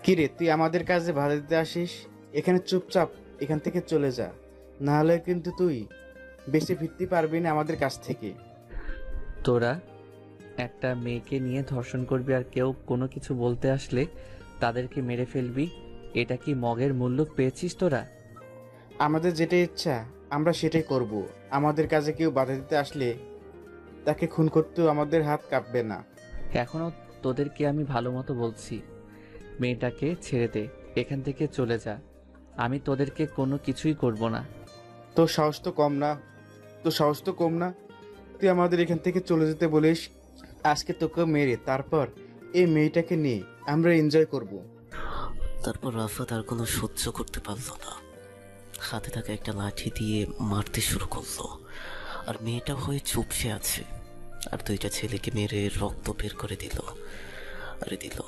কি রে, তুই আমাদের কাজে বাধা দিতে আসিস? এখানে চুপচাপ এখান থেকে চলে যা, না হলে কিন্তু তুই বেঁচে ফিরতে পারবি না আমাদের কাছ থেকে। তোরা একটা মেয়েকে নিয়ে ধর্ষণ করবি আর কেউ কোনো কিছু বলতে আসলে তাদেরকে মেরে ফেলবি। এটা কি মগের মূল্য পেয়েছিস তোরা? আমাদের যেটা ইচ্ছা আমরা সেটাই করব। আমাদের কাজে কেউ বাধা দিতে আসলে তাকে খুন করতেও আমাদের হাত কাঁপবে না। এখনও তোদেরকে আমি ভালো মতো বলছি, মেয়েটাকে ছেড়ে দে, এখান থেকে চলে যা। আমি তোদেরকে কোনো কিছুই করব না। তোর সাহস তো কম না, তোর সাহস তো কম না। তুই আমাদের এখান থেকে চলে যেতে বলিস, আজকে তোকে মেরে তারপর এই মেয়েটাকে নিয়ে আমরা এনজয় করব। তারপর রাফাত আর কোনো সহ্য করতে পারল না, হাতে থাকা একটা লাঠি দিয়ে মারতে শুরু করলো। আর মেয়েটা হয়ে চুপসে আছে, আর দুইটা ছেলেকে মেরে রক্ত বের করে দিল।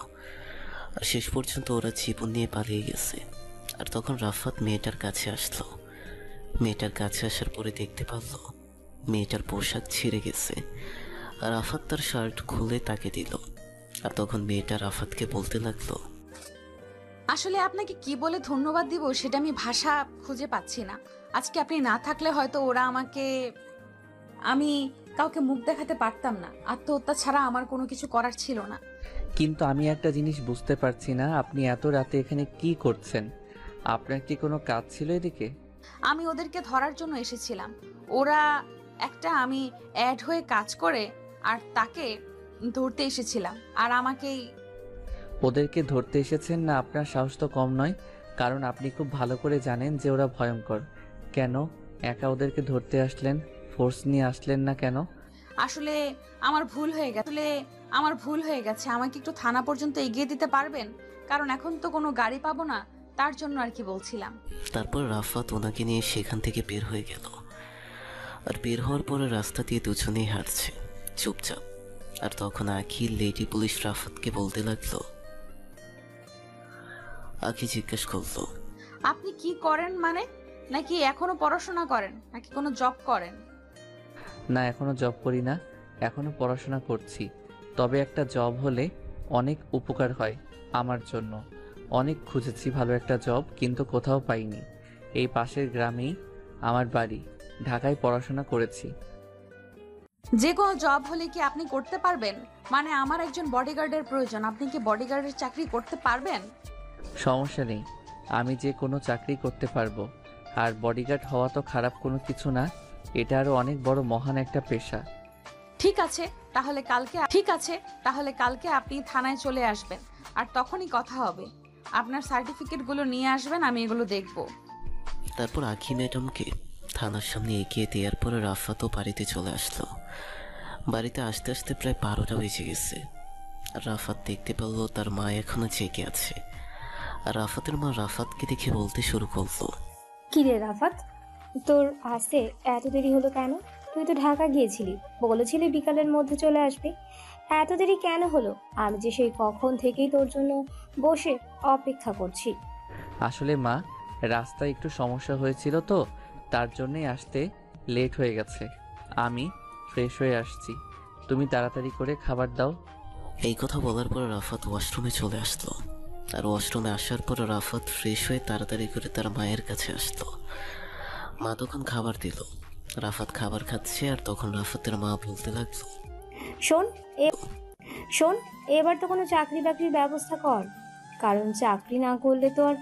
আর শেষ পর্যন্ত ওরা জীবন নিয়ে পালিয়ে গেছে। আর তখন রাফাত মেয়েটার কাছে আসলো। মেয়েটার কাছে আসার পরে দেখতে পারল মেয়েটার পোশাক ছিঁড়ে গেছে। আর রাফাত তার শার্ট খুলে তাকে দিল। আর তখন মেয়েটা রাফাতকে বলতে লাগলো, আসলে আপনাকে কি বলে ধন্যবাদ দিব সেটা আমি ভাষা খুঁজে পাচ্ছি না। আজকে আপনি না থাকলে হয়তো আমি কাউকে মুখ দেখাতে পারতাম না। আত্মহত্যা ছাড়া আমার কোনো কিছু করার ছিল না। কিন্তু আমি একটা জিনিস বুঝতে পারছি না, আপনি এত রাতে এখানে কি করছেন? আপনার কি কোনো কাজ ছিল এদিকে? আমি ওদেরকে ধরার জন্য এসেছিলাম। ওরা আমি অ্যাড হয়ে কাজ করে আর তাকে ধরতে এসেছিলাম। আর আমাকেই ওদেরকে ধরতে এসেছেন না? আপনার সাহস তো কম নয়, কারণ আপনি খুব ভালো করে জানেন যে ওরা ভয়ঙ্কর। কেন একা ওদেরকে ধরতে আসলেন? ফোর্স নিয়ে আসলেন না কেন? আসলে আমার ভুল হয়ে গেছে। আমাকে একটু থানা পর্যন্ত এগিয়ে দিতে পারবেন? কারণ এখন তো কোনো গাড়ি পাবো না, তার জন্য আর কি বলছিলাম। তারপর রাফাত ওনাকে নিয়ে সেখান থেকে বের হয়ে গেল। আর বের হওয়ার পরে রাস্তা দিয়ে দুজনেই হাঁটছে চুপচাপ। আর তখন আখি লেডি পুলিশ রাফাতকে বলতে লাগলো। আখি জিজ্ঞেস করলো, আপনি কি করেন মানে? নাকি এখনো পড়াশোনা করেন, নাকি কোনো জব করেন? না, এখনো জব করি না, এখনো পড়াশোনা করছি। তবে একটা জব হলে অনেক উপকার হয় আমার জন্য। অনেক খুঁজেছি ভালো একটা জব, কিন্তু কোথাও পাইনি। এই পাশের গ্রামেই আমার বাড়ি, ঢাকায় পড়াশোনা করেছি। যে কোনো জব হলে কি আপনি করতে পারবেন? মানে আমার একজন বডিগার্ডের প্রয়োজন, আপনি কি বডিগার্ডের চাকরি করতে পারবেন? সমস্যা নেই, আমি যে কোনো চাকরি করতে পারবো। আর বডিগার্ড হওয়া তো খারাপ কোনো কিছু না, এটা আরও অনেক বড় মহান একটা পেশা। ঠিক আছে, তাহলে কালকে আপনি থানায় চলে আসবেন, আর তখনই কথা হবে। আপনার সার্টিফিকেটগুলো নিয়ে আসবেন, আমি এগুলো দেখব। তারপর আখি ম্যাডামকে থানার সামনে এগিয়ে দেওয়ার পরে রাফাতও বাড়িতে চলে আসলো। বাড়িতে আসতে আসতে প্রায় 12টা বেজে গেছে। আর রাফাত দেখতে পেল তার মা এখনো জেগে আছে। আর রাফাতের মা রাফাতকে দেখে বলতে শুরু করলো, কি রে রাফাত, তোর আসতে এত দেরি হলো কেন? তুই তো ঢাকা গিয়েছিলি, বলেছিলি বিকালের মধ্যে চলে আসবি। এত দেরি কেন হলো? আমি যে সেই কখন থেকেই তোর জন্য বসে অপেক্ষা করছি। আসলে মা, রাস্তায় একটু সমস্যা হয়েছিল তো, তার জন্যই আসতে লেট হয়ে গেছে। আমি ফ্রেশ হয়ে আসছি, তুমি তাড়াতাড়ি করে খাবার দাও। এই কথা বলার পর রাফাত ওয়াশরুমে চলে আসলো। আর ওয়াশরুমে আসার পর রাফাত ফ্রেশ হয়ে তাড়াতাড়ি করে তার মায়ের কাছে আসলো। মা তখন খাবার দিল। রাফাত খাবার খাচ্ছে। আর তখন রাফাতের মা বলতে লাগলো, শোন শোন, এবার তো কোনো চাকরি বাকরির ব্যবস্থা কর, কারণ চাকরি না করলে তো আর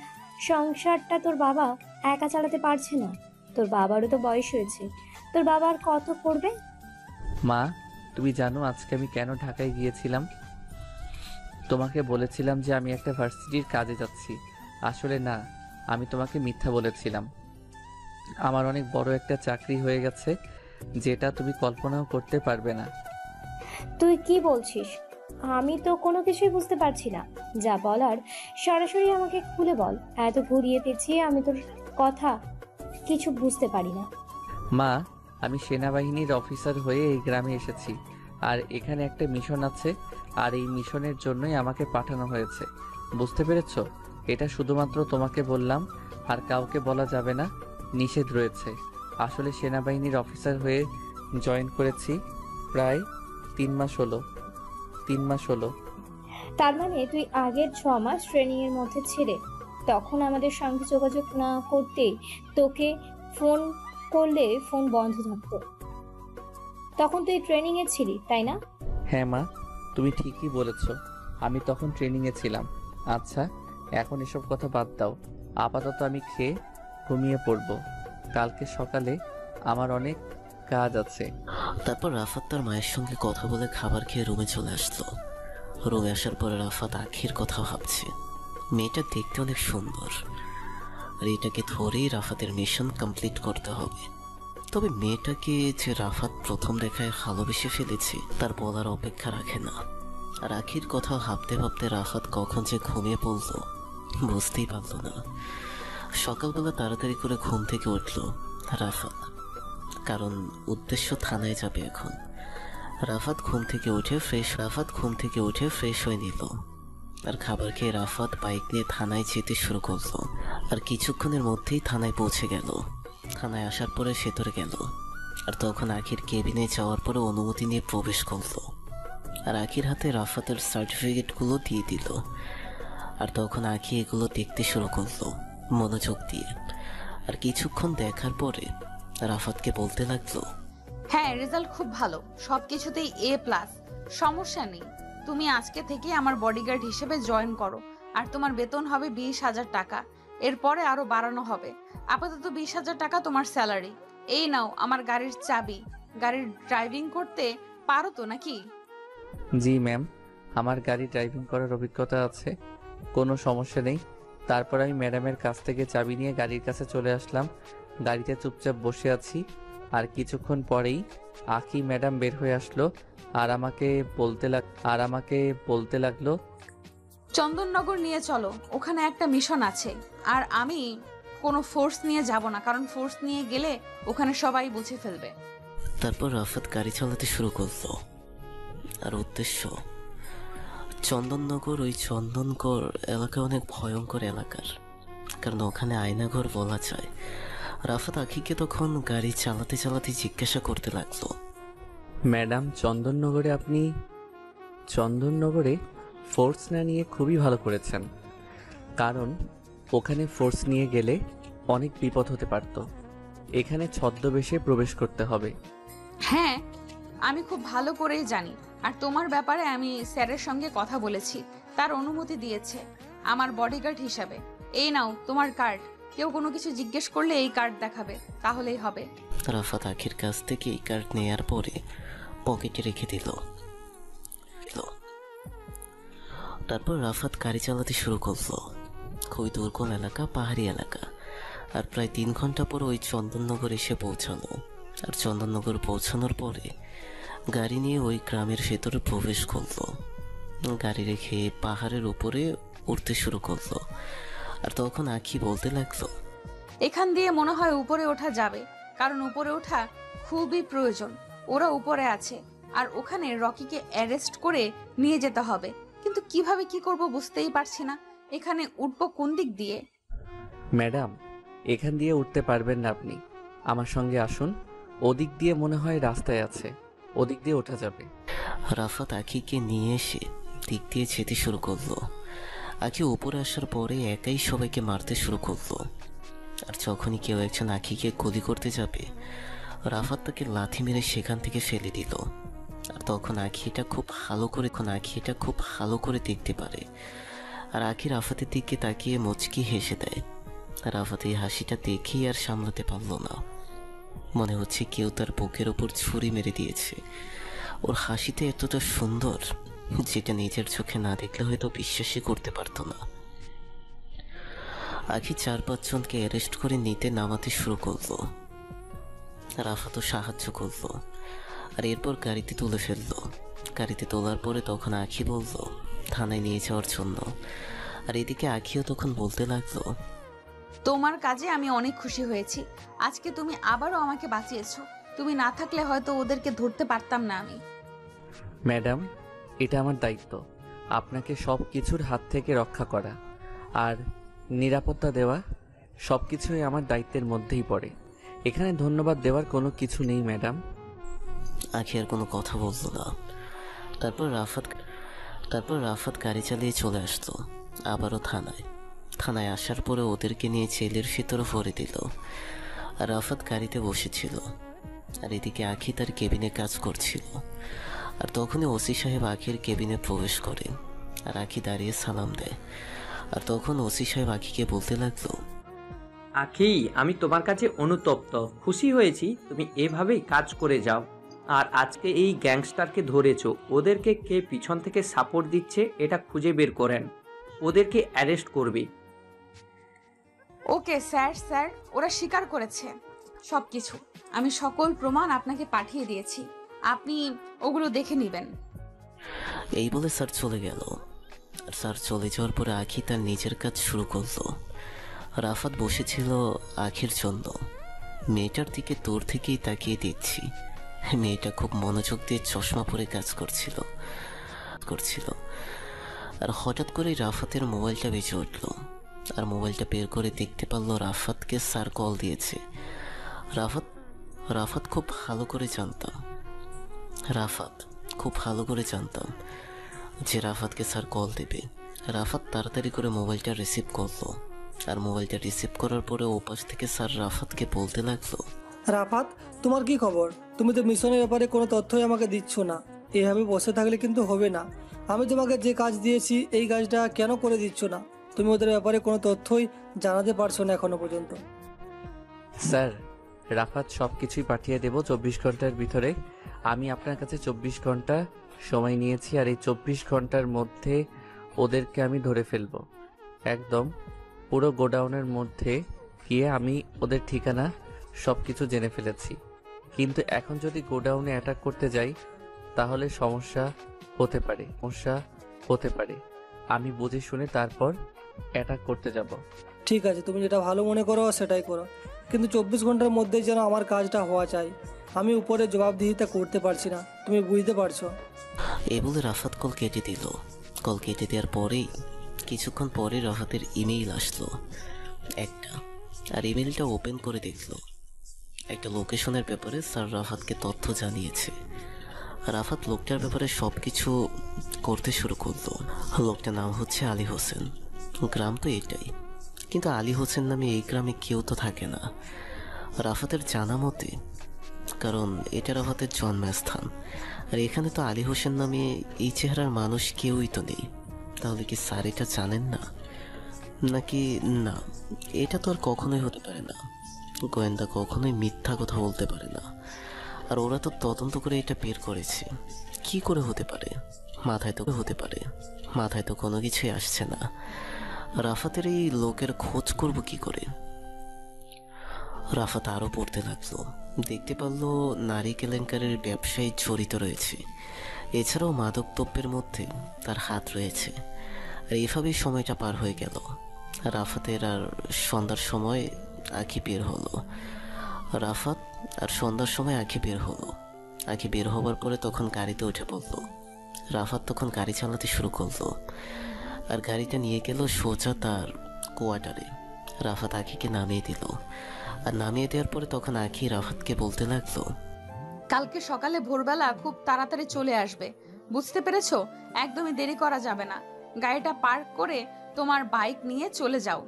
সংসারটা তোর বাবা একা চালাতে পারছে না। তোর বাবারও তো বয়স হয়েছে, তোর বাবা আর কত করবে? মা, তুমি জানো আজকে আমি কেন ঢাকায় গিয়েছিলাম? তোমাকে বলেছিলাম যে আমি একটা ভার্সিটির কাজে যাচ্ছি। আসলে না, আমি তোমাকে মিথ্যা বলেছিলাম। আমার অনেক বড় একটা চাকরি হয়ে গেছে, যেটা তুমি কল্পনাও করতে পারবে না। তুই কি বলছিস? আমি তো কোনো কিছুই বুঝতে পারছি না। যা বলার সরাসরি আমাকে খুলে বল। এত ঘুরিয়ে পেঁচিয়ে আমি তোর কথা কিছু বুঝতে পারি না। মা, আমি সেনাবাহিনীর অফিসার হয়ে এই গ্রামে এসেছি। আর এখানে একটা মিশন আছে, আর এই মিশনের জন্যই আমাকে পাঠানো হয়েছে। বুঝতে পেরেছো? এটা শুধুমাত্র তোমাকে বললাম, আর কাউকে বলা যাবে না, নিষেধ রয়েছে। আসলে সেনাবাহিনীর অফিসার হয়ে জয়েন করেছি প্রায় 3 মাস হলো। তার মানে তুই আগের 6 মাস ট্রেনিং এর মধ্যে ছিলে, তখন আমাদের সঙ্গে যোগাযোগ না করতেই তোকে ফোন করলে ফোন বন্ধ থাকতো, তখন তুই ট্রেনিং এ ছিলি তাই না? হ্যাঁ মা, তুমি ঠিকই বলেছ, আমি তখন ট্রেনিংয়ে ছিলাম। আচ্ছা, এখন এসব কথা বাদ দাও। আপাতত আমি খেয়ে ঘুমিয়ে পড়ব। কালকে সকালে আমার অনেক কাজ আছে। তারপর রাফাত তার মায়ের সঙ্গে কথা বলে খাবার খেয়ে রুমে চলে আসলো। রুমে আসার পরে রাফাত আখির কথা ভাবছে। মেয়েটা দেখতে অনেক সুন্দর, আর এটাকে ধরেই রাফাতের মিশন কমপ্লিট করতে হবে। তবে মেয়েটাকে যে রাফাত প্রথম দেখায় ভালোবেসে ফেলেছে তার বলার অপেক্ষা রাখে না। আর আখির কথা ভাবতে ভাবতে রাফাত কখন যে ঘুমিয়ে পড়ল বুঝতেই পারল না। সকালবেলা তাড়াতাড়ি করে ঘুম থেকে উঠল রাফাত, কারণ উদ্দেশ্য থানায় যাবে এখন। রাফাত ঘুম থেকে উঠে ফ্রেশ হয়ে নিল। আর খাবার খেয়ে রাফাত বাইক নিয়ে থানায় যেতে শুরু করলো। আর কিছুক্ষণের মধ্যেই থানায় পৌঁছে গেল। থানায় আসার পরে ভেতরে গেল, আর তখন আখির কেবিনে যাওয়ার পরে অনুমতি নিয়ে প্রবেশ করলো। আর আখির হাতে রাফাতের সার্টিফিকেটগুলো দিয়ে দিল। আর তখন আখি এগুলো দেখতে শুরু করলো মনোযোগ দিয়ে। আর কিছুক্ষণ দেখার পরে রাফাতকে বলতে লাগলো, হ্যাঁ, রেজাল্ট খুব ভালো, সবকিছুতেই A+। সমস্যা নেই, তুমি আজকে থেকে আমার বডিগার্ড হিসেবে জয়েন করো। আর তোমার বেতন হবে 20,000 টাকা, এরপরে আরো বাড়ানো হবে। আপাতত 20,000 টাকা তোমার স্যালারি। এই নাও আমার গাড়ির চাবি। গাড়ির ড্রাইভিং করতে পারো তো নাকি? জি ম্যাম, আমার গাড়ি ড্রাইভিং করার অভিজ্ঞতা আছে, কোনো সমস্যা নেই। তারপর আমি ম্যাডামের কাছ থেকে চাবি নিয়ে গাড়ির কাছে চলে আসলাম। গাড়িতে চুপচাপ বসে আছি। আর কিছুক্ষণ পরেই আখি ম্যাডাম বের হয়ে আসলো আর আমাকে বলতে লাগলো, চন্দননগর নিয়ে চলো, ওখানে একটা মিশন আছে। আর আমি কোনো ফোর্স নিয়ে যাব না, কারণ ফোর্স নিয়ে গেলে ওখানে সবাই বুঝে ফেলবে। তারপর রাফাত গাড়ি চালাতে শুরু করলো। আর উদ্দেশ্য চন্দননগর। ওই চন্দননগর এলাকা অনেক ভয়ঙ্কর এলাকার, কারণ ওখানে আয়নাঘর বলা যায়। রাফাত আখিকে তখন গাড়ি চালাতে চালাতে জিজ্ঞাসা করতে লাগলো, ম্যাডাম চন্দননগরে ফোর্স না নিয়ে খুবই ভালো করেছেন, কারণ ওখানে ফোর্স নিয়ে গেলে অনেক বিপদ হতে পারত। এখানে ছদ্মবেশে প্রবেশ করতে হবে। হ্যাঁ, আমি খুব ভালো করেই জানি। আর তোমার ব্যাপারে আমি স্যারের সঙ্গে কথা বলেছি, তার অনুমতি দিয়েছে আমার বডিগার্ড হিসাবে। এই নাও তোমার কার্ড, কেউ কোনো কিছু জিজ্ঞেস করলে এই কার্ড দেখাবে, তাহলেই হবে। রাফাত আখির কাছ থেকে এই কার্ড নেয়ার পরে পকেটে রেখে দিল। তারপর রাফাত গাড়ি চালাতে শুরু করলো। খুবই দুর্গম এলাকা, পাহাড়ি এলাকা। আর প্রায় 3 ঘন্টা পর ওই চন্দননগর এসে পৌঁছালো। আর চন্দননগর পৌঁছানোর পরে গাড়ি নিয়ে ওই গ্রামের ভেতরে প্রবেশ করলো। গাড়ি রেখে পাহাড়ের উপরে উঠতে শুরু করলো। আর তখন আখি বলতে লাগলো, এখান দিয়ে মনে হয় উপরে ওঠা যাবে, কারণ উপরে ওঠা খুবই প্রয়োজন। ওরা উপরে আছে, আর ওখানে রকিকে অ্যারেস্ট করে নিয়ে যেতে হবে। কিন্তু কিভাবে কি করব বুঝতেই পারছি না। এখানে উঠবো কোন দিক দিয়ে? ম্যাডাম, এখান দিয়ে উঠতে পারবেন না আপনি, আমার সঙ্গে আসুন। ওদিক দিয়ে মনে হয় রাস্তায় আছে, ওদিক দিয়ে ওঠা যাবে। রাফাত আখিকে নিয়ে এসে দিক দিয়ে যেতে শুরু করলো। আখি উপরে আসার পরে একাই সবাইকে মারতে শুরু করলো। আর যখনই কেউ একজন আখিকে গুলি করতে যাবে, রাফাত তাকে লাথি মেরে সেখান থেকে ফেলে দিল। আর তখন আখি এটা খুব ভালো করে দেখতে পারে। আর আখি রাফাতের দিকে তাকিয়ে মুচকি হেসে দেয়। রাফাত এই হাসিটা দেখেই আর সামলাতে পারল না। মনে হচ্ছে কেউ তার বুকের ওপর ছুরি মেরে দিয়েছে। ওর হাসিতে এতটা সুন্দর, যেটা নিজের চোখে না দেখলে হয়তো বিশ্বাসই করতে পারতো না। আখি 4-5 জনকে অ্যারেস্ট করে নিতে নামাতে শুরু করলো। রাফাতও সাহায্য করলো। আর এরপর গাড়িতে তুলে ফেললো। গাড়িতে তোলার পরে তখন আখি বলল থানায় নিয়ে যাওয়ার জন্য। আর এদিকে আখিও তখন বলতে লাগলো, তোমার কাজে আমি অনেক খুশি হয়েছি। আজকে তুমি আবারও আমাকে বাঁচিয়েছো। তুমি না থাকলে হয়তো ওদেরকে ধরতে পারতাম না আমি। ম্যাডাম, এটা আমার দায়িত্ব, আপনাকে সব কিছুর হাত থেকে রক্ষা করা আর নিরাপত্তা দেওয়া সব কিছুই আমার দায়িত্বের মধ্যেই পড়ে। এখানে ধন্যবাদ দেওয়ার কোনো কিছু নেই ম্যাডাম। আখি আর কোনো কথা বলল না। তারপর তারপর রাফাত গাড়ি চালিয়ে চলে আসলো আবারও থানায়। থানায় আসার পরে ওদেরকে নিয়ে জেলের ভিতরে ভরে দিল। আর রাফাত গাড়িতে বসেছিল, আর এদিকে আখি তার কেবিনে কাজ করছিল। আর তখনই ওসি সাহেব আখির কেবিনে প্রবেশ করে, আর আখি দাঁড়িয়ে সালাম দেয়। আর তখন ওসি সাহেব আখিকে বলতে লাগলো, আখি, আমি তোমার কাছে অনুতপ্ত। খুশি হয়েছি তুমি এভাবেই কাজ করে যাও। আর আজকে এই গ্যাংস্টারকে ধরেছো, ওদেরকে কে পিছন থেকে সাপোর্ট দিচ্ছে এটা খুঁজে বের করেন, ওদেরকে অ্যারেস্ট করবে। ওকে স্যার, স্যার ওরা স্বীকার করেছে সবকিছু। আমি সকল প্রমাণ আপনাকে পাঠিয়ে দিয়েছি, আপনি ওগুলো দেখে নেবেন। এই বলে স্যার চলে গেল। আর স্যার চলে যাওয়ার পরে আখি তার নিজের কাজ শুরু করলো। রাফাত বসেছিল আখির জন্য। মেয়েটার দিকে দূর থেকেই তাকিয়ে দেখছি। মেয়েটা খুব মনোযোগ দিয়ে চশমা পরে কাজ করছিল। আর হঠাৎ করেই রাফাতের মোবাইলটা বেজে উঠল। আর মোবাইলটা বের করে দেখতে পারলো রাফাতকে স্যার কল দিয়েছে। রাফাত খুব ভালো করে জানতাম যে রাফাতকে স্যার কল দেবে। রাফাত তাড়াতাড়ি করে মোবাইলটা রিসিভ করলো। আর মোবাইলটা রিসিভ করার পরে ওপাশ থেকে স্যার রাফাতকে বলতে লাগলো, রাফাত, তোমার কি খবর? তুমি তো মিশনের ব্যাপারে কোনো তথ্যই আমাকে দিচ্ছ না। এভাবে বসে থাকলে কিন্তু হবে না। আমি তোমাকে যে কাজ দিয়েছি এই কাজটা কেন করে দিচ্ছ না? তুমি ওদের ব্যাপারে কোনো তথ্যই জানাতে পারছো না এখনো পর্যন্ত। স্যার, রাফাত সব কিছুই পাঠিয়ে দেব 24 ঘন্টার ভিতরে। আমি আপনার কাছে 24 ঘন্টা সময় নিয়েছি, আর এই 24 ঘন্টার মধ্যে ওদেরকে আমি ধরে ফেলবো। একদম পুরো গোডাউনের মধ্যে গিয়ে আমি ওদের ঠিকানা সব কিছু জেনে ফেলেছি। কিন্তু এখন যদি গোডাউনে অ্যাটাক করতে যাই তাহলে সমস্যা হতে পারে। আমি বুঝে শুনে তারপর অ্যাটাক করতে যাব। ঠিক আছে, তুমি যেটা ভালো মনে করো সেটাই করো, কিন্তু 24 ঘন্টার মধ্যেই যেন আমার কাজটা হওয়া চাই। আমি উপরে জবাবদিহিতা করতে পারছি না, তুমি বুঝতে পারছো? এই বলে রাফাত কল কেটে দিল। কল কেটে দেওয়ার পরেই কিছুক্ষণ পরে রাফাতের ইমেইল আসলো একটা। আর ইমেইলটা ওপেন করে দেখলো একটা লোকেশনের ব্যাপারে স্যার রাফাতকে তথ্য জানিয়েছে। রাফাত লোকটার ব্যাপারে সব কিছু করতে শুরু করলো। লোকটার নাম হচ্ছে আলী হোসেন, গ্রাম তো এটাই, কিন্তু আলী হোসেন নামে এই গ্রামে কেউ তো থাকে না রাফাতের জানা মতে, কারণ এটা রাফাতের জন্মস্থান। আর এখানে তো আলী হোসেন নামে এই চেহারার মানুষ কেউই তো নেই। তাহলে কি স্যার এটা জানেন না? নাকি না, এটা তো আর কখনোই হতে পারে না। গোয়েন্দা কখনোই মিথ্যা কথা বলতে পারে না। আর ওরা তো তদন্ত করে এটা বের করেছে। কি করে হতে পারে? মাথায় তো কোনো কিছুই আসছে না। রাফাতের এই লোকের খোঁজ করব কি করে? রাফাত আরও পড়তে লাগলো। দেখতে পারলো নারী কেলেঙ্কারির ব্যবসায় জড়িত রয়েছে, এছাড়াও মাদক দ্রব্যের মধ্যে তার হাত রয়েছে। আর এভাবেই সময়টা পার হয়ে গেল। রাফাতের আর সন্ধ্যার সময় আঁখি বের হলো। আঁখি বের হবার পরে তখন গাড়িতে উঠে পড়লো। রাফাত তখন গাড়ি চালাতে শুরু করলো। আর গাড়িটা নিয়ে গেল সোজা তার কোয়ার্টারে। রাফাত আঁখিকে নামিয়ে দিল। আর নামিয়ে দেওয়ার পরে তখন আঁখি রাফাতকে বলতে লাগলো, কালকে সকালে ভোরবেলা খুব তাড়াতাড়ি চলে আসবে, বুঝতে পেরেছো? একদমই দেরি করা যাবে না। গাড়িটা পার্ক করে তোমার বাইক নিয়ে চলে যাও,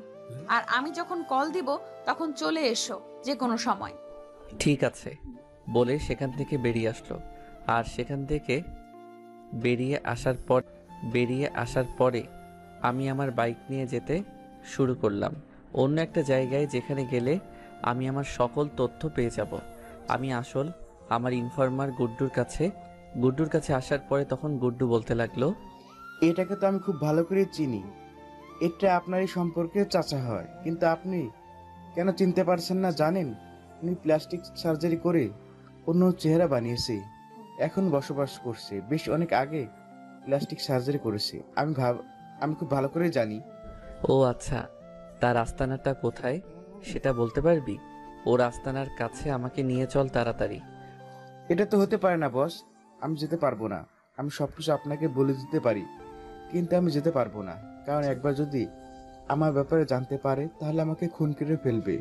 আর আমি যখন কল দিব তখন চলে এসো যে কোনো সময়। ঠিক আছে বলে সেখান থেকে বেরিয়ে আসলো। আর সেখান থেকে বেরিয়ে আসার পরে আমি আমার বাইক নিয়ে যেতে শুরু করলাম অন্য একটা জায়গায়, যেখানে গেলে আমি আমার সকল তথ্য পেয়ে যাব। আমি আমার ইনফরমার গুড্ডুর কাছে আসার পরে তখন গুড্ডু বলতে লাগলো, এটাকে তো আমি খুব ভালো করে চিনি, এটা আপনারই সম্পর্কে চাচা হয়, কিন্তু আপনি কেন চিনতে পারছেন না জানেন? উনি প্লাস্টিক সার্জারি করে অন্য চেহারা বানিয়েছে, এখন বসবাস করছে। বেশ অনেক আগে প্লাস্টিক সার্জারি করেছে। আমি খুব ভালো করে জানি। ও আচ্ছা, তার আস্তানাটা কোথায় সেটা বলতে পারবি? ওর আস্তানার কাছে আমাকে নিয়ে চল তাড়াতাড়ি। এটা তো হতে পারে না বস, আমি যেতে পারবো না। আমি সবকিছু আপনাকে বলে দিতে পারি, কিন্তু আমি যেতে পারবো না, কারণ একবার যদি আমার ব্যাপারে জানতে পারে তাহলে আমাকে খুন করে ফেলবে।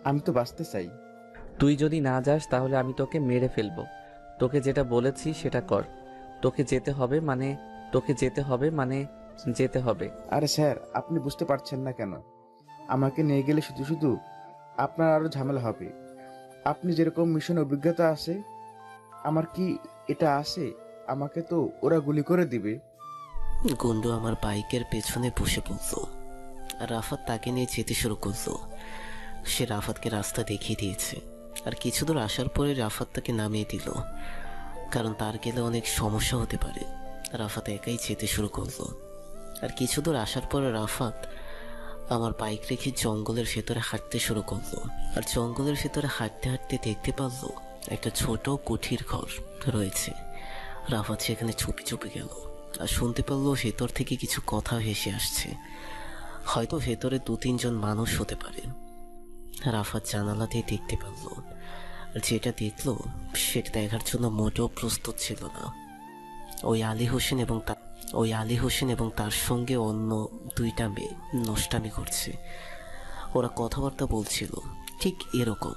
আমি তো বাঁচতে চাই। তুই যদি না যাস তাহলে আমি তোকে মেরে ফেলবো। তোকে যেটা বলেছি সেটা কর। তোকে যেতে হবে, মানে তোকে যেতে হবে মানে যেতে হবে। আরে স্যার, আপনি বুঝতে পারছেন না কেন? আমাকে নিয়ে গেলে শুধু শুধু আপনার আরো ঝামেলা হবে। আপনি যেরকম মিশন অভিজ্ঞতা আছে, আমার কি এটা আছে? আমাকে তো ওরা গুলি করে দিবে। গুন্ডু আমার বাইকের পেছনে বসে পড়ল আর রাফাত তাকে নিয়ে যেতে শুরু করলো। সে রাফাতকে রাস্তা দেখিয়ে দিয়েছে আর কিছু দূর আসার পরে রাফাত তাকে নামিয়ে দিল, কারণ তার গেলে অনেক সমস্যা হতে পারে। রাফাত একাই যেতে শুরু করলো আর কিছু দূর আসার পরে রাফাত আমার বাইক রেখে জঙ্গলের ভেতরে হাঁটতে শুরু করলো। আর জঙ্গলের ভেতরে হাঁটতে হাঁটতে দেখতে পারলো একটা ছোট কুঠির ঘর রয়েছে। রাফাত সেখানে চুপি চুপি গেল আর শুনতে পারলো ভেতর থেকে কিছু কথা ভেসে আসছে। হয়তো ভেতরে 2-3 জন মানুষ হতে পারে। রাফাত জানালা দিয়ে দেখতে পারল, আর যেটা দেখলো সেটা দেখার জন্য মোটেও প্রস্তুত ছিল না। ওই আলী হোসেন এবং তার সঙ্গে অন্য 2টা মেয়ে নষ্টামি করছে। ওরা কথাবার্তা বলছিল ঠিক এরকম।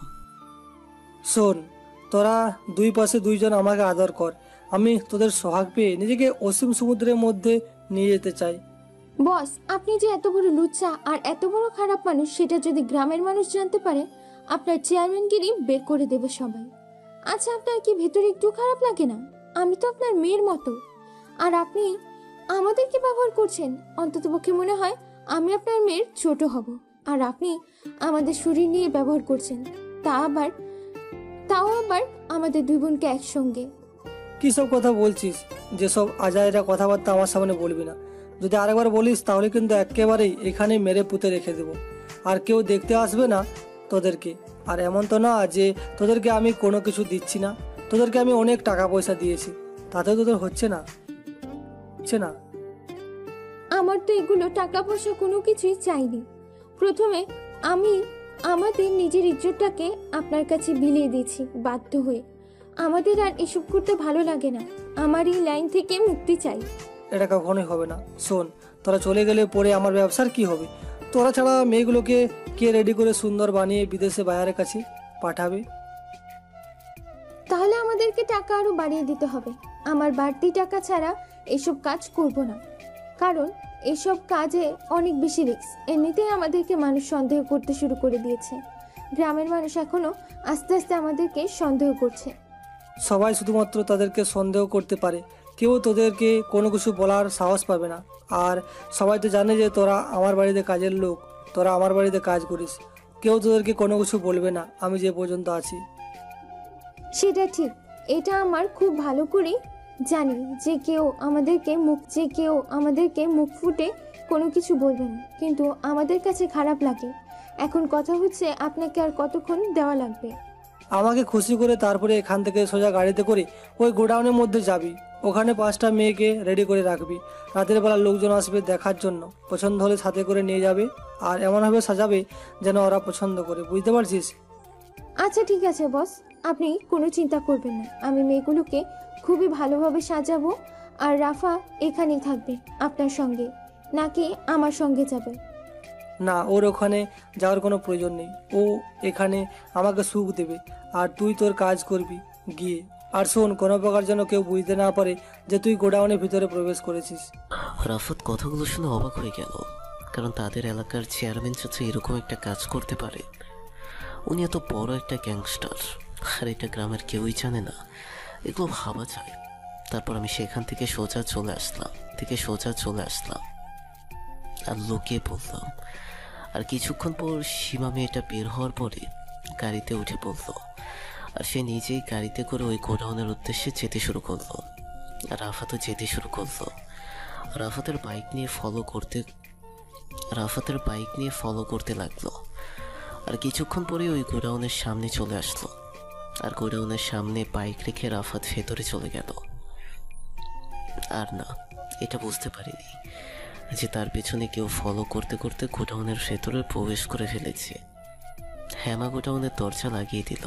শোন, তোরা দুই পাশে 2 জন আমাকে আদর কর। আমি তোদের সোহাগ পেয়ে নিজেকে অসীম সমুদ্রের মধ্যে নিয়ে যেতে চাই। বস, আপনি যে এত বড় লুচ্চা আর এত বড় খারাপ মানুষ, সেটা যদি গ্রামের মানুষ জানতে পারে, আপনার চেয়ারম্যানগিরি বের করে দেবে সবাই। আচ্ছা, আপনার কি ভেতরে একটু খারাপ লাগে না? আমি তো আপনার মেয়ের মতো, আর আপনি আমাদেরকে ব্যবহার করছেন। অন্ততপক্ষে মনে হয় আমি আপনার মেয়ের ছোট হব, আর আপনি আমাদের শরীর নিয়ে ব্যবহার করছেন, তাও আবার আমাদের 2 বোনকে একসঙ্গে। কী সব কথা বলছিস? যেসব আজাইরা কথাবার্তা আমার সামনে বলবি না। যদি আরেকবার বলিস তাহলে কিন্তু একেবারেই এখানেই মেরে পুঁতে রেখে দেবো, আর কেউ দেখতে আসবে না তোদেরকে। আর এমন তো না যে তোদেরকে আমি কোনো কিছু দিচ্ছি না। তোদেরকে আমি অনেক টাকা পয়সা দিয়েছি, তাতেও তোদের হচ্ছে না। আমার তো এগুলো টাকা পয়সা কোনো কিছুই চাইনি। প্রথমে আমি আমাদের নিজের ইজ্জতটাকে আপনার কাছে বিলিয়ে দিয়েছি বাধ্য হয়ে। আমাদের আর এসব করতে ভালো লাগে না। আমার এই লাইন থেকে মুক্তি চাই। এটা কখনোই হবে না। শোন, তোরা চলে গেলে পরে আমার ব্যবসার কি হবে? তোরা ছাড়া মেয়েগুলোকে কে রেডি করে সুন্দর বানিয়ে বিদেশে বাইরের কাছে পাঠাবে? তাহলে আমাদেরকে টাকা আরো বাড়িয়ে দিতে হবে। আমার বাড়তি টাকা ছাড়া এসব কাজ করব না, কারণ এসব কাজে অনেক বেশি রিস্ক। এমনিতেই আমাদেরকে মানুষ সন্দেহ করতে শুরু করে দিয়েছে। গ্রামের মানুষ এখনো আস্তে আস্তে আমাদেরকে সন্দেহ করছে। সবাই শুধুমাত্র তাদেরকে সন্দেহ করতে পারে, কেউ তোদেরকে কোনো কিছু বলার সাহস পাবে না। আর সবাই তো জানে যে তোরা আমার বাড়িতে কাজের লোক, তোরা আমার বাড়িতে কাজ করিস। কেউ তোদেরকে কোনো কিছু বলবে না আমি যে পর্যন্ত আছি। সেটা ঠিক, এটা আমার খুব ভালো করে জানি যে কেউ আমাদেরকে মুখ ফুটে কোনো কিছু বলবে না, কিন্তু আমাদের কাছে খারাপ লাগে। এখন কথা হচ্ছে, আপনাকে আর কতক্ষণ দেওয়া লাগবে? আমাকে খুশি করে তারপরে এখান থেকে সোজা গাড়িতে করে ওই গোডাউনের মধ্যে যাবি। ওখানে 5টা মেয়েকে রেডি করে রাখবি। রাতের বেলা লোকজন আসবে দেখার জন্য, পছন্দ হলে সাথে করে নিয়ে যাবে, আর এমনভাবে সাজাবে যেন ওরা পছন্দ করে। বুঝতে পারছিস? আচ্ছা ঠিক আছে বস, আপনি কোনো চিন্তা করবেন না। আমি মেয়েগুলোকে খুবই ভালোভাবে সাজাবো। আর রাফা এখানেই থাকবে আপনার সঙ্গে, নাকি আমার সঙ্গে যাবে? না, ওর ওখানে যাওয়ার কোনো প্রয়োজন নেই। ও এখানে আমাকে সুখ দেবে, আর তুই তোর কাজ করবি গিয়ে। আর শোন, কোনো প্রকার যেন কেউ বুঝতে না পারে যে তুই গোডাউনের ভিতরে প্রবেশ করেছিস। রাফাত কথাগুলো শুনে অবাক হয়ে গেল, কারণ তাদের এলাকার চেয়ারম্যান চাচা এরকম একটা কাজ করতে পারে। উনি এত বড় একটা গ্যাংস্টার, আর এটা গ্রামের কেউই জানে না। এগুলো ভাবা যায়। তারপর আমি সেখান থেকে সোজা চলে আসলাম আর লুকিয়ে পড়লাম। আর কিছুক্ষণ পর সীমা মেয়েটা বের হওয়ার পরে গাড়িতে উঠে পড়ল, আর সে নিজেই গাড়িতে করে ওই গোডাউনের উদ্দেশ্যে যেতে শুরু করলো। আর রাফাতও যেতে শুরু করলো। রাফাতের বাইক নিয়ে ফলো করতে লাগলো। আর কিছুক্ষণ পরে ওই গোডাউনের সামনে চলে আসলো, আর গোডাউনের সামনে বাইক রেখে রাফাত ভেতরে চলে গেল। আর না, এটা বুঝতে পারিনি যে তার পেছনে কেউ ফলো করতে করতে গোডাউনের ভেতরে প্রবেশ করে ফেলেছে। হ্যামা গোডাউনের দরজা লাগিয়ে দিল,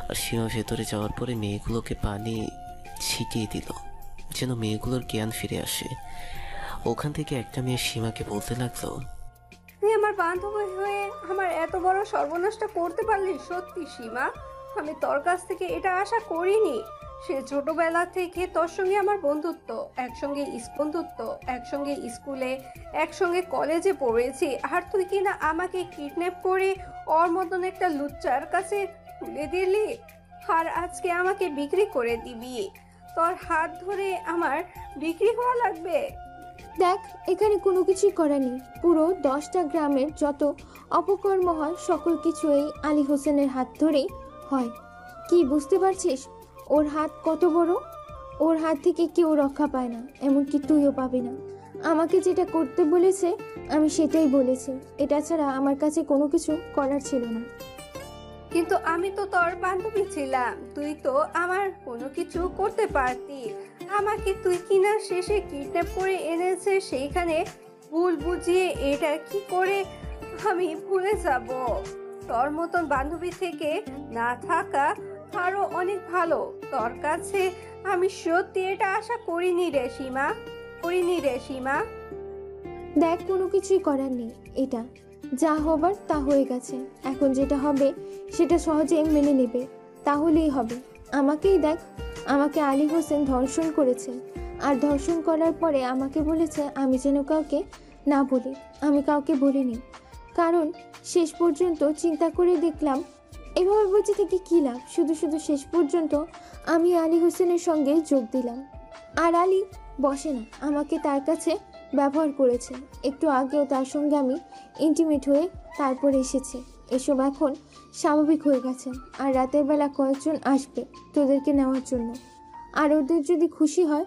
আর সীমা ভেতরে যাওয়ার পরে মেয়েগুলোকে পানি ছিটিয়ে দিল যেন মেয়েগুলোর জ্ঞান ফিরে আসে। ওখান থেকে একটা মেয়ে সীমাকে বলতে লাগলো, তুই আমার বান্ধবী হয়ে আমার এত বড় সর্বনাশটা করতে পারলি? সত্যি সীমা, আমি তোর কাছ থেকে এটা আশা করিনি। সে ছোটবেলা থেকে তোর সঙ্গে আমার বন্ধুত্ব, একসঙ্গে স্কুলে, একসঙ্গে কলেজে পড়েছি, আর তুই কিনা আমাকে কিডন্যাপ করে ওর মতন একটা লুচ্চার কাছে তুলে দিলি, আর আজকে আমাকে বিক্রি করে দিবি? তোর হাত ধরে আমার বিক্রি হওয়া লাগবে? দেখ, এখানে কোনো কিছুই করার নেই। পুরো 10টা গ্রামের যত অপকর্ম হয় সকল কিছু এই আলী হোসেনের হাত ধরেই হয়। কি বুঝতে পারছিস ওর হাত কত বড়? ওর হাত থেকে কেউ রক্ষা পায় না, এমনকি তুইও পাবি না। আমাকে যেটা করতে বলেছে আমি সেটাই বলেছি, এটা ছাড়া আমার কাছে কোনো কিছু করার ছিল না। কিন্তু আমি তো তোর বান্ধবী ছিলাম, তুই তো আমার কোনো কিছু করতে পারতি। আমাকে তুই কিনা শেষে কিডন্যাপ করে এনেছে, সেইখানে ভুল বুঝিয়ে এটা কি করে আমি ভুলে যাব? তোর মতন বান্ধবী থেকে না থাকা আরো অনেক ভালো। তোর কাছে আমি সত্যি এটা আশা করিনি রে সীমা। দেখ, কোনো কিছুই করার নেই, এটা যা হবার তা হয়ে গেছে। এখন যেটা হবে সেটা সহজে মেনে নেবে, তাহলেই হবে। আমাকেই দেখ, আমাকে আলী হোসেন ধর্ষণ করেছে, আর ধর্ষণ করার পরে আমাকে বলেছে আমি যেন কাউকে না বলি। আমি কাউকে বলিনি, কারণ শেষ পর্যন্ত চিন্তা করে দেখলাম এভাবে বেঁচে থেকে কী লাভ। শুধু শুধু শেষ পর্যন্ত আমি আলী হোসেনের সঙ্গে যোগ দিলাম, আর আলী বসে না, আমাকে তার কাছে ব্যবহার করেছে। একটু আগেও তার সঙ্গে আমি ইন্টিমেট হয়ে তারপর এসেছি। এসব এখন স্বাভাবিক হয়ে গেছে, আর রাতের বেলা কয়েকজন আসবে তোদেরকে নেওয়ার জন্য, আর ওদের যদি খুশি হয়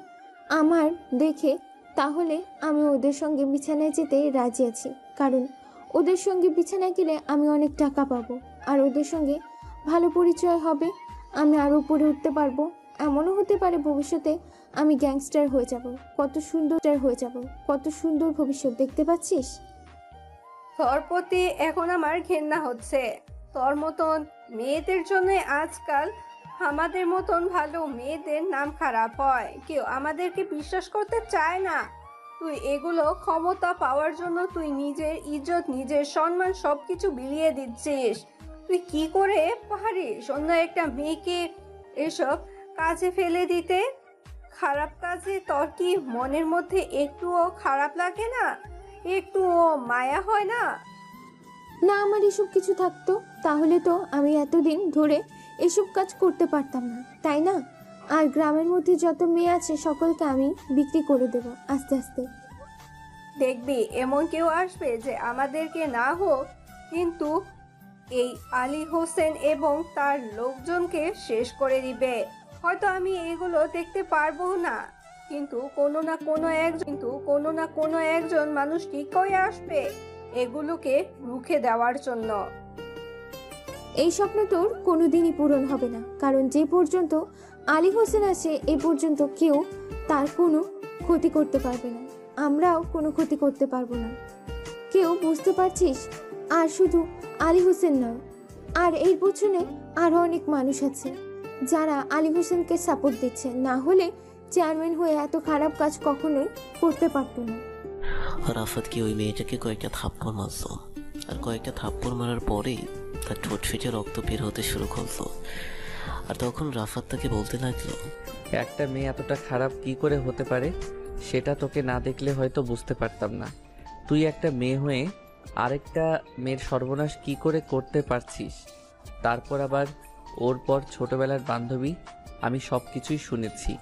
আমার দেখে, তাহলে আমি ওদের সঙ্গে বিছানায় যেতে রাজি আছি। কারণ ওদের সঙ্গে বিছানায় গেলে আমি অনেক টাকা পাবো, আর ওদের সঙ্গে ভালো পরিচয় হবে, আমি আরও উপরে উঠতে পারবো। এমনও হতে পারে ভবিষ্যতে আমি গ্যাংস্টার হয়ে যাব। কত সুন্দর ভবিষ্যৎ দেখতে পাচ্ছিস? তোর প্রতি এখন আমার ঘেন্না হচ্ছে। তোর মতন মেয়েদের জন্য আজকাল আমাদের মতন ভালো মেয়েদের নাম খারাপ হয়, কেউ আমাদেরকে বিশ্বাস করতে চায় না। তুই এগুলো ক্ষমতা পাওয়ার জন্য তুই নিজের ইজ্জত, নিজের সম্মান সবকিছু বিলিয়ে দিচ্ছিস। তুই কি করে পারিস অন্য একটা মেয়েকে এসব কাজে ফেলে দিতে? খারাপ কাজে তোর কি মনের মধ্যে একটুও খারাপ লাগে না? একটুও মায়া হয় না? না, আমার এসব কিছু থাকতো তাহলে তো আমি এতদিন ধরে এসব কাজ করতে পারতাম না, তাই না? আর গ্রামের মধ্যে যত মেয়ে আছে সকলকে আমি বিক্রি করে দেব আস্তে আস্তে। দেখবি এমন কেউ আসবে যে আমাদেরকে না হোক, কিন্তু এই আলী হোসেন এবং তার লোকজনকে শেষ করে দিবে। হয়তো আমি এগুলো দেখতে পারবো না, কিন্তু কোনো না কোনো একজন মানুষ ঠিকই আসবে এগুলোকে রুখে দেওয়ার জন্য। এই স্বপ্ন তোর কোনোদিনই পূরণ হবে না, কারণ যে পর্যন্ত আলী হোসেন আছে এ পর্যন্ত কেউ তার কোনো ক্ষতি করতে পারবে না, আমরাও কোনো ক্ষতি করতে পারবো না। কেউ বুঝতে পারছিস? আর শুধু আলী হোসেন নয়, আর এর পেছনে আরও অনেক মানুষ আছে যারা আলী হোসেনকে সাপোর্ট দিচ্ছে, না হলে চেয়ারম্যান হয়ে এত খারাপ কাজ কখনোই করতে পারতো না। রাফাত কি ওই মেয়েটাকে কয়েকটা থাপ্পড় মারল, আর কয়েকটা থাপ্পড় মারার পরেই তার ঠোঁট ফেটে রক্ত বের হতে শুরু করলো। আর তখন রাফাত তাকে বলতে লাগলো, একটা মেয়ে এতটা খারাপ কি করে হতে পারে সেটা তোকে না দেখলে হয়তো বুঝতে পারতাম না। তুই একটা মেয়ে হয়ে আরেকটা মেয়ের সর্বনাশ কি করে করতে পারছিস? তারপর আবার ওর পর ছোটবেলার বান্ধবী। আমি সব কিছুই শুনেছি।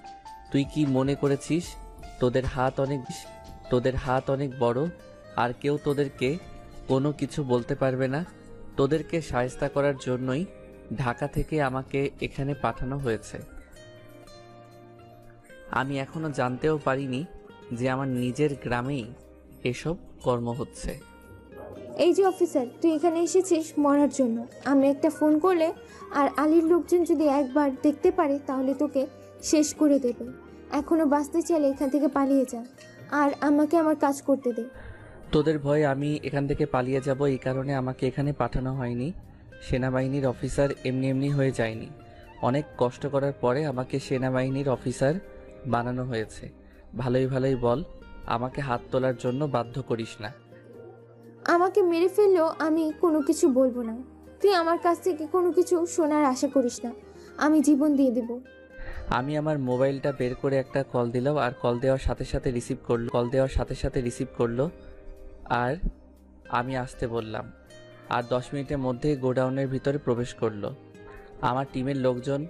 তুই কি মনে করেছিস তোদের হাত অনেক বড় আর কেউ তোদেরকে কোনো কিছু বলতে পারবে না? তোদেরকে শায়েস্তা করার জন্যই ঢাকা থেকে আমাকে এখানে পাঠানো হয়েছে। আমি এখনো জানতেও পারিনি যে আমার নিজের গ্রামেই এসব কর্ম হচ্ছে। এই যে অফিসার, তুই এখানে এসেছিস মরার জন্য। আমি একটা ফোন করলে আর আলীর লোকজন যদি একবার দেখতে পারে তাহলে তোকে শেষ করে দেবে। এখনো বাঁচতে চাইলে এখান থেকে পালিয়ে যা, আর আমাকে আমার কাজ করতে দে। তোদের ভয়ে আমি এখান থেকে পালিয়ে যাব, এই কারণে আমাকে এখানে পাঠানো হয়নি। সেনাবাহিনীর অফিসার এমনি এমনি হয়ে যায়নি। অনেক কষ্ট করার পরে আমাকে সেনাবাহিনীর অফিসার বানানো হয়েছে। ভালোই ভালোই বল, আমাকে হাত তোলার জন্য বাধ্য করিস না। আমাকে মেরে ফেললেও আমি কোনো কিছু বলবো না। তুই আমার কাছ থেকে কোনো কিছু শোনার আশা করিস না, আমি জীবন দিয়ে দেব। আমি আমার মোবাইলটা বের করে একটা কল দিলাম, আর কল দেওয়ার সাথে সাথে রিসিভ করলো আর আমি আসতে বললাম। আর 10 মিনিটের মধ্যেই গোডাউনের ভিতরে প্রবেশ করলো আমার টিমের লোকজন।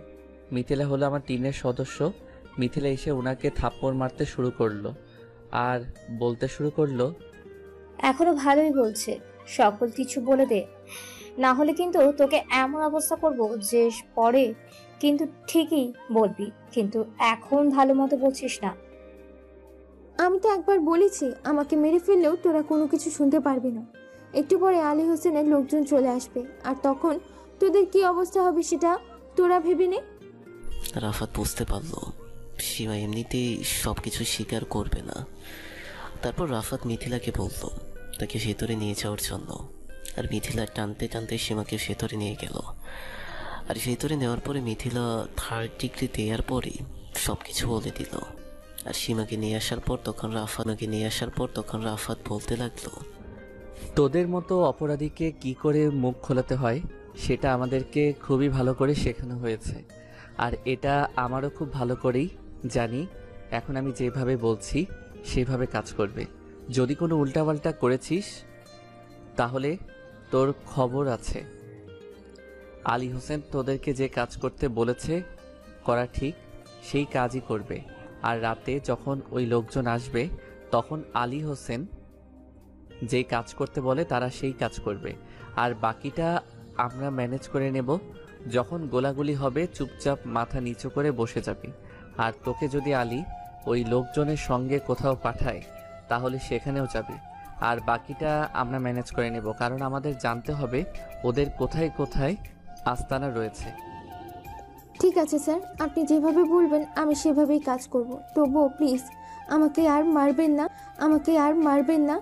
মিথিলা হলো আমার টিমের সদস্য। মিথিলা এসে ওনাকে থাপ্পড় মারতে শুরু করলো আর বলতে শুরু করলো, এখনো ভালোই বলছে, সকল কিছু বলে দে, না হলে কিন্তু তোকে এমন অবস্থা করব যে পরে কিন্তু ঠিকই বলবি, কিন্তু এখন ভালো মতো বলছিস না। আমি তো একবার বলেছি আমাকে মেরে ফেললেও তোরা কোনো কিছু শুনতে পারবি না। একটু পরে আলী হোসেনের লোকজন চলে আসবে, আর তখন তোদের কি অবস্থা হবে সেটা তোরা ভেবে নে। রাফাত বুঝতে পারল সীমা এমনিতেই সব কিছু স্বীকার করবে না। তারপর রাফাত মিথিলাকে বলল তাকে ভেতরে নিয়ে যাওয়ার জন্য, আর মিথিলা টানতে টানতে সীমাকে ভেতরে নিয়ে গেল। আর ভেতরে নেওয়ার পরে মিথিলা 3rd ডিগ্রি দেওয়ার পরেই সব কিছু বলে দিল। আর সীমাকে নিয়ে আসার পর তখন রাফাত বলতে লাগলো, তোদের মতো অপরাধীকে কি করে মুখ খোলাতে হয় সেটা আমাদেরকে খুবই ভালো করে শেখানো হয়েছে, আর এটা আমারও খুব ভালো করেই জানি। এখন আমি যেভাবে বলছি সেভাবে কাজ করবে। যদি কোনো উল্টাপাল্টা করেছিস তাহলে তোর খবর আছে। আলী হোসেন তোদেরকে যে কাজ করতে বলেছে করা ঠিক সেই কাজই করবে। আর রাতে যখন ওই লোকজন আসবে তখন আলী হোসেন যেই কাজ করতে বলে তারা সেই কাজ করবে, আর বাকিটা আমরা ম্যানেজ করে নেব। যখন গোলাগুলি হবে চুপচাপ মাথা নিচু করে বসে যাবি। আর তোকে যদি আলী ওই লোকজনের সঙ্গে কোথাও পাঠায় তাহলে সেখানেও যাবি, আর বাকিটা আমরা ম্যানেজ করে নেব, কারণ আমাদের জানতে হবে ওদের কোথায় কোথায় আস্তানা রয়েছে। ঠিক আছে স্যার, আপনি যেভাবে বলবেন আমি সেভাবেই কাজ করব। তবুও প্লিজ আমাকে আর মারবেন না,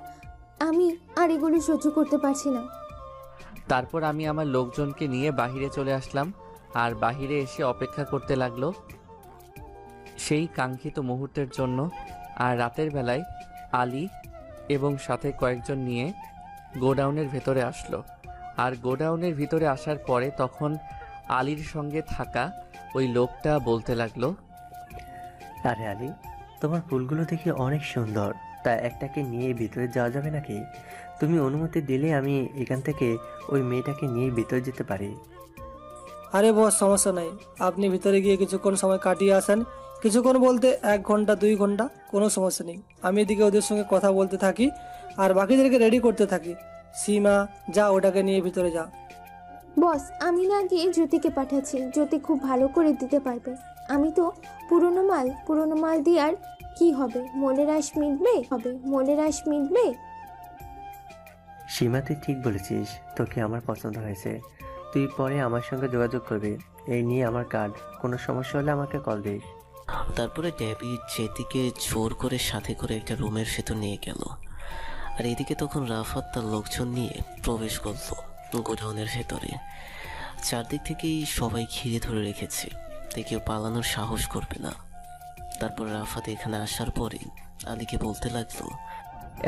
আমি আর এগুলো সহ্য করতে পারছি না। তারপর আমি আমার লোকজনকে নিয়ে বাহিরে চলে আসলাম, আর বাহিরে এসে অপেক্ষা করতে লাগলো সেই কাঙ্ক্ষিত মুহূর্তের জন্য। আর রাতের বেলায় আলী এবং সাথে কয়েকজন নিয়ে গোডাউনের ভেতরে আসলো। আর গোডাউনের ভিতরে আসার পরে তখন আলীর সঙ্গে থাকা ওই লোকটা বলতে লাগলো, আরে আলী, তোমার ফুলগুলো দেখে অনেক সুন্দর, তা একটাকে নিয়ে ভিতরে যাওয়া যাবে নাকি? তুমি অনুমতি দিলে আমি এখান থেকে ওই মেয়েটাকে নিয়ে ভিতরে যেতে পারি। আরে বস, সমস্যা নাই, আপনি ভিতরে গিয়ে কিছুক্ষণ সময় কাটিয়ে আসেন। কিছুক্ষণ বলতে 1 ঘন্টা 2 ঘন্টা, কোনো সমস্যা নেই। আমি এদিকে ওদের সঙ্গে কথা বলতে থাকি আর বাকিদেরকে রেডি করতে থাকি। সীমা, যা ওটাকে নিয়ে ভিতরে যা। বস, আমি না গিয়ে জ্যোতিকে পাঠাচ্ছি, জ্যোতি খুব ভালো করে দিতে পারবে। আমি তো পুরনো মাল দিয়ে আর কি হবে, মনের আশ মিটবে। সীমা, তুই ঠিক বলেছিস, তোকে আমার পছন্দ হয়েছে। তুই পরে আমার সঙ্গে যোগাযোগ করবি, এই নিয়ে আমার কার্ড। কোনো সমস্যা হলে আমাকে কল দিস। তারপরে ডেভিড যেদিকে জোর করে সাথে করে একটা রুমের ভেতর নিয়ে গেল। আর এদিকে তখন রাফাত তার লোকজন নিয়ে প্রবেশ করলো গোডাউনের ভেতরে। চারদিক থেকেই সবাই ঘিরে ধরে রেখেছে, তাই কেউ পালানোর সাহস করবে না। তারপর রাফাত এখানে আসার পরে আলীকে বলতে লাগলো,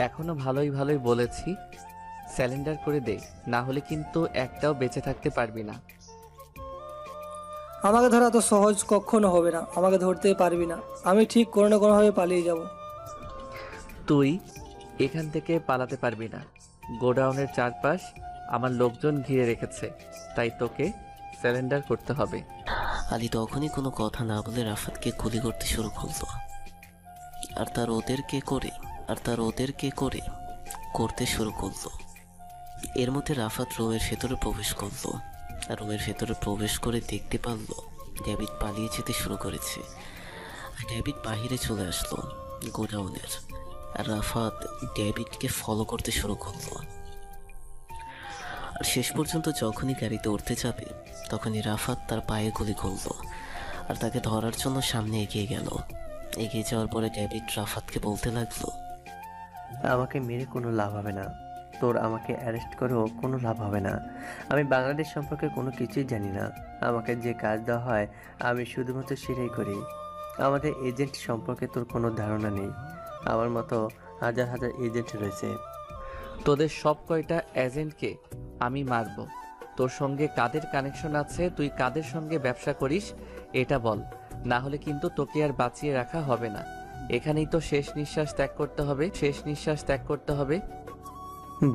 এখনো ভালোই বলেছি, স্যালেন্ডার করে দে, না হলে কিন্তু একটাও বেঁচে থাকতে পারবি না। আমাকে ধরা তো সহজ কখনো হবে না, আমাকে ধরতে পারবি না। আমি ঠিক কোনো না কোনোভাবে পালিয়ে যাব। তুই এখান থেকে পালাতে পারবি না। গোডাউনের চারপাশ আমার লোকজন ঘিরে রেখেছে, তাই তোকে স্যালেন্ডার করতে হবে। আলী তখনই কোনো কথা না বলে রাফাতকে গুলি করতে শুরু করলো। আর তার ওদেরকে করে করতে শুরু করলো। এর মধ্যে রাফাত রুমের ভেতরে প্রবেশ করলো। আর রুমের ভেতরে প্রবেশ করে দেখতে পারলো ডেভিড পালিয়ে যেতে শুরু করেছে। আর ডেভিড বাহিরে চলে আসলো গোডাউনের। আর রাফাত ডেভিডকে ফলো করতে শুরু করলো। আর শেষ পর্যন্ত যখনই গাড়িতে উঠতে যাবে তখনই রাফাত তার পায়ে গুলি করলো আর তাকে ধরার জন্য সামনে এগিয়ে গেল। এগিয়ে যাওয়ার পরে ডেভিড রাফাতকে বলতে লাগলো, আমাকে মেরে কোনো লাভ হবে না, তোর আমাকে অ্যারেস্ট করেও কোনো লাভ হবে না। আমি বাংলাদেশ সম্পর্কে কোনো কিছুই জানি না। আমাকে যে কাজ দেওয়া হয় আমি শুধুমাত্র সেটাই করি। আমাদের এজেন্ট সম্পর্কে তোর কোনো ধারণা নেই। আমার মতো হাজার হাজার এজেন্ট রয়েছে। তোদের সব কয়টা এজেন্টকে আমি মারব। তোর সঙ্গে কাদের কানেকশন আছে, তুই কাদের সঙ্গে ব্যবসা করিস এটা বল। না হলে কিন্তু তোকে আর বাঁচিয়ে রাখা হবে না। এখানেই তো শেষ নিঃশ্বাস ত্যাগ করতে হবে, শেষ নিঃশ্বাস ত্যাগ করতে হবে।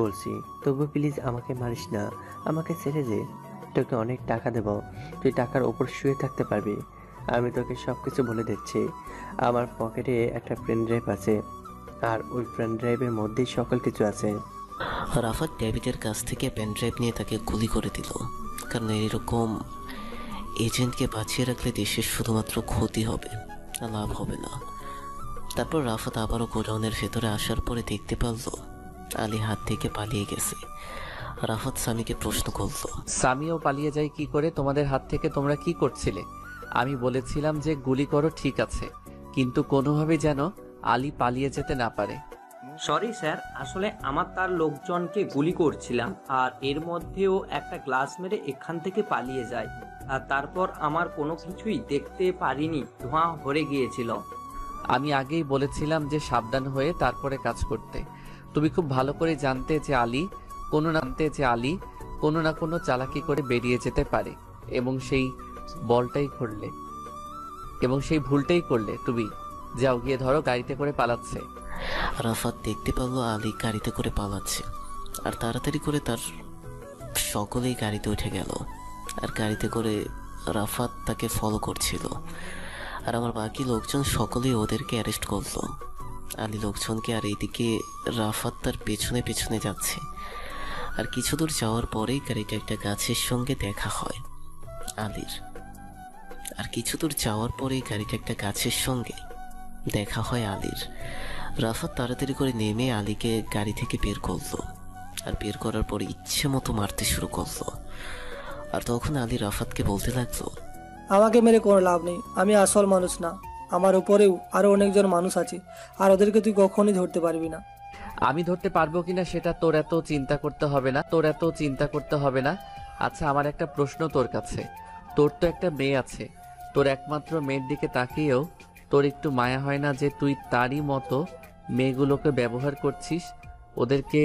বলছি তবু প্লিজ আমাকে মারিস না, আমাকে ছেড়ে দে। তোকে অনেক টাকা দেব, তুই টাকার ওপর শুয়ে থাকতে পারবি। আমি তোকে সব কিছু বলে দিচ্ছি। আমার পকেটে একটা পেন ড্রাইভ আছে, আর ওই পেন ড্রাইভের মধ্যেই সকল কিছু আছে। রাফাত ডেভিডের কাছ থেকে পেন ড্রাইভ নিয়ে তাকে গুলি করে দিল, কারণ এরকম এজেন্টকে বাঁচিয়ে রাখলে দেশের শুধুমাত্র ক্ষতি হবে, লাভ হবে না। তারপর রাফাত আবারও গোডাউনের ভেতরে আসার পরে দেখতে পারল আলী হাত থেকে পালিয়ে গেছে। রাফাত স্বামীকে প্রশ্ন করল, স্বামীও পালিয়ে যায় কি করে তোমাদের হাত থেকে? তোমরা কি করছিলে? আমি বলেছিলাম যে গুলি করো, ঠিক আছে, কিন্তু কোনোভাবে যেন আলী পালিয়ে যেতে না পারে। সরি স্যার, আসলে আমার তার লোকজনকে গুলি করছিলাম, আর এর মধ্যেও একটা গ্লাস মেরে এখান থেকে পালিয়ে যায়, আর তারপর আমার কোনো কিছুই দেখতে পারিনি, ধোঁয়া ভরে গিয়েছিল। আমি আগেই বলেছিলাম যে সাবধান হয়ে তারপরে কাজ করতে। তুমি খুব ভালো করে জানতে যে আলী কোনো না কোনো চালাকি করে বেরিয়ে যেতে পারে, এবং সেই ভুলটাই করলে তুমি। যাও গিয়ে ধরো, গাড়িতে করে পালাচ্ছে। রাফাত দেখতে পেল আলী গাড়িতে করে পালাচ্ছে, আর তাড়াতাড়ি করে তার সকলেই গাড়িতে উঠে গেল, আর গাড়িতে করে রাফাত তাকে ফলো করছিল। আর আমার বাকি লোকজন সকলেই ওদেরকে অ্যারেস্ট করলো, আলী লোকজনকে। আর এইদিকে রাফাত তার পেছনে পেছনে যাচ্ছে। আর কিছু দূর যাওয়ার পরেই গাড়িটা একটা গাছের সঙ্গে দেখা হয় আলীর। রাফাত তাড়াতাড়ি করে নেমে আলীকে গাড়ি থেকে বের করলো, আর বের করার পরে ইচ্ছে মতো মারতে শুরু করলো। আর তখন আলী রাফাতকে বলতে লাগলো, আমাকে মেরে কোনো লাভ নেই, আমি আসল মানুষ না। আমার উপরেও আরো অনেকজন মানুষ আছে, আর ওদেরকে তুই কখনই ধরতে পারবি না। আমি ধরতে পারবো কিনা সেটা তোর এত চিন্তা করতে হবে না। আচ্ছা, আমার একটা প্রশ্ন তোর কাছে। তোর তো একটা মেয়ে আছে, তোর একমাত্র মেয়ের দিকে তাকিয়েও তোর একটু মায়া হয় না যে তুই তারই মতো মেয়েগুলোকে ব্যবহার করছিস, ওদেরকে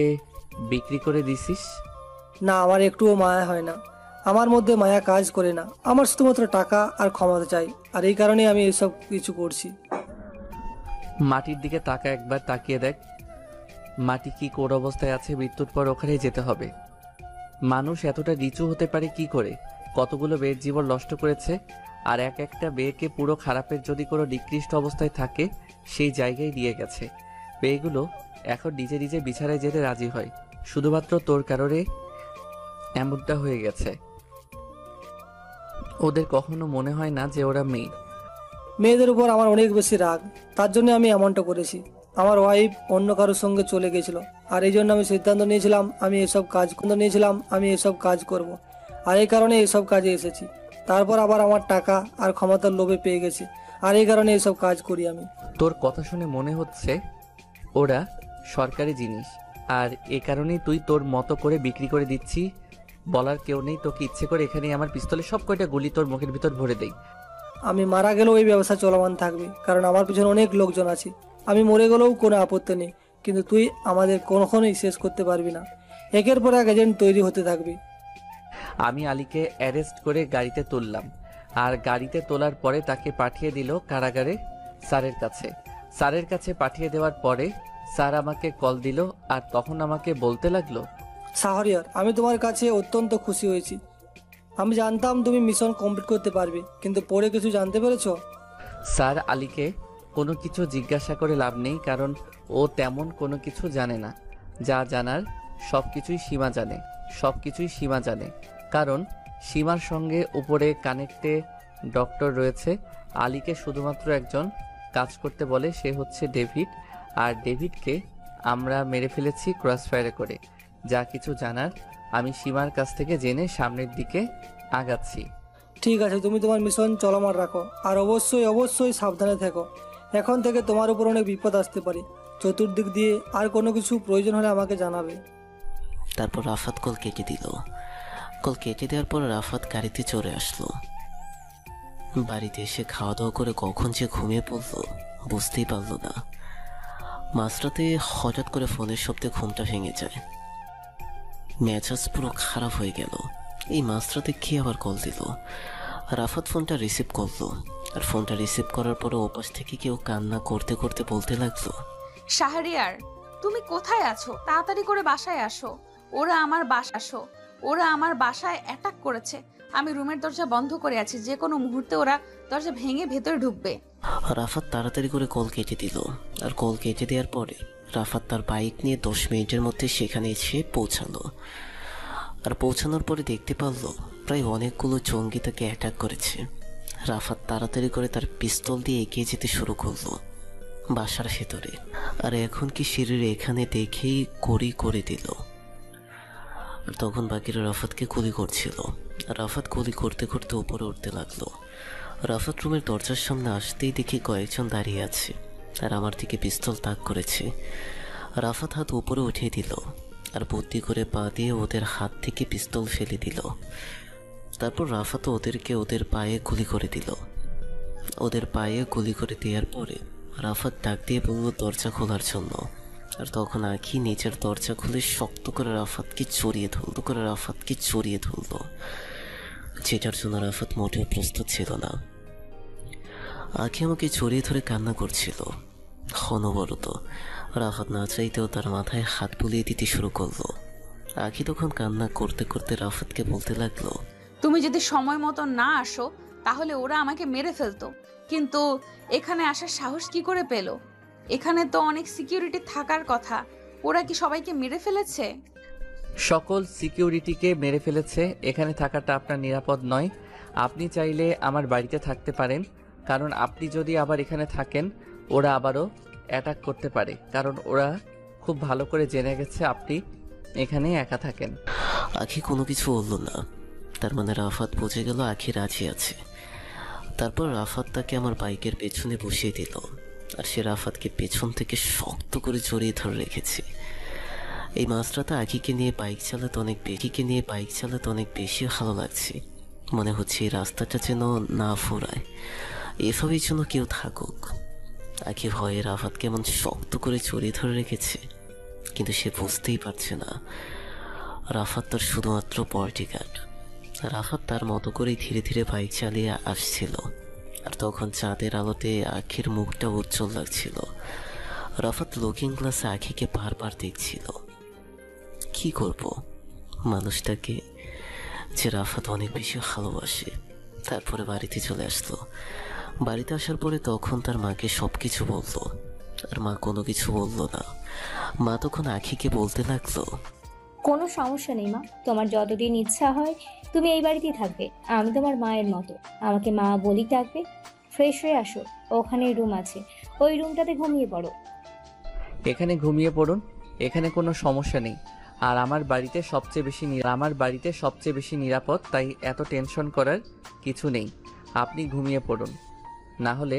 বিক্রি করে দিছিস? না, আমার একটুও মায়া হয় না, আমার মধ্যে মায়া কাজ করে না। আমার শুধুমাত্র টাকা আর ক্ষমতা চাই, আর এই কারণেই আমি এসব কিছু করছি। মাটির দিকে একবার তাকিয়ে দেখ, মাটি কি কোন অবস্থায় আছে। মৃত্যুর পর ওখানেই যেতে হবে। মানুষ এতটা নিচু হতে পারে কি করে? কতগুলো মেয়ের জীবন নষ্ট করেছে, আর একটা মেয়েকে পুরো খারাপের যদি কোনো নিকৃষ্ট অবস্থায় থাকে সেই জায়গায় নিয়ে গেছে। মেয়েগুলো এখন নিজে নিজে বিছানায় যেতে রাজি হয়, শুধুমাত্র তোর কারণে এমনটা হয়ে গেছে। ওদের কখনো মনে হয় না যে ওরা মেয়েদের উপর আমার অনেক বেশি রাগ, তার জন্য আমি এমনটা করেছি। আমার ওয়াইফ অন্য কারোর সঙ্গে চলে গেছিল, আর এই জন্য আমি সিদ্ধান্ত নিয়েছিলাম আমি এসব কাজ করব, আর এই কারণে এসব কাজে এসেছি। তারপর আবার আমার টাকা আর ক্ষমতার লোভে পেয়ে গেছি, আর এই কারণে এসব কাজ করি আমি। তোর কথা শুনে মনে হচ্ছে ওরা সরকারি জিনিস, আর এ কারণেই তুই তোর মতো করে বিক্রি করে দিচ্ছি। বলার কেউ নেই, তোকে ইচ্ছে করে এখানে আমার পিস্তলে সব কয়টা গুলি তোর মুখের ভিতর ভরে দেই। আমি মারা গেলেও এই ব্যবসা চলমান থাকবে, কারণ আমার পিছনে অনেক লোকজন আছে। আমি মরে গেলেও কোনো আপত্তি নেই, কিন্তু তুই আমাদের কখনোই শেষ করতে পারবি না। একের পর এক এজেন্ট তৈরি হতে থাকবি। আমি আলীকে অ্যারেস্ট করে গাড়িতে তুললাম, আর গাড়িতে তোলার পরে তাকে পাঠিয়ে দিল কারাগারে স্যারের কাছে পাঠিয়ে দেওয়ার পরে স্যার আমাকে কল দিল, আর তখন আমাকে বলতে লাগলো, শাহরিয়ার, আমি তোমার কাছে অত্যন্ত খুশি হয়েছি। আমি জানতাম তুমি মিশন কমপ্লিট করতে পারবে, কিন্তু পরে কিছু জানতে পেরেছো? স্যার আলীকে কোনো কিছু জিজ্ঞাসা করে লাভ নেই, কারণ ও তেমন কোনো কিছু জানে না। যা জানার সবকিছুই সীমা জানে, কারণ সীমার সঙ্গে উপরে কানেক্টে ডক্টর রয়েছে। আলীকে শুধুমাত্র একজন কাজ করতে বলে, সে হচ্ছে ডেভিড, আর ডেভিডকে আমরা মেরে ফেলেছি ক্রসফায়ারে করে। যা কিছু জানার আমি সীমার কাছ থেকে জেনে সামনের দিকে আগাচ্ছি। ঠিক আছে, তুমি তোমার মিশন চলমান রাখো, আর অবশ্যই সাবধানে থেকো। এখন থেকে তোমার উপর অনেক বিপদ আসতে পারে, চতুর্দিক দিয়ে। আর কোনো কিছু প্রয়োজন হলে আমাকে জানাবে। তারপর রাফাত কল কেটে দিল। কল কেটে দেওয়ার পর রাফাত গাড়িতে চড়ে আসলো। বাড়িতে এসে খাওয়া দাওয়া করে কখন যে ঘুমিয়ে পড়লো বুঝতেই পারলো না। মাঝরাতে হঠাৎ করে ফোনের শব্দে ঘুমটা ভেঙে যায়। মেজাজ পুরো খারাপ হয়ে গেল। এই মাঝরাতে কে আবার কল দিল? রাফাত ফোনটা রিসিভ করলো, আর ফোনটা রিসিভ করার পরে ওপাশ থেকে কেউ কান্না করতে করতে বলতে লাগলো, শাহরিয়ার, তুমি কোথায় আছো? তাড়াতাড়ি করে বাসায় আসো। ওরা আমার বাসায় অ্যাটাক করেছে। আমি রুমের দরজা বন্ধ করে আছি, যে কোনো মুহূর্তে ওরা দরজা ভেঙে ভেতরে ঢুকবে। রাফাত তাড়াতাড়ি করে কল কেটে দিল। আর কল কেটে দেওয়ার পরে রাফাত তার বাইক নিয়ে 10 মিনিটের মধ্যে সেখানে এসে পৌঁছালো। আর পৌঁছানোর পরে দেখতে পারল প্রায় অনেকগুলো জঙ্গি তাকে অ্যাটাক করেছে। রাফাত তাড়াতাড়ি করে তার পিস্তল দিয়ে এগিয়ে যেতে শুরু করলো বাসার ভেতরে। আর এখন কি সিঁড়ির এখানে দেখেই কড়ি করে দিল। আর তখন বাকিরা রাফাতকে গুলি করছিল। রাফাত গুলি করতে করতে উপরে উঠতে লাগলো। রাফাত রুমের দরজার সামনে আসতেই দেখি কয়েকজন দাঁড়িয়ে আছে আর আমার দিকে পিস্তল তাক করেছে। রাফাত হাত উপরে উঠিয়ে দিল আর বুদ্ধি করে পা দিয়ে ওদের হাত থেকে পিস্তল ফেলে দিল। তারপর রাফাত ওদেরকে ওদের পায়ে গুলি করে দিল। ওদের পায়ে গুলি করে দেওয়ার পরে রাফাত ডাক দিয়ে বলল দরজা খোলার জন্য। আর তখন আঁখি নিচের দরজা খুলে শক্ত করে রাফাতকে জড়িয়ে ধরল, যেটার জন্য রাফাত মোটেও প্রস্তুত ছিল না। আঁখি আমাকে জড়িয়ে ধরে কান্না করছিল অনবরত। রাফাত না চাইতেও তার মাথায় হাত বুলিয়ে দিতে শুরু করলো। আঁখি তখন কান্না করতে করতে রাফাতকে বলতে লাগলো, তুমি যদি সময় মতো না আসো তাহলে ওরা আমাকে মেরে ফেলতো, কিন্তু এখানে আসার সাহস কি করে পেলো? এখানে তো অনেক সিকিউরিটি থাকার কথা। ওরা কি সবাইকে মেরে ফেলেছে? সকল সিকিউরিটিকে মেরে ফেলেছে। এখানে থাকাটা আপনার নিরাপদ নয়। আপনি চাইলে আমার বাড়িতে থাকতে পারেন, কারণ আপনি যদি আবার এখানে থাকেন ওরা আবারও অ্যাটাক করতে পারে, কারণ ওরা খুব ভালো করে জেনে গেছে আপনি এখানে একা থাকেন। আঁখি কোনো কিছু বলল না। তার মানে রাফাত বুঝে গেল আঁখি রাজি আছে। তারপর রাফাত তাকে আমার বাইকের পেছনে বসিয়ে দিল আর সে রাফাতকে পেছন থেকে শক্ত করে জড়িয়ে ধরে রেখেছে। এই মাঝরাতে আঁখিকে নিয়ে বাইক চালাতে অনেক বেশি ভালো লাগছে। মনে হচ্ছে এই রাস্তাটা যেন না ফুরায়, এভাবেই যেন কেউ থাকুক। আঁখি ভয়ে রাফাতকে এমন শক্ত করে জড়িয়ে ধরে রেখেছে, কিন্তু সে বুঝতেই পারছে না রাফাত তার শুধুমাত্র বডিগার্ড। রাফাত তার মতো করেই ধীরে ধীরে বাইক চালিয়ে আসছিল। আর তখন চাঁদের আলোতে আঁখির মুখটা উজ্জ্বল লাগছিল। রাফাত লুকিং গ্লাসে আঁখিকে বারবার দেখছিল। কি করব মানুষটাকে যে রাফাত অনেক বেশি ভালোবাসে। তারপরে বাড়িতে চলে আসলো। বাড়িতে আসার পরে তখন তার মাকে সব কিছু বললো, আর মা কোনো কিছু বললো না। মা তখন আঁখিকে বলতে লাগলো, কোনো সমস্যা নেই মা, তোমার যতদিন ইচ্ছা হয় তুমি এই বাড়িতেই থাকবে। আমি তোমার মায়ের মতো, আমাকে মা বলি ডাকবে। ফ্রেশ হয়ে আসো, ওখানে রুম আছে, ওই রুমটাতে ঘুমিয়ে পড়ো। এখানে ঘুমিয়ে পড়ুন, এখানে কোনো সমস্যা নেই। আর আমার বাড়িতে সবচেয়ে বেশি নিরাপদ, তাই এত টেনশন করার কিছু নেই। আপনি ঘুমিয়ে পড়ুন, না হলে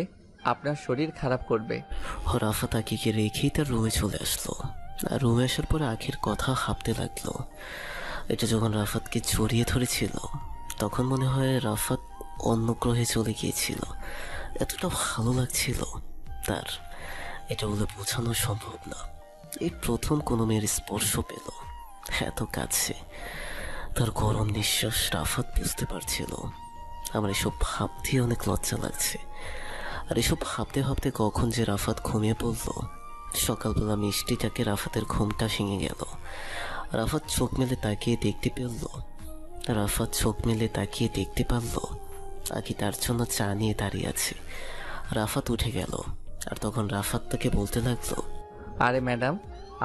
আপনার শরীর খারাপ করবে। রাফাত আঁখিকে রেখেই তার রুমে চলে আসলো। আর রুমে আসার পরে আঁখির কথা ভাবতে লাগলো। এটা যখন রাফাতকে জড়িয়ে ধরেছিল তখন মনে হয় রাফাত অন্য গ্রহে চলে গিয়েছিল। এতটা ভালো লাগছিল তার, এটা বলে বোঝানো সম্ভব না। এই প্রথম কোনো মেয়ের স্পর্শ পেল এত কাছে। তার গরম নিঃশ্বাস রাফাত বুঝতে পারছিল। আমার এসব ভাবতেই অনেক লজ্জা লাগছে। আর এসব ভাবতে ভাবতে কখন যে রাফাত ঘুমিয়ে পড়ল। সকালবেলা মিষ্টিটাকে রাফাতের ঘুমটা ভেঙে গেল। রাফাত চোখ মেলে তাকিয়ে দেখতে পারল আঁখি তার জন্য চা নিয়ে দাঁড়িয়ে আছে। রাফাত উঠে গেল। আর তখন রাফাত তাকে বলতে লাগলো, আরে ম্যাডাম,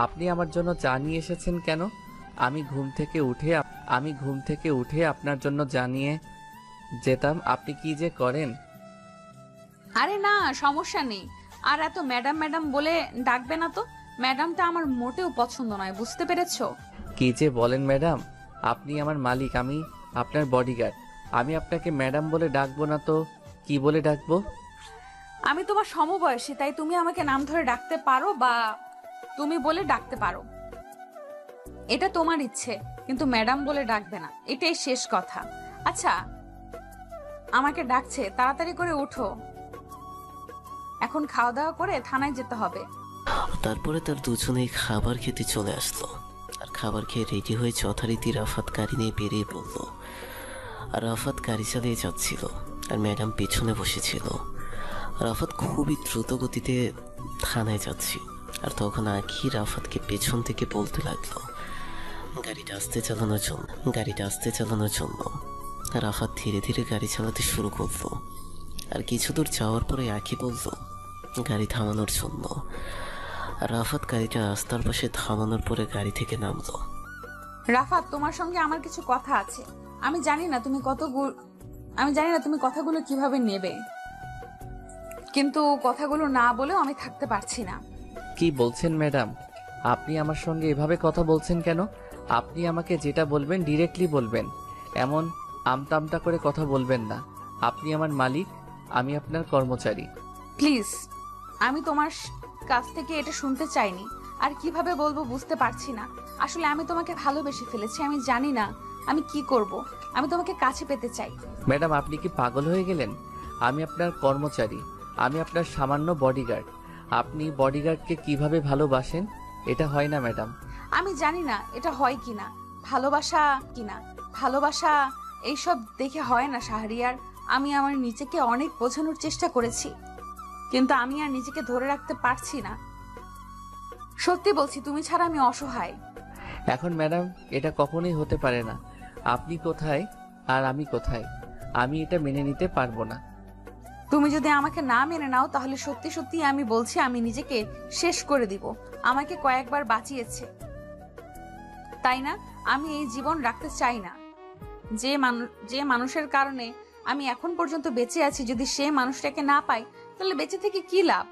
আপনি আমার জন্য চা নিয়ে এসেছেন কেন? আমি ঘুম থেকে উঠে আপনার জন্য জানিয়ে যেতাম। আপনি কি যে করেন। আরে না, সমস্যা নেই। আর এত ম্যাডাম ম্যাডাম বলে ডাকবে না তো। ম্যাডামটা আমার মোটেও পছন্দ নয়, বুঝতে পেরেছো? কি যে বলেন ম্যাডাম, আপনি আমার মালিক, আমি আপনার বডিগার্ড। আমি আপনাকে ম্যাডাম বলে ডাকবো না তো কি বলে ডাকবো? আমি তোমার সমবয়সী, তাই তুমি আমাকে নাম ধরে ডাকতে পারো বা তুমি বলে ডাকতে পারো, এটা তোমার ইচ্ছে, কিন্তু ম্যাডাম বলে ডাকবে না, এটাই শেষ কথা। আচ্ছা, আমাকে ডাকছে, তাড়াতাড়ি করে উঠো, এখন খাওয়া দাওয়া করে থানায় যেতে হবে। তারপরে তার দুজনেই খাবার খেতে চলে আসলো। আর খাবার খেয়ে রেডি হয়ে যথারীতি রাফাত গাড়ি নিয়ে বেরিয়ে পড়লো। আর রাফাত গাড়ি চালিয়ে যাচ্ছিল। আর ম্যাডাম পিছনে বসেছিল। রাফাত খুবই দ্রুত গতিতে থানায় যাচ্ছি, আর তখন আখি রাফাতকে পেছন থেকে বলতে লাগলো গাড়িটা আস্তে চালানোর জন্য। রাফাত ধীরে ধীরে গাড়ি চালাতে শুরু করলো। আর কিছু দূর যাওয়ার পরে আখি বলল গাড়ি থামানোর জন্য। আর রাফাত গাড়িটা রাস্তার পাশে থামানোর পরে গাড়ি থেকে নামলো। রাফাত, তোমার সঙ্গে আমার কিছু কথা আছে। আমি জানি না তুমি কথাগুলো কিভাবে নেবে, কিন্তু কথাগুলো না বলেও আমি থাকতে পারছি না। কি বলছেন ম্যাডাম? আপনি আমার সঙ্গে এভাবে কথা বলছেন কেন? আপনি আমাকে যেটা বলবেন ডিরেক্টলি বলবেন, এমন আমতামতা করে কথা বলবেন না। আপনি আমার মালিক, আমি আপনার কর্মচারী। প্লিজ, আমি তোমার কাছ থেকে এটা শুনতে চাইনি। আর কিভাবে বলবো বুঝতে পারছি না। আসলে আমি তোমাকে ভালোবেসে ফেলেছি। আমি জানি না আমি কি করব। আমি তোমাকে কাছে পেতে চাই। ম্যাডাম, আপনি কি পাগল হয়ে গেলেন? আমি আপনার কর্মচারী, আমি আপনার সামান্য বডিগার্ড। আপনি বডিগার্ডকে কিভাবে ভালোবাসেন? এটা হয় না ম্যাডাম। আমি জানি না এটা হয় কিনা, ভালোবাসা এইসব দেখে হয় না শাহরিয়ার। আমি আমার নিজেকে অনেক বোঝানোর চেষ্টা করেছি, কিন্তু আমি আর নিজেকে ধরে রাখতে পারছি না। সত্যি বলছি, তুমি ছাড়া আমি অসহায়। এখন ম্যাডাম, এটা কখনোই হতে পারে না। আপনি কোথায় আর আমি কোথায়, আমি এটা মেনে নিতে পারবো না। তুমি যদি আমাকে না মেনে নাও, তাহলে সত্যি সত্যি আমি বলছি আমি নিজেকে শেষ করে দিব। আমাকে কয়েকবার বাঁচিয়েছে, তাই না? আমি এই জীবন রাখতে চাই না। যে মানুষের কারণে আমি এখন পর্যন্ত বেঁচে আছি, যদি সে মানুষটাকে না পাই, তাহলে বেঁচে থেকে কি লাভ?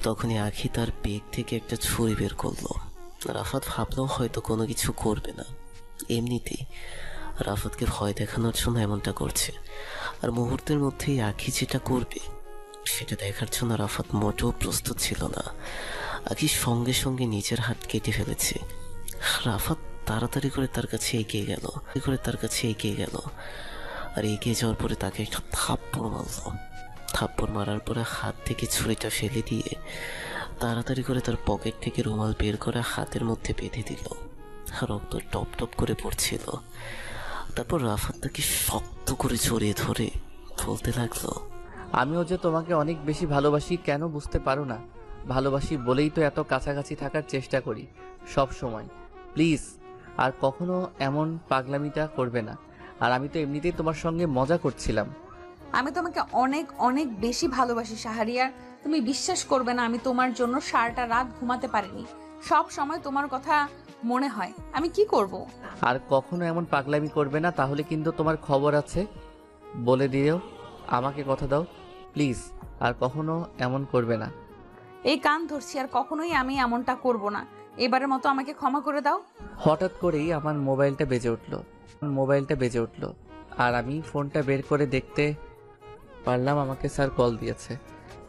তখনই আখি তার পেট থেকে একটা ছুরি বের করলো। রাফাত ভাবলো হয়তো কোনো কিছু করবে না, এমনিতেই রাফাতকে ভয় দেখানোর জন্য এমনটা করছে। আর মুহূর্তের মধ্যেই আখি যেটা করবে সেটা দেখার জন্য রাফাত মোটেও প্রস্তুত ছিল না। আখি সঙ্গে সঙ্গে নিজের হাত কেটে ফেলেছে। রাফাত তাড়াতাড়ি করে তার কাছে এগিয়ে গেল আর এগিয়ে যাওয়ার পরে তাকে একটা থাপ্পড় মারার পরে হাত থেকে ছুরিটা ফেলে দিয়ে তাড়াতাড়ি করে তার পকেট থেকে রুমাল বের করে হাতের মধ্যে বেঁধে দিল। রক্ত টপ টপ করে পড়ছিল। তারপর রাফাত তাকে শক্ত করে জড়িয়ে ধরে বলতে লাগলো, আমিও যে তোমাকে অনেক বেশি ভালোবাসি, কেন বুঝতে পারো না? ভালোবাসি বলেই তো এত কাছাকাছি থাকার চেষ্টা করি সব সময়। প্লিজ, আর কখনো এমন পাগলামিটা করবে না। আর আমি তো এমনিতেই তোমার সঙ্গে মজা করছিলাম। আমি তোমাকে অনেক অনেক বেশি ভালোবাসি শাহরিয়ার। তুমি বিশ্বাস করবে না, আমি তোমার জন্য সারাটা রাত ঘুমাতে পারিনি। সব সময় তোমার কথা মনে হয়। আমি কি করব? আর কখনো এমন পাগলামি করবে না, তাহলে কিন্তু তোমার খবর আছে। বলে দিও, আমাকে কথা দাও প্লিজ, আর কখনো এমন করবে না। এই কান ধরছি, আর কখনোই আমি এমনটা করব না। এবারের মতো আমাকে ক্ষমা করে দাও। হঠাৎ করেই আমার মোবাইলটা বেজে উঠলো আর আমি ফোনটা বের করে দেখতে পারলাম আমাকে স্যার কল দিয়েছে।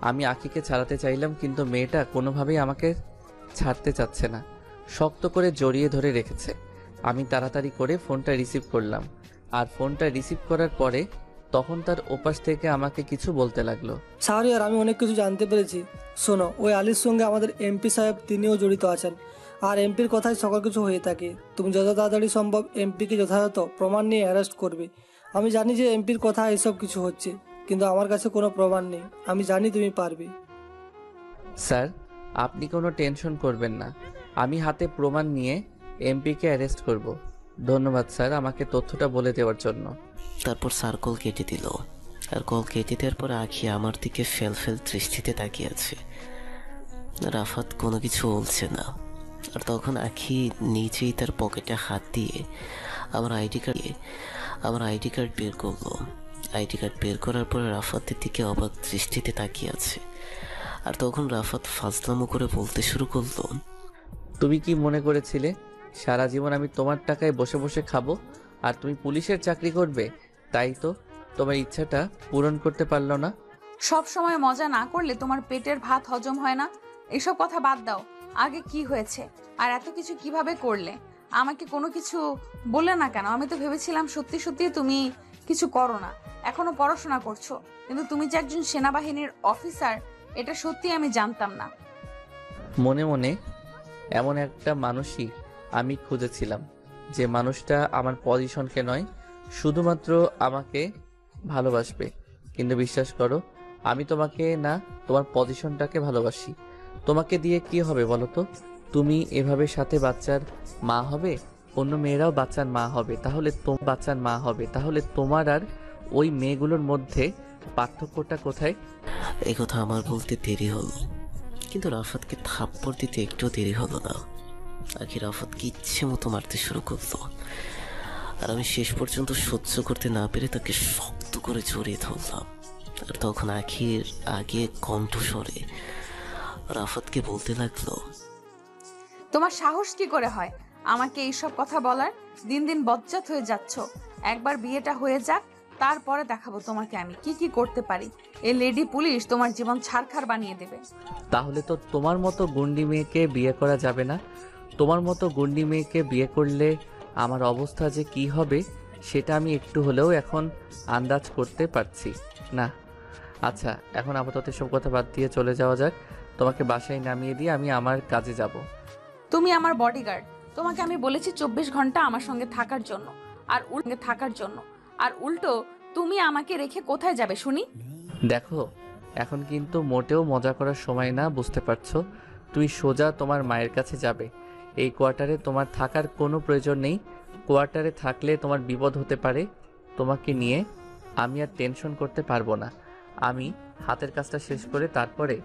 আমি আখিকে ছাড়াতে চাইলাম, কিন্তু মেয়েটা কোনোভাবেই আমাকে ছাড়তে চাচ্ছে না, শক্ত করে জড়িয়ে ধরে রেখেছে। আমি তাড়াতাড়ি করে ফোনটা রিসিভ করলাম, আর ফোনটা রিসিভ করার পরে তখন তার ওপাশ থেকে আমাকে কিছু বলতে লাগলো। শাহরিয়ার, আমি অনেক কিছু জানতে পেরেছি। শোনো, ওই আলীর সঙ্গে আমাদের এমপি সাহেব তিনিও জড়িত আছেন, আর এমপির কথাই সকল কিছু হয়ে থাকে। তুমি যত তাড়াতাড়ি সম্ভব এমপিকে যথাযথ প্রমাণ নিয়ে অ্যারেস্ট করবে। আমি জানি যে এমপির কথা এসব কিছু হচ্ছে, কিন্তু আমার কাছে কোনো প্রমাণ নেই। আমি জানি তুমি পারবে। স্যার, আপনি কোনো টেনশন করবেন না, আমি হাতে প্রমাণ নিয়ে এমপিকে অ্যারেস্ট করব। ধন্যবাদ স্যার আমাকে তথ্যটা বলে দেওয়ার জন্য। তারপর স্যার কল কেটে দিল। আর কল কেটে দেওয়ার পর আখি আমার দিকে ফেল দৃষ্টিতে তাকিয়ে আছে। রাফাত কোনো কিছু বলছে না। আর তখন আখি নিচেই তার পকেটে হাত দিয়ে আমার আইডি কার্ড বের করলো। আইডি কার্ড বের করার পরে রাফাতের দিকে অবাক দৃষ্টিতে তাকিয়ে আছে। আর তখন রাফাত ফাজলামো করে বলতে শুরু করলো, তুমি কি মনে করেছিলে সারা জীবন আমি তোমার টাকায় বসে বসে খাবো আর তুমি পুলিশের চাকরি করবে? তাই তো তোমার ইচ্ছাটা পূরণ করতে পারলো না। সব সময় মজা না করলে তোমার পেটের ভাত হজম হয় না। এসব কথা বাদ দাও। আগে কি হয়েছে আর এত কিছু কিভাবে করলে? আমাকে কোনো কিছু বললে না কেন? আমি তো ভেবেছিলাম সত্যি সত্যি তুমি কিছু করো না, এখনো পড়াশোনা করছো, কিন্তু তুমি যে একজন সেনাবাহিনীর অফিসার এটা সত্যি আমি জানতাম না। মনে মনে এমন একটা মানুষই আমি খুঁজেছিলাম, যে মানুষটা আমার পজিশনকে নয়, শুধুমাত্র আমাকে ভালোবাসবে। কিন্তু বিশ্বাস করো, আমি তোমাকে না, তোমার পজিশনটাকে ভালোবাসি। তোমাকে দিয়ে কি হবে বলো তো? তুমি এভাবে সাথে বাচ্চার মা হবে, অন্য মেয়েরাও বাচ্চার মা হবে, তাহলে তোমার আর ওই মেয়েগুলোর মধ্যে পার্থক্যটা কোথায়? এই কথা আমার বলতে দেরি হলো, কিন্তু রাফাতকে থাপ্পড় দিতে একটু দেরি হলো না। আখি রাফাতকে ইচ্ছে মতো মারতে শুরু করলো, আর আমি শেষ পর্যন্ত সহ্য করতে না পেরে তাকে শক্ত করে জড়িয়ে ধরলাম। আর তখন আখির আগে কণ্ঠস্বরে রাফাতকে বলতে লাগলো, তোমার সাহস কি করে হয় আমাকে এইসব কথা বলার? দিন দিন বজ্জাত হয়ে যাচ্ছ। একবার বিয়েটা হয়ে যাক, তারপরে দেখাবো তোমাকে আমি কি কি করতে পারি। এই লেডি পুলিশ তোমার জীবন ছারখার বানিয়ে দেবে। তাহলে তো তোমার মতো গুন্ডি মেয়েকে বিয়ে করা যাবে না। তোমার মতো গুন্ডি মেয়েকে বিয়ে করলে আমার অবস্থা যে কি হবে সেটা আমি একটু হলেও এখন আন্দাজ করতে পারছি না। আচ্ছা, এখন আপাতত সব কথা বাদ দিয়ে চলে যাওয়া যাক। তোমাকে বাসায় নামিয়ে দিয়ে আমি আমার কাজে যাব। তুমি আমার বডিগার্ড, তোমাকে আমি বলেছি 24 ঘন্টা আমার সঙ্গে থাকার জন্য, আর উল্টো তুমি আমাকে রেখে কোথায় যাবে শুনি? দেখো, এখন কিন্তু মোটেও মজা করার সময় না, বুঝতে পারছো? তুমি সোজা তোমার মায়ের কাছে যাবে। এই কোয়ার্টারে তোমার থাকার কোনো প্রয়োজন নেই। কোয়ার্টারে থাকলে তোমার বিপদ হতে পারে। তোমাকে নিয়ে আমি আর টেনশন করতে পারবো না। আমি হাতের কাজটা শেষ করে তারপরে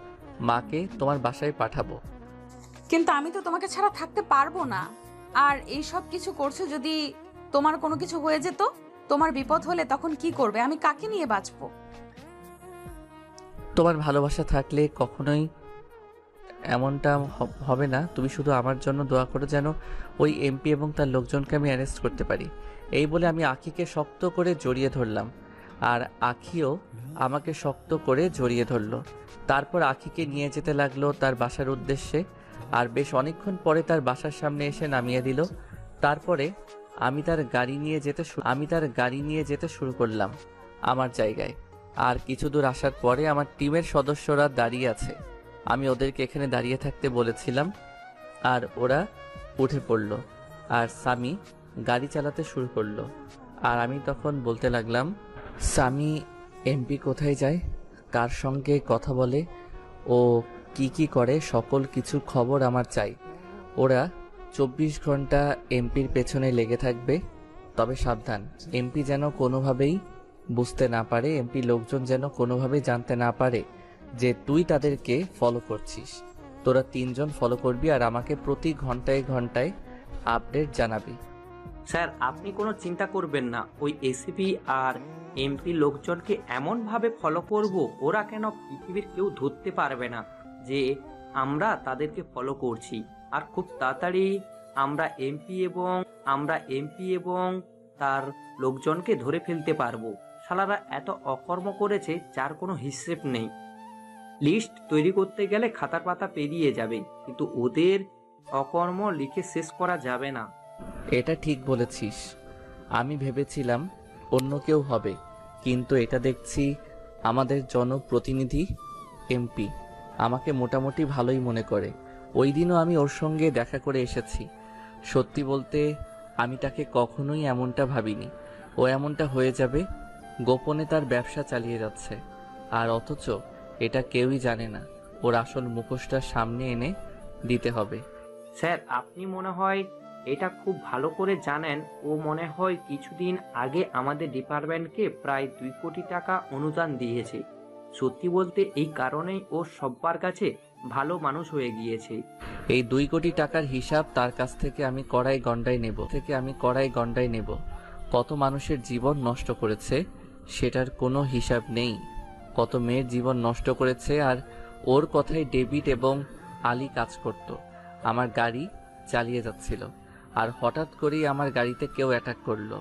মাকে তোমার বাসায় পাঠাবো। কিন্তু আমি তো তোমাকে ছাড়া থাকতে পারবো না। আর এই সব কিছু করছো, যদি তোমার কোনো কিছু হয়ে যেত, তোমার বিপদ হলে তখন কি করবে? আমি কাকে নিয়ে বাঁচবো? তোমার ভালোবাসা থাকলে কখনোই এমনটা হবে না। তুমি শুধু আমার জন্য দোয়া করো যেন ওই এমপি এবং তার লোকজনকে আমি অ্যারেস্ট করতে পারি। এই বলে আমি আখিকে শক্ত করে জড়িয়ে ধরলাম, আর আখিও আমাকে শক্ত করে জড়িয়ে ধরলো। তারপর আখিকে নিয়ে যেতে লাগলো তার বাসার উদ্দেশ্যে, আর বেশ অনেকক্ষণ পরে তার বাসার সামনে এসে নামিয়ে দিল। তারপরে আমি তার গাড়ি নিয়ে যেতে শুরু করলাম আমার জায়গায়। আর কিছু দূর আসার পরে আমার টিমের সদস্যরা দাঁড়িয়ে আছে। আমি ওদেরকে এখানে দাঁড়িয়ে থাকতে বলেছিলাম, আর ওরা উঠে পড়ল, আর সামি গাড়ি চালাতে শুরু করলো। আর আমি তখন বলতে লাগলাম, সামি এমপি কোথায় যায়, কার সঙ্গে কথা বলে, ও কি কি করে, সকল কিছু খবর আমার চাই। ওরা 24 ঘন্টা এমপির পেছনে লেগে থাকবে। তবে সাবধান, এমপি যেন কোনোভাবেই বুঝতে না পারে, এমপি লোকজন যেন কোনোভাবেই জানতে না পারে যে তুই তাদেরকে ফলো করছিস। তোরা 3 জন ফলো করবি আর আমাকে প্রতি ঘন্টায় ঘন্টায় আপডেট জানাবি। স্যার, আপনি কোনো চিন্তা করবেন না। ওই এসিপি আর এমপি লোকজনকে এমনভাবে ফলো করব, ওরা কেন পৃথিবীর কেউ ধরতে পারবে না যে আমরা তাদেরকে ফলো করছি। আর খুব তাড়াতাড়ি আমরা এমপি এবং তার লোকজনকে ধরে ফেলতে পারবো। শালারা এত অকর্ম করেছে যার কোনো হিসেব নেই। লিস্ট তৈরি করতে গেলে খাতার পাতা পেরিয়ে যাবে, কিন্তু ওদের অকর্ম লিখে শেষ করা যাবে না। এটা ঠিক বলেছিস। আমি ভেবেছিলাম অন্য কেউ হবে, কিন্তু এটা দেখছি আমাদের জনপ্রতিনিধি এমপি আমাকে মোটামুটি ভালোই মনে করে। ওই দিনও আমি ওর সঙ্গে দেখা করে এসেছি। সত্যি বলতে আমি তাকে কখনোই এমনটা ভাবিনি ও এমনটা হয়ে যাবে। গোপনে তার ব্যবসা চালিয়ে যাচ্ছে, আর অথচ এটা কেউই জানে না। ওর আসল মুখোশটা সামনে এনে দিতে হবে। স্যার, আপনি মনে হয় এটা খুব ভালো করে জানেন। ও মনে হয় কিছুদিন আগে আমাদের ডিপার্টমেন্টকে প্রায় 2 কোটি টাকা অনুদান দিয়েছে। সত্যি বলতে এই কারণেই ও সবার কাছে ভালো মানুষ হয়ে গিয়েছে। এই 2 কোটি টাকার হিসাব তার কাছ থেকে আমি কড়াই গন্ডায় নেব। কত মানুষের জীবন নষ্ট করেছে সেটার কোনো হিসাব নেই। কত মেয়ের জীবন নষ্ট করেছে, আর ওর কথাই ডেভিড এবং আলী কাজ করত। আমার গাড়ি চালিয়ে যাচ্ছিল, আর হঠাৎ করেই আমার গাড়িতে কেউ অ্যাটাক করলো।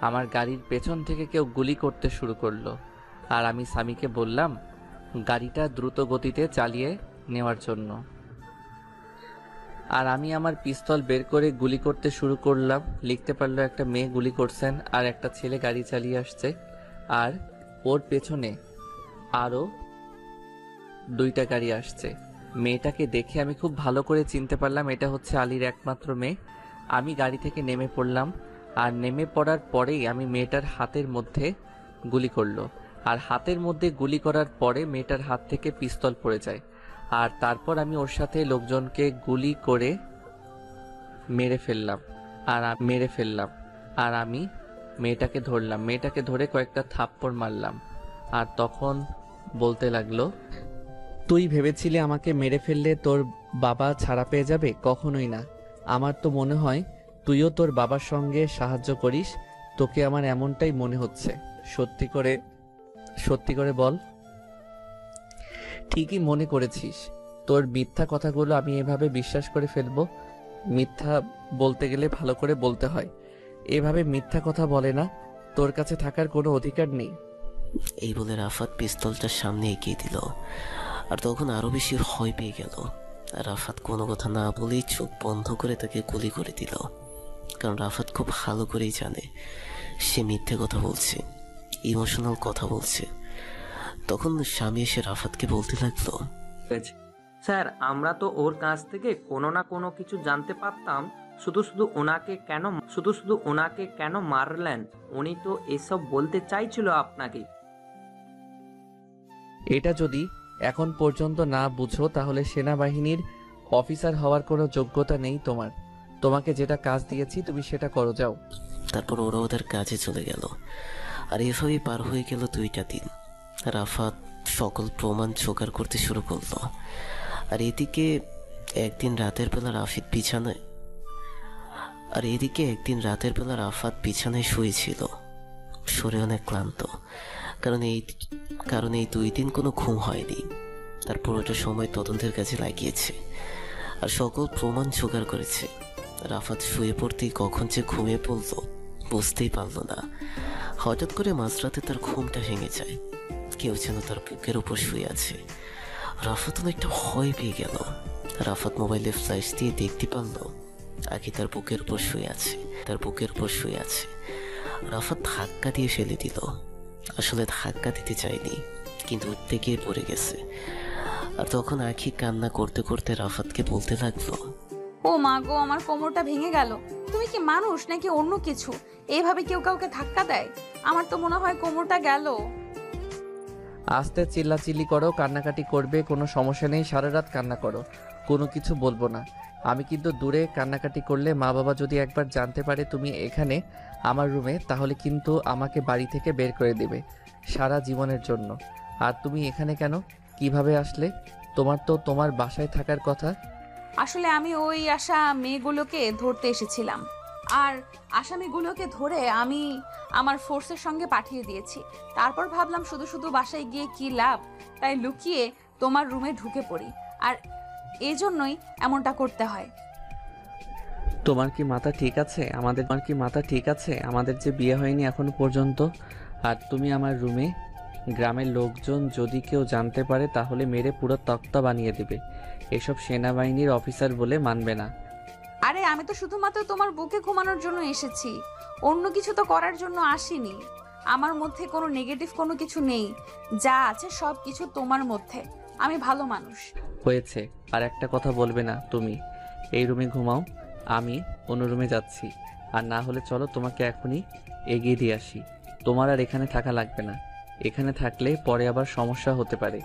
আমার গাড়ির পেছন থেকে কেউ গুলি করতে শুরু করলো, আর আমি সামিকে বললাম গাড়িটা দ্রুত গতিতে চালিয়ে নেওয়ার জন্য। আর আমি আমার পিস্তল বের করে গুলি করতে শুরু করলাম। লিখতে পারলো একটা মেয়ে গুলি করছেন, আর একটা ছেলে গাড়ি চালিয়ে আসছে, আর ওর পেছনে আরও 2টা গাড়ি আসছে। মেয়েটাকে দেখে আমি খুব ভালো করে চিনতে পারলাম এটা হচ্ছে আলীর একমাত্র মেয়ে। আমি গাড়ি থেকে নেমে পড়লাম, আর নেমে পড়ার পরেই আমি মেয়েটার হাতের মধ্যে গুলি করলো, আর হাতের মধ্যে গুলি করার পরে মেয়েটার হাত থেকে পিস্তল পড়ে যায়। আর তারপর আমি ওর সাথে লোকজনকে গুলি করে মেরে ফেললাম। আর আমি মেয়েটাকে ধরলাম, মেয়েটাকে ধরে কয়েকটা থাপ্পড় মারলাম। আর তখন বলতে লাগলো, তুই ভেবেছিলি আমাকে মেরে ফেললে তোর বাবা ছাড়া পেয়ে যাবে? কখনোই না। আমার তো মনে হয় তুইও তোর বাবার সঙ্গে সাহায্য করিস। তোকে আমার এমনটাই মনে হচ্ছে। সত্যি করে বল। ঠিকই মনে করেছিস। তোর মিথ্যা কথাগুলো আমি এভাবে বিশ্বাস করে ফেলবো? মিথ্যা বলতে গেলে ভালো করে বলতে হয়, এভাবে মিথ্যা কথা বলে না। তোর কাছে থাকার কোনো অধিকার নেই। এই বলে রাফাত পিস্তলটার সামনে এগিয়ে দিল। আর তখন আরো বেশি ভয় পেয়ে গেল। রাফাত কোনো কথা না বলেই চোখ বন্ধ করে তাকে গুলি করে দিল। কারণ রাফাত খুব ভালো করেই জানে সে মিথ্যে কথা বলছে, ইমোশনাল কথা বলছে। তখন স্বামী এসে রাফাতকে বলতে লাগলো, স্যার আমরা তো ওর কাছ থেকে কোনো না কোনো কিছু জানতে পারতাম। শুধু শুধু ওনাকে কেন মারলেন? উনি তো এসব বলতে চাইছিল আপনাকে। এটা যদি এখন পর্যন্ত না বুঝো তাহলে সেনাবাহিনীর অফিসার হওয়ার কোনো যোগ্যতা নেই তোমার। তোমাকে যেটা কাজ দিয়েছি তুমি সেটা করো, যাও। তারপর ওরা ওদের কাজে চলে গেল। আর এভাবেই পার হয়ে গেল 2টা দিন। রাফাত সকল প্রমাণ জোগাড় করতে শুরু করলো। আর এদিকে একদিন রাতের বেলা রাফাত বিছানায় শুয়েছিল। শরীর অনেক ক্লান্ত, কারণ এই 2 দিন কোনো ঘুম হয়নি। তার পুরোটা সময় তদন্তের কাছে লাগিয়েছে আর সকল প্রমাণ জোগাড় করেছে। রাফাত শুয়ে পড়তেই কখন যে ঘুমিয়ে পড়ল বুঝতেই পারল না। হঠাৎ করে মাঝরাতে তার ঘুমটা ভেঙে যায়। কেউ যেন তার বুকের উপর শুয়ে আছে। রাফাত অনেকটা ভয় পেয়ে গেল। রাফাত মোবাইলে ফ্ল্যাশ দিয়ে দেখতে পারল আখি তার বুকের উপর শুয়ে আছে। রাফাত ধাক্কা দিয়ে ফেলে দিল। আসলে ধাক্কা দিতে চায়নি, কিন্তু উঠতে গিয়ে পড়ে গেছে। আর তখন আখি কান্না করতে করতে রাফাতকে বলতে লাগলো, ও মা গো, আমার কোমরটা ভেঙে গেল। তুমি কি মানুষ নাকি অন্য কিছু? এইভাবে কেউ কাউকে ধাক্কা দেয়? আমার তো মনে হয় কোমরটা গেল। আস্তে চিল্লাচিল্লি করো, কান্নাকাটি করবে, কোনো সমস্যা নেই। সারা রাত কান্না করো, কোনো কিছু বলবো না। আমি কিন্তু দূরে কান্নাকাটি করলে মা বাবা যদি একবার জানতে পারে তুমি এখানে আমার রুমে, তাহলে কিন্তু আমাকে বাড়ি থেকে বের করে দেবে সারা জীবনের জন্য। আর তুমি এখানে কেন, কিভাবে আসলে? তোমার তো তোমার বাসায় থাকার কথা। আসলে আমি ওই মেয়েগুলোকে ধরতে এসেছিলাম, আর আসামিগুলোকে ধরে আমি আমার ফোর্সের সঙ্গে পাঠিয়ে দিয়েছি। তারপর ভাবলাম শুধু শুধু বাসায় গিয়ে কি লাভ, তাই লুকিয়ে তোমার রুমে ঢুকে পড়ি। আর এজন্যই এমনটা করতে হয়। তোমার কি মাথা ঠিক আছে? আমাদের যে বিয়ে হয়নি এখনো পর্যন্ত, আর তুমি আমার রুমে। গ্রামের লোকজন যদি কেউ জানতে পারে তাহলে মেরে পুরো তক্তা বানিয়ে দেবে। এসব সেনাবাহিনীর অফিসার বলে মানবে না। আরে আমি তো শুধুমাত্র তোমার বুকে ঘুমানোর জন্য এসেছি, অন্য কিছু তো করার জন্য আসিনি। আমার মধ্যে কোনো নেগেটিভ কোনো কিছু নেই, যা আছে সব কিছু তোমার মধ্যে। আমি ভালো মানুষ। হয়েছে, আর একটা কথা বলবে না। তুমি এই রুমে ঘুমাও, আমি অন্য রুমে যাচ্ছি। আর না হলে চলো তোমাকে এখনই এগিয়ে দিয়ে আসি। তোমার আর এখানে থাকা লাগবে না। এখানে থাকলে পরে আবার সমস্যা হতে পারে।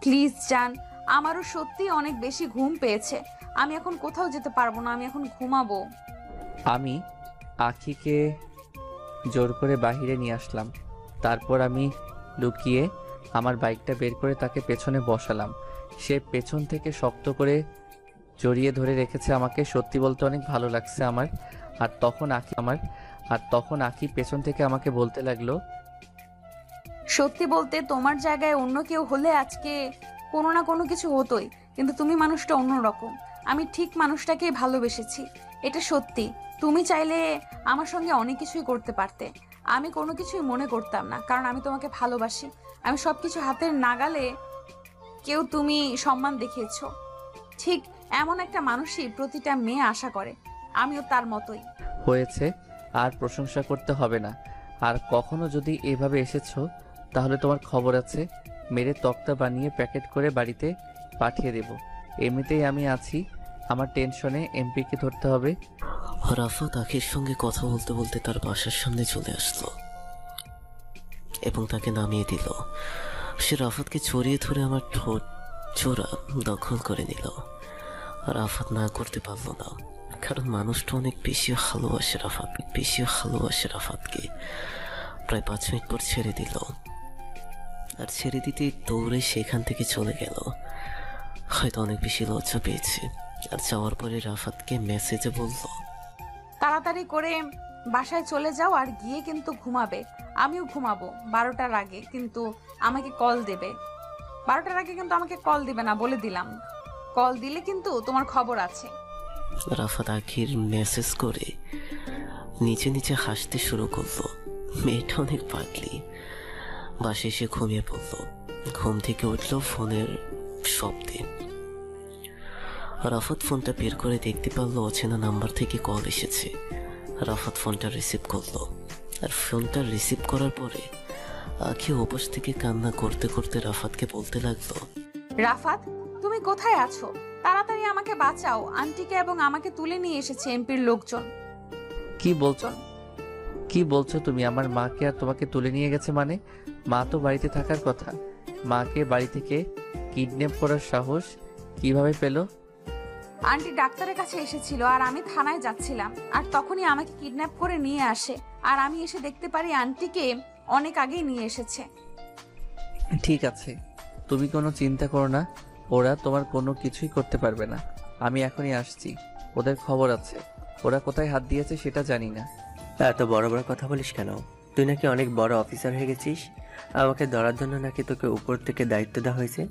প্লিজ জান, আমারও সত্যি অনেক বেশি ঘুম পেয়েছে। আমি এখন কোথাও যেতে পারবো না, আমি এখন ঘুমাবো। আমি আখিকে জোর করে বাহিরে নিয়ে আসলাম। তারপর আমি লুকিয়ে আমার বাইকটা বের করে তাকে পেছনে বসালাম। সে পেছন থেকে শক্ত করে জড়িয়ে ধরে রেখেছে আমাকে। সত্যি বলতে অনেক ভালো লাগছে আমার। আর তখন আখি পেছন থেকে আমাকে বলতে লাগলো, সত্যি বলতে তোমার জায়গায় অন্য কেউ হলে আজকে কোনো না কোনো কিছু হতোই, কিন্তু তুমি মানুষটা অন্যরকম। আমি ঠিক মানুষটাকেই ভালোবেসেছি, এটা সত্যি। তুমি চাইলে আমার সঙ্গে অনেক কিছুই করতে পারতে, আমি কোনো কিছুই মনে করতাম না, কারণ আমি তোমাকে ভালোবাসি। আমি সব কিছু হাতের নাগালে কেউ তুমি সম্মান দেখিয়েছো। ঠিক এমন একটা মানুষই প্রতিটা মেয়ে আশা করে, আমিও তার মতোই। হয়েছে, আর প্রশংসা করতে হবে না। আর কখনো যদি এভাবে এসেছো তাহলে তোমার খবর আছে। মেরে তক্তা বানিয়ে প্যাকেট করে বাড়িতে পাঠিয়ে দেব। এমনিতেই আমি আছি, আমার টেনশনে এমপিকে ধরতে হবে। রাফাত আখির সঙ্গে কথা বলতে বলতে তার বাসার সামনে চলে আসলো। এবং তাকে নামিয়ে দিল। সে রাফাতকে ছড়িয়ে ধরে আমার ঠোঁট চোরা দখল করে নিল। রাফাত না করতে পারল না, কারণ মানুষটা অনেক বেশি ভালোবাসে রাফাতকে। প্রায় 5 মিনিট পর ছেড়ে দিল, আর ছেড়ে দিতেই দৌড়ে সেখান থেকে চলে গেল। হয়তো অনেক বেশি লজ্জা পেয়েছে। আর যাওয়ার পরে রাফাতকে মেসেজে বলল, তাড়াতাড়ি করে বাসায় চলে যাও আর গিয়ে কিন্তু ঘুমাবে। আমিও ঘুমাবো 12টার আগে, কিন্তু আমাকে কল দেবে। 12টার আগে কিন্তু আমাকে কল দিবে না, বলে দিলাম। কল দিলে কিন্তু তোমার খবর আছে। রাফাত আখির মেসেজ করে নিচে নিচে হাসতে শুরু করলো। মেয়েটা অনেক পাগলি। বাসে এসে ঘুমিয়ে পড়ল। ঘুম থেকে উঠল ফোনের শব্দে। রাফাত ফোনটা বের করে দেখতে পারলো অচেনা নাম্বার থেকে কল এসেছে। রাফাত ফোনটা রিসিভ করলো, আর ফোনটা রিসিভ করার পরে আখি উপোস থেকে কান্না করতে করতে রাফাতকে বলতে লাগলো, রাফাত, তুমি কোথায় আছো? তাড়াতাড়ি আমাকে বাঁচাও। আন্টিকে এবং আমাকে তুলে নিয়ে এসেছে এমপির লোকজন। কি বলছো তুমি? আমার মাকে আর তোমাকে তুলে নিয়ে গেছে মানে? মা তো বাড়িতে থাকার কথা। মাকে বাড়ি থেকে কিডন্যাপ করার সাহস কিভাবে পেল? আন্টি ডাক্তারের কাছে এসেছিল আর আমি থানায় যাচ্ছিলাম, আর তখনই আমাকে কিডন্যাপ করে নিয়ে আসে। আর আমি এসে দেখতে পারি আন্টিকে অনেক আগেই নিয়ে এসেছে। ঠিক আছে, তুমি কোনো চিন্তা করো না, ওরা তোমার কোনো কিছুই করতে পারবে না। আমি এখনই আসছি, ওদের খবর আছে। ওরা কোথায় হাত দিয়েছে সেটা জানি না। এত বড় বড় কথা বলিস কেন? তুই নাকি অনেক বড় অফিসার হয়ে গেছিস। আমাকে ধরার জন্য নাকি তোকে উপর থেকে দায়িত্ব দেওয়া হয়েছে।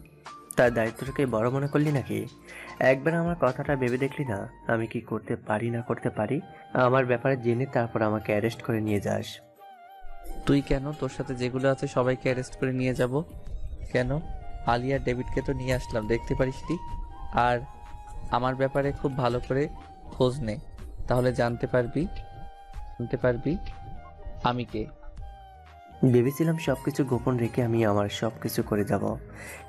তার দায়িত্বটাকে বড় মনে করলি নাকি? একবার আমার কথাটা ভেবে দেখলি না আমি কি করতে পারি না করতে পারি? আমার ব্যাপারে জেনে তারপর আমাকে অ্যারেস্ট করে নিয়ে যাস। তুই কেন? তোর সাথে যেগুলো আছে সবাইকে অ্যারেস্ট করে নিয়ে যাব কেন? আলিয়া ডেভিডকে তো নিয়ে আসলাম, দেখতে পারিসনি? আর আমার ব্যাপারে খুব ভালো করে খোঁজ নে, তাহলে জানতে পারবি আমি কে। ভেবেছিলাম সবকিছু গোপন রেখে আমি আমার সবকিছু করে যাব,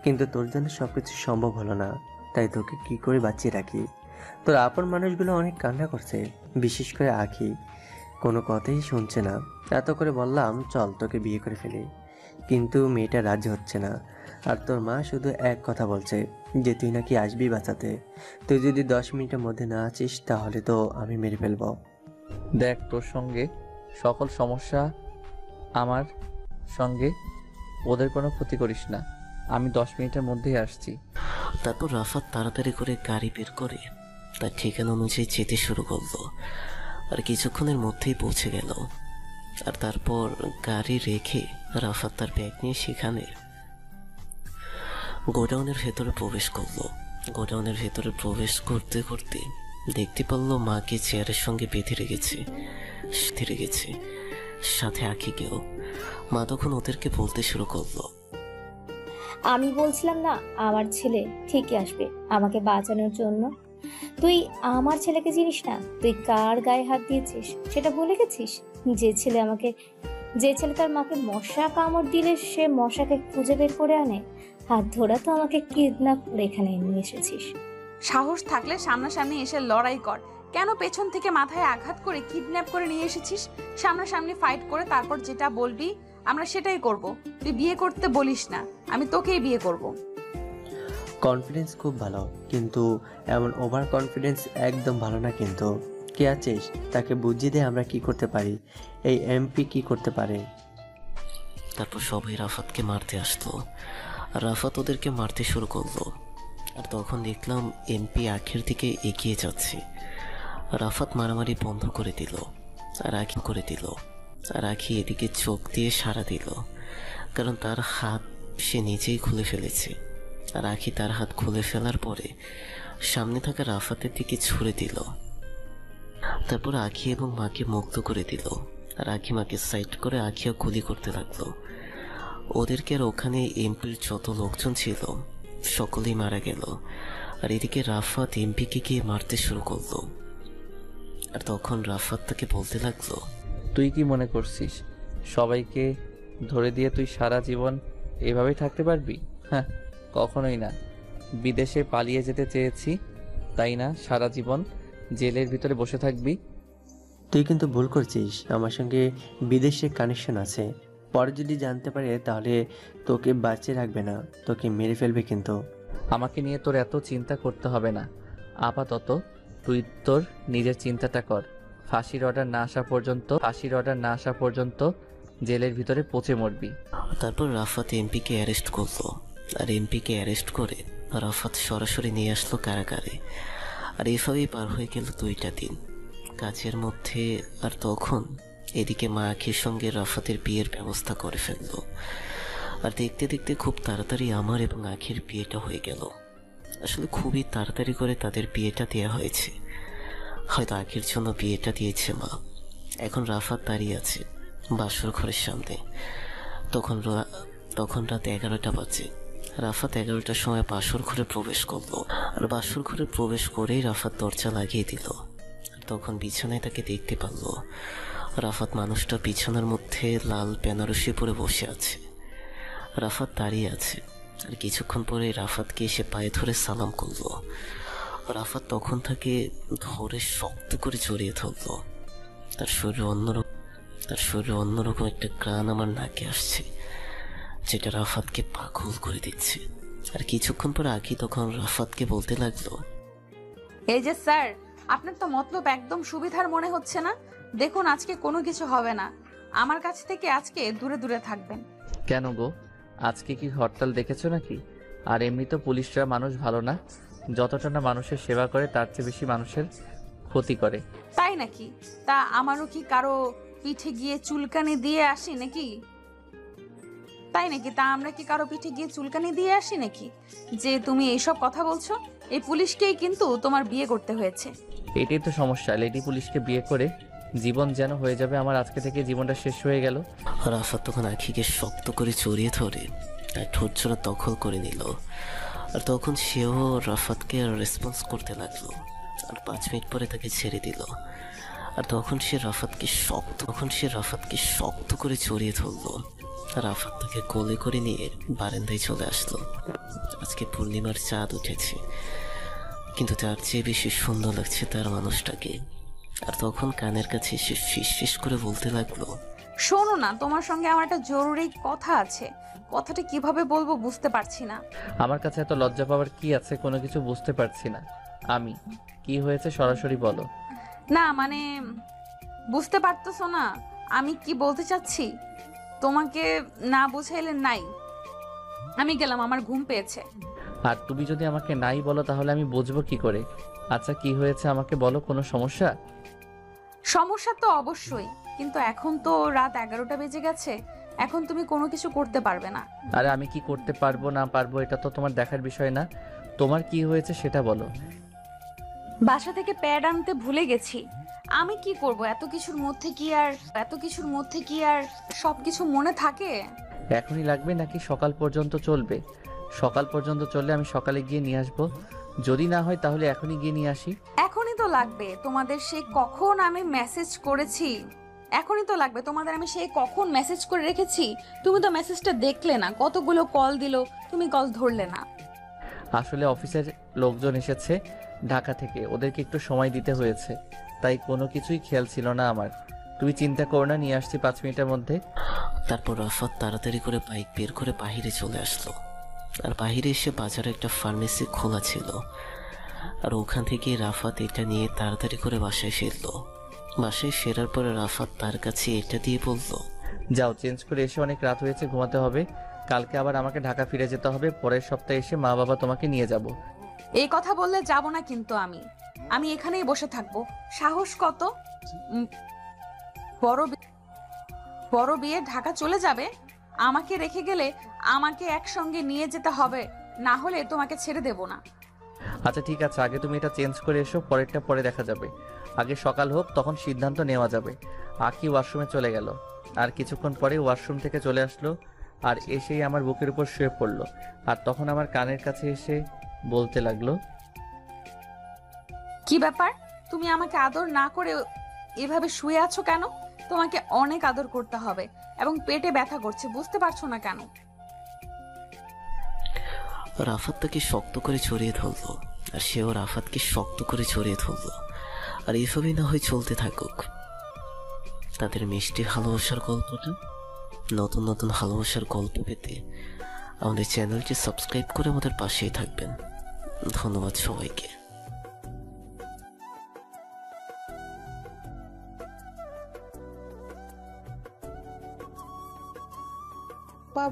কিন্তু তোর জন্য সবকিছু সম্ভব হলো না। তাই তোকে কি করে বাঁচিয়ে রাখি? তোর আপন মানুষগুলো অনেক কান্না করছে, বিশেষ করে আখি। কোনো কথাই শুনছে না। এত করে বললাম চল তোকে বিয়ে করে ফেলি, কিন্তু মেয়েটা রাজি হচ্ছে না। আর তোর মা শুধু এক কথা বলছে যে তুই নাকি আসবি বাঁচাতে। তুই যদি 10 মিনিটের মধ্যে না আছিস তাহলে তো আমি মেরে ফেলবো। দেখ, তোর সঙ্গে সকল সমস্যা আমার সঙ্গে, ওদের কোনো ক্ষতি করিস না। আমি 10 মিনিটের মধ্যেই আসছি। তারপর রাফাত তাড়াতাড়ি করে গাড়ি বের করে তার ঠিকানা অনুযায়ী যেতে শুরু করলো। আর কিছুক্ষণের মধ্যেই পৌঁছে গেল। আর তারপর গাড়ি রেখে রাফাত তার ব্যাগ নিয়ে সেখানে গোডাউনের ভেতরে প্রবেশ করলো। গোডাউনের ভেতরে প্রবেশ করতে করতে দেখতে পারলো মাকে চেয়ারের সঙ্গে বেঁধে রেখেছে, সাথে আখিকেও। মা তখন ওদেরকে বলতে শুরু করলো, আমি বলছিলাম না আমার ছেলে ঠিকই আসবে আমাকে বাঁচানোর জন্য। তুই আমার ছেলেকে চিনিস না? তুই কার গায়ে হাত দিয়েছিস সেটা ভুলে গেছিস? যে ছেলে তার মাকে মশা কামড় দিলে সে মশাকে খুঁজে বের করে আনে, হাত ধরা তো আমাকে কিডন্যাপ করে এখানে নিয়ে এসেছিস। সাহস থাকলে সামনাসামনি এসে লড়াই কর। কেন পেছন থেকে মাথায় আঘাত করে কিডন্যাপ করে নিয়ে এসেছিস? সামনাসামনি ফাইট করে তারপর যেটা বলবি আমরা সেটাই করব। তুই বিয়ে করতে বলিস না, আমি তোকেই বিয়ে করব। কনফিডেন্স খুব ভালো, কিন্তু এমন ওভার কনফিডেন্স একদম ভালো না। কিন্তু কে আছিস তাকে বুঝিয়ে দে আমরা কি করতে পারি, এই এমপি কি করতে পারে। তারপর সবাই রাফাতকে মারতে আসলো। আর রাফাত ওদেরকে মারতে শুরু করলো। আর তখন দেখলাম এমপি আখির দিকে এগিয়ে যাচ্ছে। রাফাত মারামারি বন্ধ করে দিল, আর আখি এদিকে চোখ দিয়ে সাড়া দিল, কারণ তার হাত সে নিজেই খুলে ফেলেছে। আর আখি তার হাত খুলে ফেলার পরে সামনে থাকা রাফাতের দিকে ছুড়ে দিল। তারপর আখি এবং মাকে মুক্ত করে দিল। আর আখি মাকে সাইড করে আখিও গুলি করতে লাগলো। ওদেরকে আর ওখানে এমপির যত লোকজন ছিল সকলেই মারা গেল। আর এদিকে রাফাত এমপিকে গিয়ে মারতে শুরু করলো। আর তখন রাফাত তাকে বলতে লাগলো, তুই কি মনে করছিস সবাইকে ধরে দিয়ে তুই সারা জীবন এভাবেই থাকতে পারবি? হ্যাঁ, কখনোই না। বিদেশে পালিয়ে যেতে চেয়েছি, তাই না সারা জীবন জেলের ভিতরে বসে থাকবি? তুই কিন্তু ভুল করছিস, আমার সঙ্গে বিদেশে কানেকশন আছে। পরে যদি জানতে পারে তাহলে তোকে বাঁচিয়ে রাখবে না, তোকে মেরে ফেলবে কিন্তু। আমাকে নিয়ে তোর এত চিন্তা করতে হবে না। আপাতত তুই তোর নিজের চিন্তাটা কর। ফাঁসির অর্ডার না আসা পর্যন্ত জেলের ভিতরে পচে মরবি। তারপর রাফাত এমপিকে অ্যারেস্ট করলো, আর এমপিকে অ্যারেস্ট করে রাফাত সরাসরি নিয়ে আসলো কারাগারে। আর এভাবেই পার হয়ে গেল 2টা দিন কাজের মধ্যে। আর তখন এদিকে মা আখির সঙ্গে রাফাতের বিয়ের ব্যবস্থা করে ফেললো। আর দেখতে দেখতে খুব তাড়াতাড়ি আমার এবং আখির বিয়েটা হয়ে গেল। আসলে খুবই তাড়াতাড়ি করে তাদের বিয়েটা দেওয়া হয়েছে। হয়তো আখির জন্য বিয়েটা দিয়েছে মা। এখন রাফাত দাঁড়িয়ে আছে বাসর ঘরের সামনে। তখন রাত 11টা বাজে। রাফাত 11টার সময় বাসর ঘরে প্রবেশ করলো। আর বাসর ঘরে প্রবেশ করেই রাফাত দরজা লাগিয়ে দিল। আর তখন বিছানায় তাকে দেখতে পারলো। রাফাত মানুষটা বিছানার মধ্যে লাল বেনারসি পরে বসে আছে। রাফাত দাঁড়িয়ে আছে। আর কিছুক্ষণ পরে রাফাতকে এসে পায়ে ধরে সালাম করলো। রাফাত তখন তাকে ধরে শক্ত করে জড়িয়ে ধরলো। তার শরীরে অন্যরকম একটা গ্রান আমার নাকে আসছে, যেটা রাফাতকে পাগল করে দিচ্ছে। আর কিছুক্ষণ পর আখি তখন রাফাতকে বলতে লাগলো, এই যে স্যার, আপনার তো মতলব একদম সুবিধার মনে হচ্ছে না। দেখুন, আজকে কোনো কিছু হবে না। আমার কাছ থেকে আজকে দূরে দূরে থাকবেন। কেন গো, আজকে কি হরতাল দেখেছো নাকি? আর এমনি তো পুলিশরা মানুষ ভালো না, যতটা না মানুষের সেবা করে তার চেয়ে বেশি মানুষের ক্ষতি করে। তাই নাকি? তা আমারও কি কারো পিঠে গিয়ে চুলকানি দিয়ে আসি নাকি? তা আমরা কি কারো পিঠে গিয়ে চুলকানি দিয়ে আসি নাকি যে তুমি এইসব কথা বলছো? এই পুলিশকেই কিন্তু তোমার বিয়ে করতে হয়েছে। এটাই তো সমস্যা, লেডি পুলিশকে বিয়ে করে জীবন যেন হয়ে যাবে আমার। আজকে থেকে জীবনটা শেষ হয়ে গেল। রাফাত তখন আখিকে শক্ত করে জড়িয়ে ধরে তার ঠোঁট জোড়া দখল করে নিল। আর তখন সেও রাফাতকে রেসপন্স করতে লাগলো। আর 5 মিনিট পরে তাকে ছেড়ে দিল। আর তখন সে রাফাতকে শক্ত করে জড়িয়ে ধরলো। রাফাত তাকে কোলে করে নিয়ে বারান্দায় চলে আসলো। আজকে পূর্ণিমার চাঁদ উঠেছে, কিন্তু তার চেয়ে বেশি সুন্দর লাগছে তার মানুষটাকে। আর তখন কানের কাছে এসে ফিস ফিস করে বলতে লাগলো, শোনো না, তোমার সঙ্গে আমার একটা জরুরি কথা আছে। কথাটা কিভাবে বলবো বুঝতে পারছি না। আমার কাছে এত লজ্জা পাওয়ার কি আছে? কোনো কিছু বুঝতে পারছি না আমি। কি হয়েছে সরাসরি বলো। না মানে, বুঝতে পারতেছো না আমি কি বলতে চাচ্ছি? তোমাকে না বুঝাইলে নাই। আমি গেলাম, আমার ঘুম পেয়েছে। আর তুমি যদি আমাকে নাই বলো তাহলে আমি বুঝবো কি করে? আচ্ছা কি হয়েছে আমাকে বলো। কোনো সমস্যা? সমস্যা তো অবশ্যই, কিন্তু এখন তো রাত 11টা বেজে গেছে। এখন তুমি কোনো কিছু করতে পারবে না। আরে আমি কি করতে পারবো না পারবো এটা তো তোমার দেখার বিষয় না। তোমার কি হয়েছে সেটা বলো। বাসা থেকে প্যাড আনতে ভুলে গেছি। আমি কি করব? এত কিছুর মধ্যে কি আর সবকিছু মনে থাকে? এখনই লাগবে নাকি সকাল পর্যন্ত চলবে? সকাল পর্যন্ত চললে আমি সকালে গিয়ে নিয়ে আসবো। যদি না হয় তাহলে এখনই গিয়ে নিয়ে আসি। এখনই তো লাগবে। তোমাদের সেই কখন আমি মেসেজ করেছি। এখনই তো লাগবে তোমাদের। আমি সেই কখন মেসেজ করে রেখেছি। তুমি তো মেসেজটা দেখলে না। কতগুলো কল দিল, তুমি কল ধরলে না। আসলে অফিসের লোকজন এসেছে ঢাকা থেকে, ওদেরকে একটু সময় দিতে হয়েছে, তাই কোনো কিছুই খেয়াল ছিল না আমার। তুমি চিন্তা করো না, নিয়ে আসছি 5 মিনিটের মধ্যে। তারপর রাফাত তাড়াতাড়ি করে বাইক বের করে বাহিরে চলে আসলো। আর বাহিরে এসে বাজারে একটা ফার্মেসি খোলা ছিল। আর ওখান থেকে রাফাত এটা নিয়ে তাড়াতাড়ি করে বাসায় ফিরলো। বাসায় ফেরার পরে রাফাত তার কাছে এটা দিয়ে বলল, যাও চেঞ্জ করে এসে, অনেক রাত হয়েছে, ঘুমাতে হবে। কালকে আবার আমাকে ঢাকা ফিরে যেতে হবে। পরের সপ্তাহে এসে মা বাবা তোমাকে নিয়ে যাব। এই কথা বললে যাব না কিন্তু আমি এখানেই বসে থাকবো। সাহস কত! বড় বিয়ে ঢাকা চলে যাবে। আমাকে রেখে গেলে আমাকে একসঙ্গে নিয়ে যেতে হবে, না হলে তোমাকে ছেড়ে দেব না। আচ্ছা ঠিক আছে, আগে তুমি এটা চেঞ্জ করে এসো, পরেরটা পরে দেখা যাবে। আগে সকাল হোক, তখন সিদ্ধান্ত নেওয়া যাবে। আকি ওয়াশরুমে চলে গেল। আর কিছুক্ষণ পরে ওয়াশরুম থেকে চলে আসলো। আর এসেই আমার বুকের উপর শুয়ে পড়লো। আর তখন আমার কানের কাছে এসে বলতে লাগলো, কি ব্যাপার? তুমি আমাকে আদর না করে এভাবে শুয়ে আছো কেন? তোমাকে অনেক আদর করতে হবে, এবং পেটে ব্যথা করছে, বুঝতে পারছো না কেন? রাফাত তাকে শক্ত করে জড়িয়ে ধরলো। আর সেও রাফাতকে শক্ত করে জড়িয়ে ধরলো। আর এভাবেই না হয় চলতে থাকুক তাদের মিষ্টি ভালোবাসার গল্পটা। নতুন নতুন ভালোবাসার গল্প পেতে আমাদের চ্যানেলটি সাবস্ক্রাইব করে আমাদের পাশেই থাকবেন। ধন্যবাদ সবাইকে।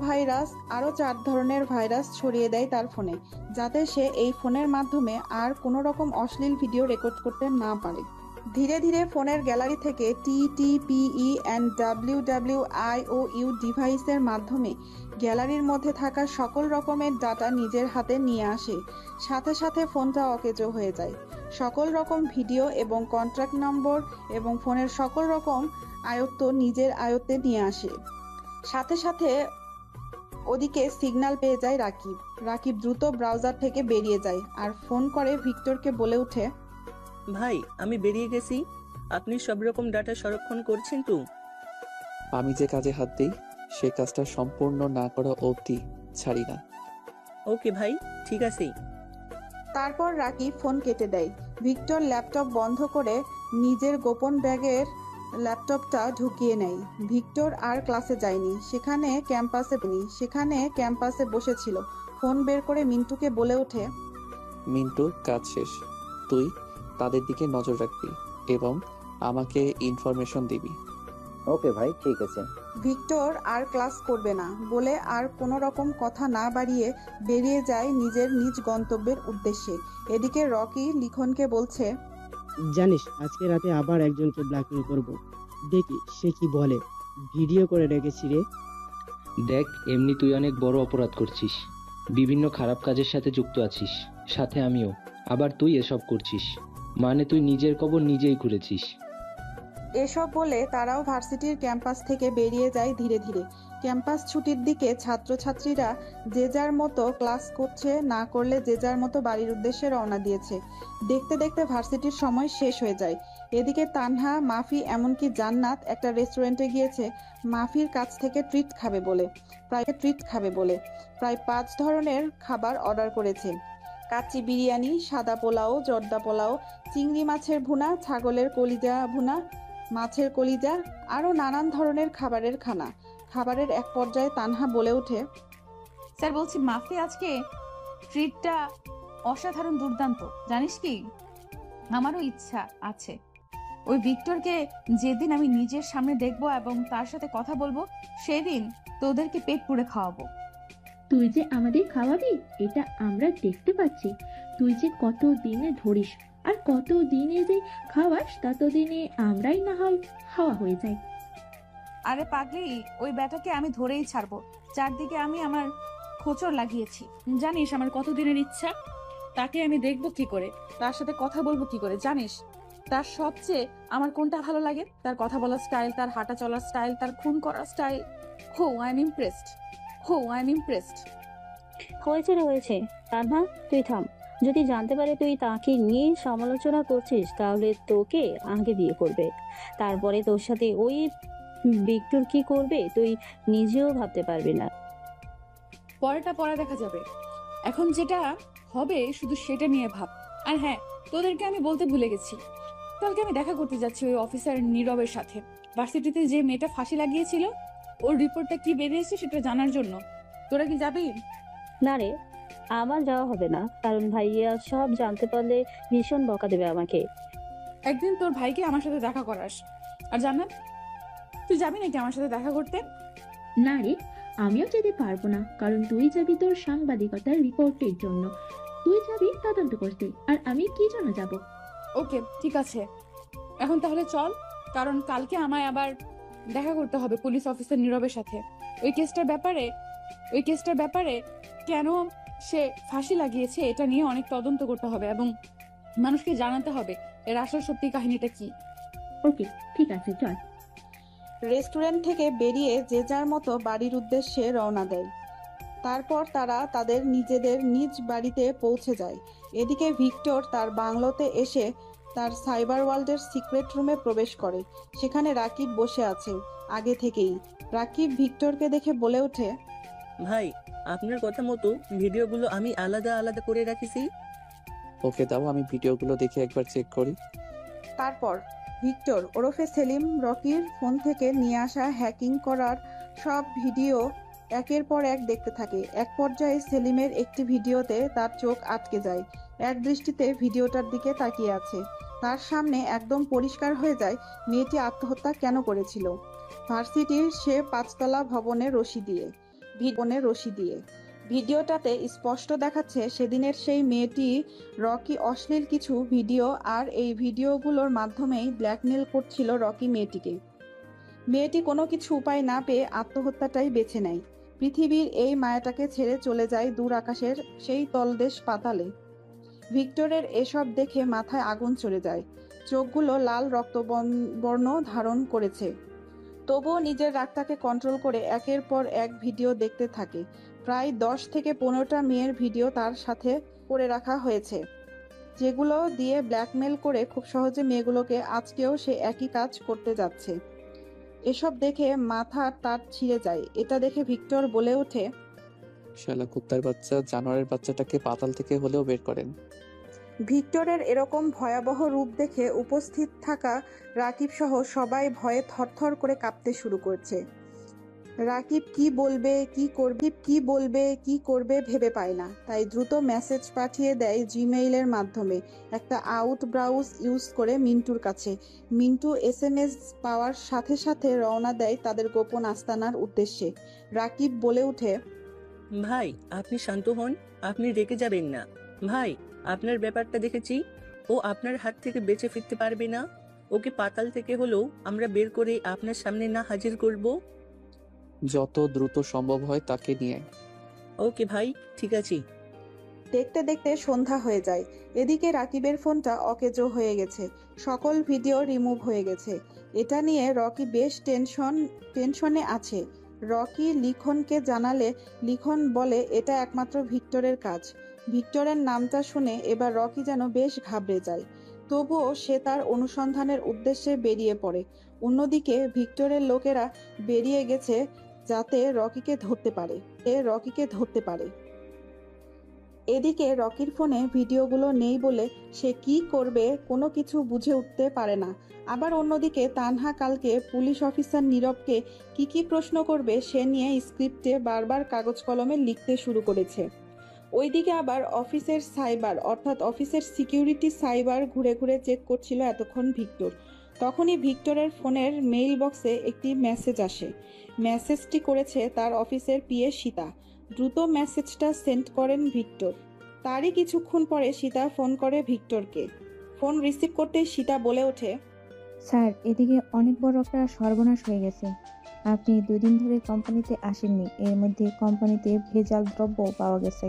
ভাইরাস আরও 4 ধরনের ভাইরাস ছড়িয়ে দেয় তার ফোনে, যাতে সে এই ফোনের মাধ্যমে আর কোনো রকম অশ্লীল ভিডিও রেকর্ড করতে না পারে। ধীরে ধীরে ফোনের গ্যালারি থেকে TTPE and WWIOU ডিভাইসের মাধ্যমে গ্যালারির মধ্যে থাকা সকল রকমের ডাটা নিজের হাতে নিয়ে আসে। সাথে সাথে ফোনটা অকেজো হয়ে যায়। সকল রকম ভিডিও এবং কন্ট্যাক্ট নম্বর এবং ফোনের সকল রকম আয়ত্ত নিজের আয়ত্তে নিয়ে আসে। সাথে সাথে ওদিকে সিগন্যাল পেয়ে যায় রাকিব দ্রুত ব্রাউজার থেকে বেরিয়ে যায় আর ফোন করে ভিক্টরকে বলে ওঠে, ভাই আমি বেরিয়ে গেছি, আপনি সব রকম ডাটা সংরক্ষণ করছেন তো? আমি যে কাজে হাত দিই সেই কাজটা সম্পূর্ণ না করা অবধি ছাড়ি না। ওকে ভাই, ঠিক আছে। তারপর রাকিব ফোন কেটে দেয়। ভিক্টর ল্যাপটপ বন্ধ করে নিজের গোপন ব্যাগের ল্যাপটপটা ঢুকিয়ে নেয়। ভিক্টর আর ক্লাসে যায়নি, সেখানে ক্যাম্পাসে বসেছিল। ফোন বের করে মিন্টুকে বলে ওঠে, মিন্টু, কাজ শেষ, তুই তাদের দিকে নজর রাখবি এবং আমাকে ইনফরমেশন দিবি। ওকে ভাই, ঠিক আছে। ভিক্টর আর ক্লাস করবে না বলে আর কোনো রকম কথা না বাড়িয়ে বেরিয়ে যায় নিজের নিজ গন্তব্যের উদ্দেশ্যে। এদিকে রকি লিখনকে বলছে, জানিস আজকে রাতে আবার একজনকে ব্ল্যাকমেল করব, দেখি সে কি বলে। ভিডিও করে রেখেছি রে। দেখ, এমনি তুই অনেক বড় অপরাধ করছিস, বিভিন্ন খারাপ কাজের সাথে যুক্ত আছিস, সাথে আমিও। আবার তুই এসব করছিস মানে তুই নিজের কবর নিজেই করেছিস। এসব বলে তারাও ভার্সিটির ক্যাম্পাস থেকে বেরিয়ে যায় ধীরে ধীরে। ক্যাম্পাস ছুটির দিকে ছাত্রছাত্রীরা যে যার মতো ক্লাস করছে, না করলে যে যার মতো বাড়ির উদ্দেশ্যে রওনা দিয়েছে। দেখতে দেখতে ভার্সিটির সময় শেষ হয়ে যায়। এদিকে তানহা, মাফি এমনকি জান্নাত একটা রেস্টুরেন্টে গিয়েছে মাফির কাছ থেকে ট্রিট খাবে বলে। প্রায় 5 ধরনের খাবার অর্ডার করেছে। কাচ্চি বিরিয়ানি, সাদা পোলাও, জর্দা পোলাও, চিংড়ি মাছের ভুনা, ছাগলের কলিজা ভুনা, মাছের কলিজা, আরও নানান ধরনের খাবারের খানা। খাবারের এক পর্যায়ে তানহা বলে ওঠে, স্যার বলছি মাফি আজকে ট্রিটটা অসাধারণ দুর্দান্ত, জানিস কি? আমারও ইচ্ছা আছে ওই ভিক্টরকে যেদিন আমি নিজের সামনে দেখবো এবং তার সাথে কথা বলবো, সেদিন তোদেরকে পেট পুড়ে খাওয়াবো। তুই যে আমাদের খাওয়াবি এটা আমরা দেখতে পাচ্ছি। তুই যে কত দিনে ধরিস আর কত দিনে যে খাওয়াস, ততদিনে আমরাই না হয় হাওয়া হয়ে যাই। আরে পাগলি, ওই ব্যাটাকে আমি ধরেই ছাড়বো। চারদিকে আমি আমার খোঁচর লাগিয়েছি, জানিস আমার কতদিনের ইচ্ছা। তাকে আমি দেখবো কি করে, তার সাথে কথা বলবো কি করে, জানিস তার সবচেয়ে আমার কোনটা ভালো লাগে? তার কথা বলার স্টাইল, তার হাঁটা চলার স্টাইল, তার খুন করার স্টাইল। I am impressed. হয়েছে তানহা, তুই থাম। যদি জানতে পারে তুই তাকে নিয়ে সমালোচনা করছিস তাহলে তোকে আগে বিয়ে করবে, তারপরে তোর সাথে ওই ভিক্টর কি করবে তুই নিজেও ভাবতে পারবি না। পরেটা পরে দেখা যাবে, এখন যেটা হবে শুধু সেটা নিয়ে ভাব। আর হ্যাঁ, তোদেরকে আমি বলতে ভুলে গেছি, কালকে আমি দেখা করতে যাচ্ছি ওই অফিসার নীরবের সাথে। ভার্সিটিতে যে মেয়েটা ফাঁসি লাগিয়েছিল ওর রিপোর্টটা কি বেরিয়েছে সেটা জানার জন্য। তোরা কি যাবি? না রে, আমার যাওয়া হবে না, কারণ ভাইয়া সব জানতে পারলে ভীষণ বকা দেবে আমাকে। একদিন তোর ভাইকে আমার সাথে দেখা করাস। আর জান্নাত, তুই যাবি নাকি আমার সাথে দেখা করতে? না রে, আমিও যেতে পারবো না, কারণ তুই যাবি তোর সাংবাদিকতার রিপোর্টের জন্য, তুই যাবি তদন্ত করতে, আর আমি কি জন্য যাব? ওকে, ঠিক আছে, এখন তাহলে চল, কারণ কালকে আমায় আবার দেখা করতে হবে পুলিশ অফিসার নীরবের সাথে। ওই কেসটার ব্যাপারে কেন সে ফাঁসি লাগিয়েছে এটা নিয়ে অনেক তদন্ত করতে হবে এবং মানুষকে জানাতে হবে এর আসল সত্যি কাহিনীটা কি। ওকে, ঠিক আছে, চল। রেস্টুরেন্ট থেকে বেরিয়ে যে যার মতো বাড়ির উদ্দেশ্যে রওনা দেয়। তারপর তারা তাদের নিজেদের নিজ বাড়িতে পৌঁছে যায়। এদিকে ভিক্টর তার বাংলোতে এসে তার সাইবার ওয়ার্ল্ডের সিক্রেট রুমে প্রবেশ করে। সেখানে রাকিব বসে আছে আগে থেকেই। রাকিব ভিক্টরকে দেখে বলে ওঠে, ভাই আপনার কথা মতো ভিডিওগুলো আমি আলাদা আলাদা করে রাখিছি। ওকে দাও, আমি ভিডিওগুলো দেখে একবার চেক করি। তারপর ভিক্টর ওরফে সেলিম রকির ফোন থেকে নিয়ে আসা হ্যাকিং করার সব ভিডিও একের পর এক দেখতে থাকে। এক পর্যায়ে সেলিমের একটি ভিডিওতে তার চোখ আটকে যায়। এক দৃষ্টিতে ভিডিওটার দিকে তাকিয়ে আছে। তার সামনে একদম পরিষ্কার হয়ে যায় মেয়েটি আত্মহত্যা কেন করেছিল। ভার্সিটির সে 5তলা ভবনের রশি দিয়ে ভিডিওটাতে স্পষ্ট দেখাচ্ছে সেদিনের সেই মেয়েটি রকি অশ্লীল কিছু ভিডিও, আর এই ভিডিওগুলোর মাধ্যমেই ব্ল্যাকমেল করছিল রকি মেয়েটিকে। মেয়েটি কোনো কিছু উপায় না পেয়ে আত্মহত্যাটাই বেছে নেয়। পৃথিবীর এই মায়াটাকে ছেড়ে চলে যায় দূর আকাশের সেই তলদেশ পাতালে। ভিক্টরের এসব দেখে মাথায় আগুন চড়ে যায়। চোখগুলো লাল রক্তবর্ণ ধারণ করেছে। তবুও নিজের রাগটাকে কন্ট্রোল করে একের পর এক ভিডিও দেখতে থাকে। প্রায় 10 থেকে 15টা মেয়ের ভিডিও তার সাথে করে রাখা হয়েছে, যেগুলো দিয়ে ব্ল্যাকমেল করে খুব সহজে মেয়েগুলোকে আজকেও সে একই কাজ করতে যাচ্ছে। এসব দেখে মাথা তার ছিঁড়ে যায়। এটা দেখে ভিক্টর বলে ওঠে, শালা কুত্তার বাচ্চা, জানোয়ারের বাচ্চাটাকে পাতাল থেকে হলেও বের করেন। ভিক্টরের এরকম ভয়াবহ রূপ দেখে উপস্থিত থাকা রাকিব সহ সবাই ভয়ে থরথর করে কাঁপতে শুরু করছে। রাকিব কি বলবে কি করবে ভেবে পায় না, তাই দ্রুত মেসেজ পাঠিয়ে দেয় জিমেইলের মাধ্যমে একটা আউট ব্রাউজ ইউজ করে মিন্টুর কাছে। মিন্টু SMS পাওয়ার সাথে সাথে রওনা দেয় তাদের গোপন আস্তানার উদ্দেশ্যে। রাকিব বলে ওঠে, ভাই আপনি শান্ত হন, আপনি রেগে যাবেন না। ভাই আপনার ব্যাপারটা দেখেছি, ও আপনার হাত থেকে বেঁচে ফিরতে পারবে না। ওকে পাতাল থেকে হলেও আমরা বের করে আপনার সামনে না হাজির করব। যত দ্রুত সম্ভব হয় তাকে নিয়ে। ওকে ভাই, ঠিক আছে। দেখতে দেখতে সন্ধ্যা হয়ে যায়। এদিকে রাকিবের ফোনটা অকেজো হয়ে গেছে, সকল ভিডিও রিমুভ হয়ে গেছে। এটা নিয়ে রকি বেশ টেনশনে আছে। রকি লিখনকে জানালে লিখন বলে এটা একমাত্র ভিক্টরের কাজ। ভিক্টরের নামটা শুনে এবার রকি যেন বেশ ঘাবড়ে যায়। তবুও সে তার অনুসন্ধানের উদ্দেশ্যে বেরিয়ে পড়ে। অন্যদিকে ভিক্টরের লোকেরা বেরিয়ে গেছে যাতে রকিকে ধরতে পারে। এদিকে রকির ফোনে ভিডিওগুলো নেই বলে সে কি করবে কোনো কিছু বুঝে উঠতে পারে না। আবার অন্যদিকে তানহা কালকে পুলিশ অফিসার নীরবকে কি প্রশ্ন করবে সে নিয়ে স্ক্রিপ্টে বারবার কাগজ কলমে লিখতে শুরু করেছে। ওইদিকে আবার অফিসের সিকিউরিটি সাইবার ঘুরে ঘুরে চেক করছিল এতক্ষণ ভিক্টর। তখনই ভিক্টরের ফোনের মেইল বক্সে একটি মেসেজ আসে। মেসেজটি করেছে তার অফিসের পিএ সীতা। দ্রুত মেসেজটা সেন্ড করেন ভিক্টর। তারই কিছুক্ষণ পরে সীতা ফোন করে ভিক্টরকে। ফোন রিসিভ করতেই সীতা বলে ওঠে, স্যার, এদিকে অনেক বড় একটা সর্বনাশ হয়ে গেছে। আপনি 2 দিন ধরে কোম্পানিতে আসেননি, এর মধ্যে কোম্পানিতে ভেজাল দ্রব্য পাওয়া গেছে।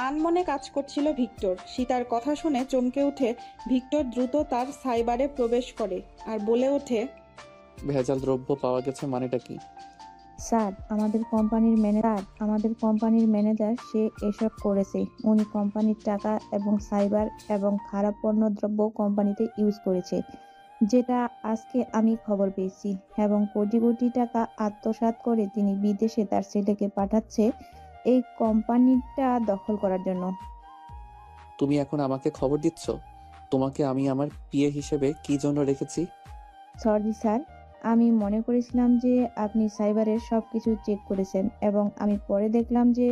আনমনে কাজ করছিল ভিক্টর। সীতার কথা শুনে চমকে উঠে ভিক্টর দ্রুত তার সাইবারে প্রবেশ করে আর বলে ওঠে, ভেজাল দ্রব্য পাওয়া গেছে মানেটা কি? স্যার, আমাদের কোম্পানির ম্যানেজার সে এসব করেছে। উনি কোম্পানির টাকা এবং সাইবার এবং খারাপ পণ্যদ্রব্য কোম্পানিতে ইউজ করেছে, যেটা আজকে আমি খবর পেয়েছি, এবং কোটি কোটি টাকা আত্মসাৎ করে তিনি বিদেশে তার ছেলেকে পাঠাচ্ছে এই কোম্পানিটা দখল করার জন্য। তুমি এখন আমাকে খবর দিচ্ছ? তোমাকে আমি আমার পিএ হিসেবে কি জন্য রেখেছি? সরি স্যার, আমি মনে করেছিলাম যে আপনি সাইবারের সবকিছু চেক করেছেন, এবং আমি পরে দেখলাম যে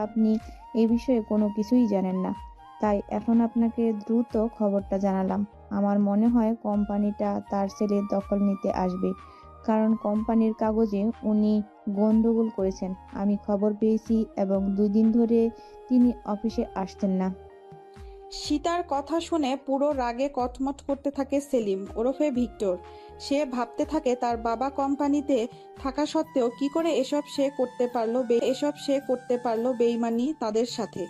আপনি এই বিষয়ে কোনো কিছুই জানেন না। তাই এখন আপনাকে দ্রুত খবরটা জানালাম। আমার মনে হয় কোম্পানিটা তার ছেলের দখল নিতে আসবে, কারণ কোম্পানির কাগজে উনি গন্ডগোল করেছেন। আমি খবর পেয়েছি এবং 2 দিন ধরে তিনি অফিসে আসছেন না। সীতার কথা শুনে পুরো রাগে কটমট করতে থাকে সেলিম ওরফে ভিক্টর। সে ভাবতে থাকে তার বাবা কোম্পানিতে থাকা সত্ত্বেও কি করে এসব সে করতে পারলো বেইমানি তাদের সাথে।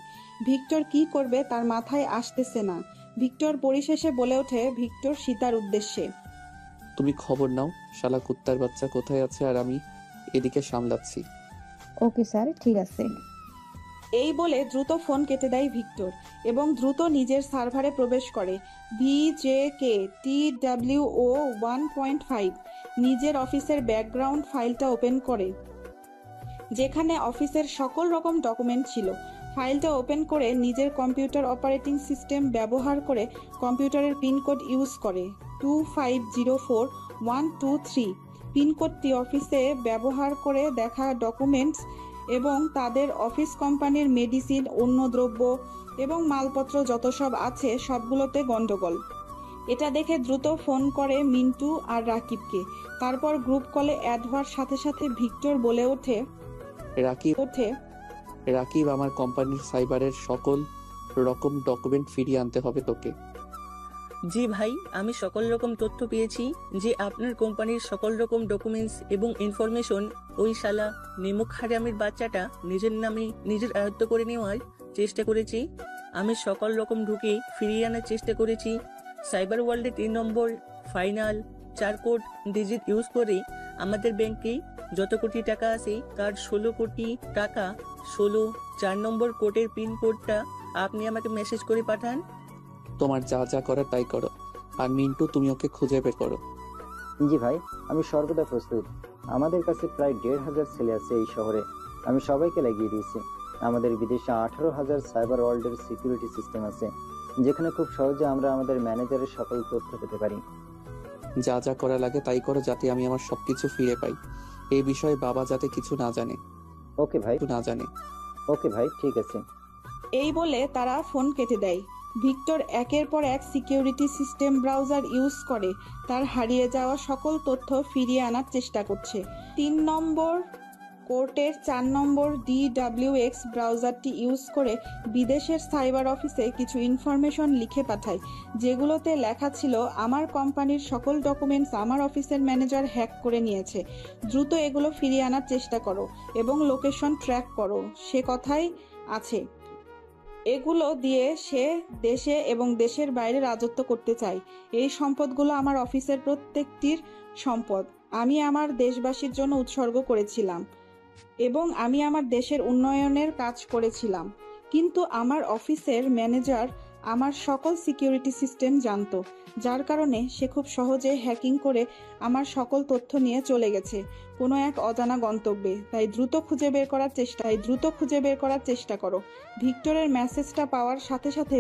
ভিক্টর কি করবে তার মাথায় আসতেছে না। ভিক্টর পরিশেষে বলে ওঠে ভিক্টর সীতার উদ্দেশ্যে, তুমি খবর নাও, শালা কুত্তার বাচ্চা কোথায় আছে আর আমি এদিকে সামলাচ্ছি। ওকে স্যার, ঠিক আছে। এই বলে দ্রুত ফোন কেটে দেয় ভিক্টর এবং দ্রুত নিজের সার্ভারে প্রবেশ করে। VJKTWO 1.5 নিজের অফিসের ব্যাকগ্রাউন্ড ফাইলটা ওপেন করে, যেখানে অফিসের সকল রকম ডকুমেন্ট ছিল। ফাইলটা ওপেন করে নিজের কম্পিউটার অপারেটিং সিস্টেম ব্যবহার করে কম্পিউটারের পিন কোড ইউজ করে 2504-123 পিনকোডটি অফিসে ব্যবহার করে দেখা ডকুমেন্টস এবং তাদের অফিস কোম্পানির মেডিসিন, অন্য দ্রব্য এবং মালপত্র যত সব আছে সবগুলোতে গন্ডগোল। এটা দেখে দ্রুত ফোন করে মিন্টু আর রাকিবকে। তারপর গ্রুপ কলে অ্যাড হওয়ার সাথে সাথে ভিক্টর বলে ওঠে, রাকিব, আমার কোম্পানির সাইবারের সকল রকম ডকুমেন্ট ফিরিয়ে আনতে হবে তোকে। জি ভাই, আমি সকল রকম তথ্য পেয়েছি যে আপনার কোম্পানির সকল রকম ডকুমেন্টস এবং ইনফরমেশন ওই শালা নিমুখ হারামের বাচ্চাটা নিজের নামে নিজের আয়ত্ত করে নেওয়ার চেষ্টা করেছি। আমি সকল রকম ঢুকে ফিরিয়ে আনার চেষ্টা করেছি। সাইবার ওয়ার্ল্ডে 3 নম্বর ফাইনাল 4 কোড ডিজিট ইউজ করে আমাদের ব্যাংকে যত কোটি টাকা আছে তার 16 কোটি টাকা 4 নম্বর কোডের পিন কোডটা আপনি আমাকে মেসেজ করে পাঠান। তোমার যা যা করার তাই করো, আর মিন্টু তুমি ওকে খুঁজে বের করো। জি ভাই, আমি সর্বদা প্রস্তুত। আমাদের কাছে প্রায় 1,500 ছেলে আছে এই শহরে। আমি সবাইকে লাগিয়ে দিয়েছি। আমাদের বিদেশে 18,000 সাইবার ওয়ার্ল্ডের সিকিউরিটি সিস্টেম আছে, যেখানে খুব সহজে আমরা আমাদের ম্যানেজারের সকল তথ্য পেতে পারি। যা যা করা লাগে তাই করো, যাতে আমি আমার সবকিছু ফিরে পাই। এই বিষয়ে বাবা যাতে কিছু না জানে। ওকে ভাই, ঠিক আছে। এই বলে তারা ফোন কেটে দেয়। ভিক্টর একের পর এক সিকিউরিটি সিস্টেম ব্রাউজার ইউজ করে তার হারিয়ে যাওয়া সকল তথ্য ফিরিয়ে আনার চেষ্টা করছে। 3 নম্বর কোর্টের 4 নম্বর DWX ব্রাউজারটি ইউজ করে বিদেশের সাইবার অফিসে কিছু ইনফরমেশন লিখে পাঠায়, যেগুলোতে লেখা ছিল, আমার কোম্পানির সকল ডকুমেন্টস আমার অফিসের ম্যানেজার হ্যাক করে নিয়েছে। দ্রুত এগুলো ফিরিয়ে আনার চেষ্টা করো এবং লোকেশন ট্র্যাক করো। সে কথাই আছে, এগুলো দিয়ে সে দেশে এবং দেশের বাইরে রাজত্ব করতে চায়। এই সম্পদগুলো আমার অফিসের প্রত্যেকটির সম্পদ। আমি আমার দেশবাসীর জন্য উৎসর্গ করেছিলাম এবং আমি আমার দেশের উন্নয়নের কাজ করেছিলাম। কিন্তু আমার অফিসের ম্যানেজার আমার সকল সিকিউরিটি সিস্টেম জানতো, যার কারণে সে খুব সহজে হ্যাকিং করে আমার সকল তথ্য নিয়ে চলে গেছে কোনো এক অজানা গন্তব্যে। তাই দ্রুত খুঁজে বের করার চেষ্টা করো। ভিক্টরের মেসেজটা পাওয়ার সাথে সাথে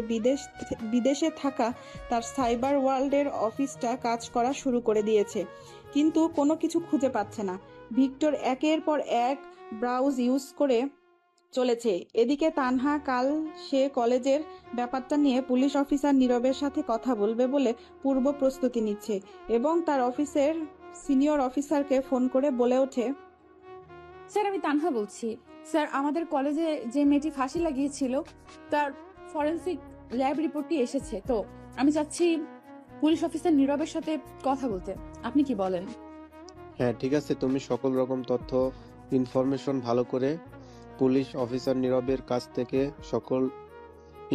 বিদেশে থাকা তার সাইবার ওয়ার্ল্ডের অফিসটা কাজ করা শুরু করে দিয়েছে, কিন্তু কোনো কিছু খুঁজে পাচ্ছে না। ভিক্টর একের পর এক ব্রাউজ ইউজ করে চলেছে। এদিকে তানহা কাল সে কলেজের ব্যাপারটা নিয়ে পুলিশ অফিসার নীরবের সাথে কথা বলবে বলে পূর্ব প্রস্তুতি নিচ্ছে এবং তার অফিসের সিনিয়র অফিসারকে ফোন করে বলে ওঠে, স্যার, আমি তানহা বলছি। স্যার, আমাদের কলেজে যে মেয়েটি ফাঁসি লাগিয়েছিল তার ফরেন্সিক ল্যাব রিপোর্টটি এসেছে, তো আমি চাচ্ছি পুলিশ অফিসার নীরবের সাথে কথা বলতে। আপনি কি বলেন? হ্যাঁ, ঠিক আছে। তুমি সকল রকম তথ্য ইনফরমেশন ভালো করে পুলিশ অফিসার নীরবের কাছ থেকে সকল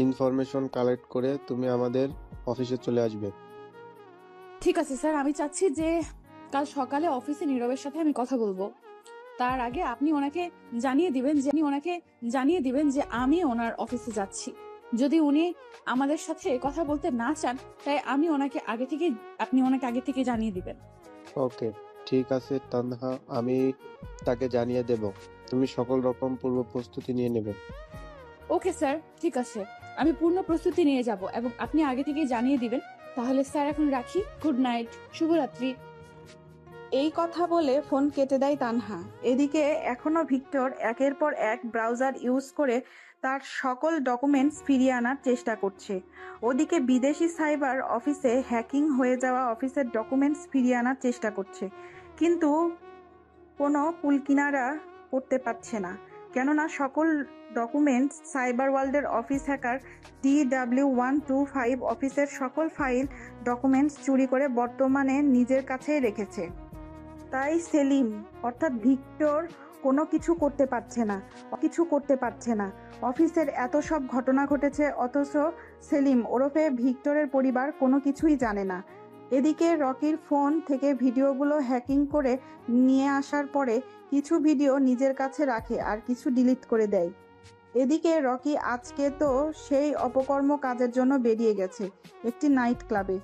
ইনফরমেশন কালেক্ট করে তুমি আমাদের অফিসে চলে আসবে। ঠিক আছে স্যার, আমি চাচ্ছি যে কাল সকালে অফিসে নীরবের সাথে আমি কথা বলবো। তার আগে আপনি ওনাকে জানিয়ে দিবেন যে আমি ওনার অফিসে যাচ্ছি। যদি উনি আমাদের সাথে কথা বলতে না চান, তাই আপনি ওনাকে আগে থেকে জানিয়ে দিবেন। ওকে, ঠিক আছে তানহা, আমি তাকে জানিয়ে দেব। তুমি সকল রকম পূর্ব প্রস্তুতি নিয়ে নেবে। ওকে স্যার, ঠিক আছে, আমি পূর্ণ প্রস্তুতি নিয়ে যাব এবং আপনি আগে থেকে জানিয়ে দিবেন। তাহলে স্যার এখন রাখি। গুড নাইট, শুভরাত্রি। এই কথা বলে ফোন কেটে দেয় তানহা। এদিকে এখনো ভিক্টর একের পর এক ব্রাউজার ইউজ করে তার সকল ডকুমেন্টস ফিরিয়ে আনার চেষ্টা করছে। ওদিকে বিদেশি সাইবার অফিসে হ্যাকিং হয়ে যাওয়া অফিসের ডকুমেন্টস ফিরিয়ে আনার চেষ্টা করছে, কিন্তু কোনো কুলকিনারা করতে পারছে না, কেননা সকল ডকুমেন্টস সাইবার ওয়ার্ল্ডের অফিস হ্যাকার DW125 অফিসের সকল ফাইল ডকুমেন্টস চুরি করে বর্তমানে নিজের কাছেই রেখেছে। তাই সেলিম অর্থাৎ ভিক্টর কোনো কিছু করতে পারছে না। অফিসের এত সব ঘটনা ঘটেছে, অথচ সেলিম ওরফে ভিক্টরের পরিবার কোনো কিছুই জানে না। এদিকে রকির ফোন থেকে ভিডিওগুলো হ্যাকিং করে নিয়ে আসার পরে কিছু ভিডিও নিজের কাছে রাখে আর কিছু ডিলিট করে দেয়। এদিকে রকি আজকে তো সেই অপকর্ম কাজের জন্য বেরিয়ে গেছে একটি নাইট ক্লাবে।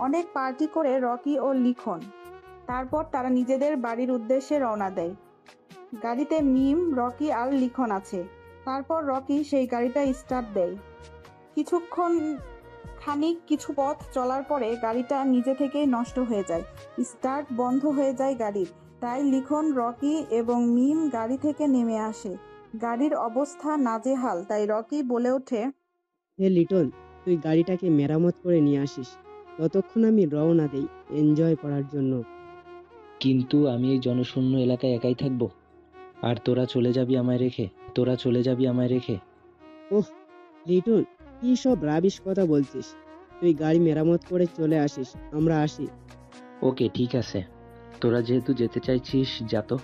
অনেক পার্টি করে রকি ও লিখন। তারপর তারা নিজেদের বাড়ির উদ্দেশ্যে রওনা দেয়। গাড়িতে মিম, রকি আর লিখন আছে। তারপর রকি সেই গাড়িটা স্টার্ট দেয়। কিছুক্ষণ খানিক কিছু পথ চলার পরে গাড়িটা নিজে থেকেই নষ্ট হয়ে যায়, স্টার্ট বন্ধ হয়ে যায় গাড়ির। তাই লিখন, রকি এবং মিম গাড়ি থেকে নেমে আসে। গাড়ির অবস্থা নাজেহাল, তাই রকি বলে ওঠে, হে লিটন, তুই গাড়িটাকে মেরামত করে নিয়ে আসিস, ততক্ষণ আমি রওনা দেই এনজয় করার জন্য। কিন্তু আমি এই জনশূন্য এলাকায় একাই থাকবো, আর তোরা চলে যাবি আমায় রেখে। ওহ লিটন, কি সব রাবিশ কথা বলছিস? তুই গাড়ি মেরামত করে চলে আসিস, আমরা আসি। ওকে ঠিক আছে, তোরা যেহেতু যেতে চাইছিস যা তো,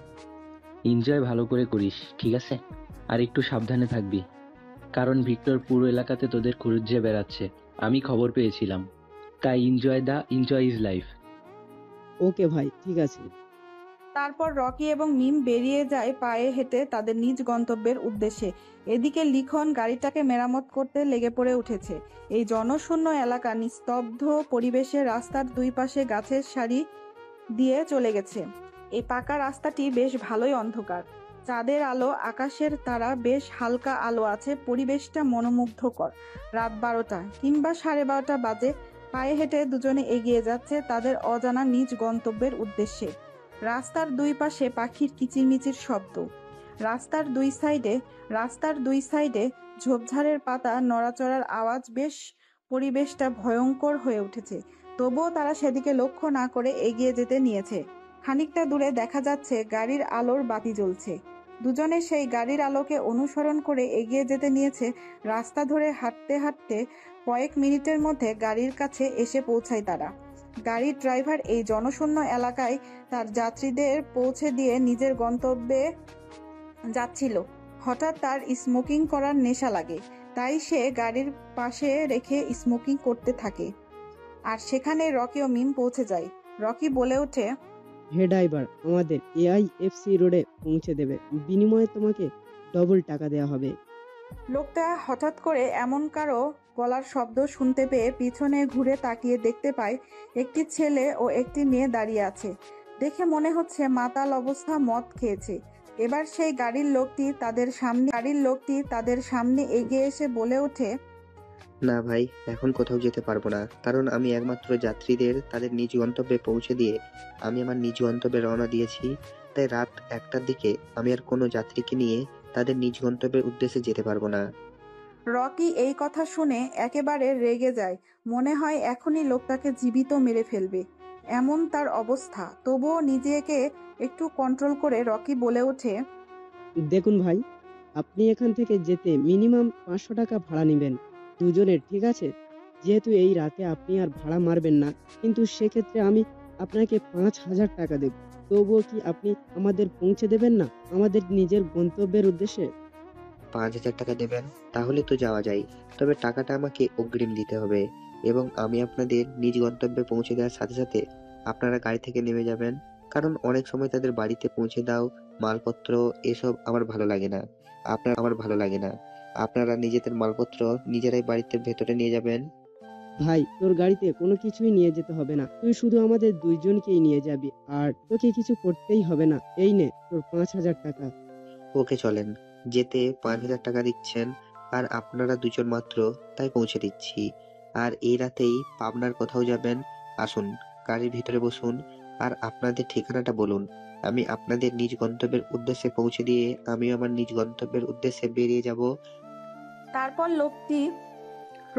এনজয় ভালো করে করিস, ঠিক আছে? আর একটু সাবধানে থাকবি, কারণ ভিক্টর পুরো এলাকাতে তোদের খুঁজে বেড়াচ্ছে, আমি খবর পেয়েছিলাম। তাই এনজয় ইজ লাইফ। ওকে ভাই, ঠিক আছে। তারপর রকি এবং মিম বেরিয়ে যায় পায়ে হেঁটে তাদের নিজ গন্তব্যের উদ্দেশ্যে। এদিকে লিখন গাড়িটাকে মেরামত করতে লেগে পড়ে উঠেছে। এই জনশূন্য এলাকা নিস্তব্ধ পরিবেশে রাস্তার দুই পাশে গাছের সারি দিয়ে চলে গেছে। এই পাকা রাস্তাটি বেশ ভালোই অন্ধকার, চাঁদের আলো, আকাশের তারা, বেশ হালকা আলো আছে, পরিবেশটা মনোমুগ্ধকর। রাত 12টা কিংবা 12:30 বাজে। পায়ে হেঁটে দুজনে এগিয়ে যাচ্ছে তাদের অজানা নিজ গন্তব্যের উদ্দেশ্যে। রাস্তার দুই পাশে পাখির কিচিরমিচির শব্দ, রাস্তার দুই সাইডে ঝোপঝাড়ের পাতা নড়াচড়ার আওয়াজ, বেশ পরিবেশটা ভয়ঙ্কর হয়ে উঠেছে। তবুও তারা সেদিকে লক্ষ্য না করে এগিয়ে যেতে নিয়েছে। খানিকটা দূরে দেখা যাচ্ছে গাড়ির আলোর বাতি জ্বলছে। দুজনে সেই গাড়ির আলোকে অনুসরণ করে এগিয়ে যেতে নিয়েছে। রাস্তা ধরে হাঁটতে হাঁটতে কয়েক মিনিটের মধ্যে গাড়ির কাছে এসে পৌঁছায় তারা। গাড়ির ড্রাইভার এই জনশূন্য এলাকায় তার যাত্রীদের পৌঁছে দিয়ে নিজের গন্তব্যে যাচ্ছিল। হঠাৎ তার স্মোকিং করার নেশা লাগে, তাই সে গাড়ির পাশে রেখে স্মোকিং করতে থাকে। আর সেখানে রকি ও মিম পৌঁছে যায়। রকি বলে ওঠে, হে ড্রাইভার, আমাদের AIFC রোডে পৌঁছে দেবে, বিনিময়ে তোমাকে ডবল টাকা দেওয়া হবে। লোকটা হঠাৎ করে এমন কারো গলার শব্দ শুনতে পেয়ে পিছনে ঘুরে তাকিয়ে দেখতে পায় একটি ছেলে ও একটি মেয়ে দাঁড়িয়ে আছে। দেখে মনে হচ্ছে মাতাল অবস্থা, মদ খেয়েছে। এবার সেই গাড়ির লোকটি তাদের সামনে এগিয়ে এসে বলে ওঠে, না ভাই, এখন কোথাও যেতে পারবো না, কারণ আমি একমাত্র যাত্রীদের তাদের নিজ গন্তব্যে পৌঁছে দিয়ে আমি আমার নিজ গন্তব্যে রওনা দিয়েছি। তাই রাত 1টার দিকে আমি আর কোনো যাত্রীকে নিয়ে তাদের নিজ গন্তব্যের উদ্দেশ্যে যেতে পারবো না। রকি এই কথা শুনে একেবারে রেগে যায়। মনে হয় এখনই লোকটাকে জীবিত মেরে ফেলবে, এমন তার অবস্থা। তবুও নিজেকে একটু কন্ট্রোল করে রকি বলে ওঠে, দেখুন ভাই, আপনি এখান থেকে যেতে মিনিমাম 500 টাকা ভাড়া নেবেন দুজনের, ঠিক আছে? যেহেতু এই রাতে আপনি আর ভাড়া মারবেন না, কিন্তু সেক্ষেত্রে আমি আপনাকে 5,000 টাকা দেব। তবুও কি আপনি আমাদের পৌঁছে দেবেন না আমাদের নিজের গন্তব্যের উদ্দেশ্যে? 5,000 টাকা দেবেন? তাহলে তো যাওয়া যায়, তবে টাকাটা আমাকে অগ্রিম দিতে হবে, এবং আমি আপনাদের নিজ গন্তব্যে পৌঁছে দেওয়ার সাথে সাথে আপনারা গাড়ি থেকে নেমে যাবেন, কারণ অনেক সময় তাদের বাড়িতে পৌঁছে দাও মালপত্র, এসব আমার ভালো লাগে না। আপনারা নিজেদের মালপত্র নিজেরাই বাড়িতে ভেতরে নিয়ে যাবেন। ভাই, তোর গাড়িতে কোনো কিছুই নিয়ে যেতে হবে না, তুই শুধু আমাদের দুইজনকেই নিয়ে যাবি, আর তোকে কিছু করতেই হবে না। এই নে তোর 5,000 টাকা। ওকে চলেন, যেতে 5,000 টাকা দিচ্ছেন, আর আপনারা দুজন মাত্র, তাই পৌঁছে দিচ্ছি। আর এই রাতেই পাবনার কোথাও যাবেন? আসুন, গাড়ির ভিতরে বসুন, আর আপনাদের ঠিকানাটা বলুন। আমি আপনাদের নিজ গন্তব্যের উদ্দেশ্যে পৌঁছে দিয়ে আমিও আমার নিজ গন্তব্যের উদ্দেশ্যে বেরিয়ে যাব। তারপর লোকটি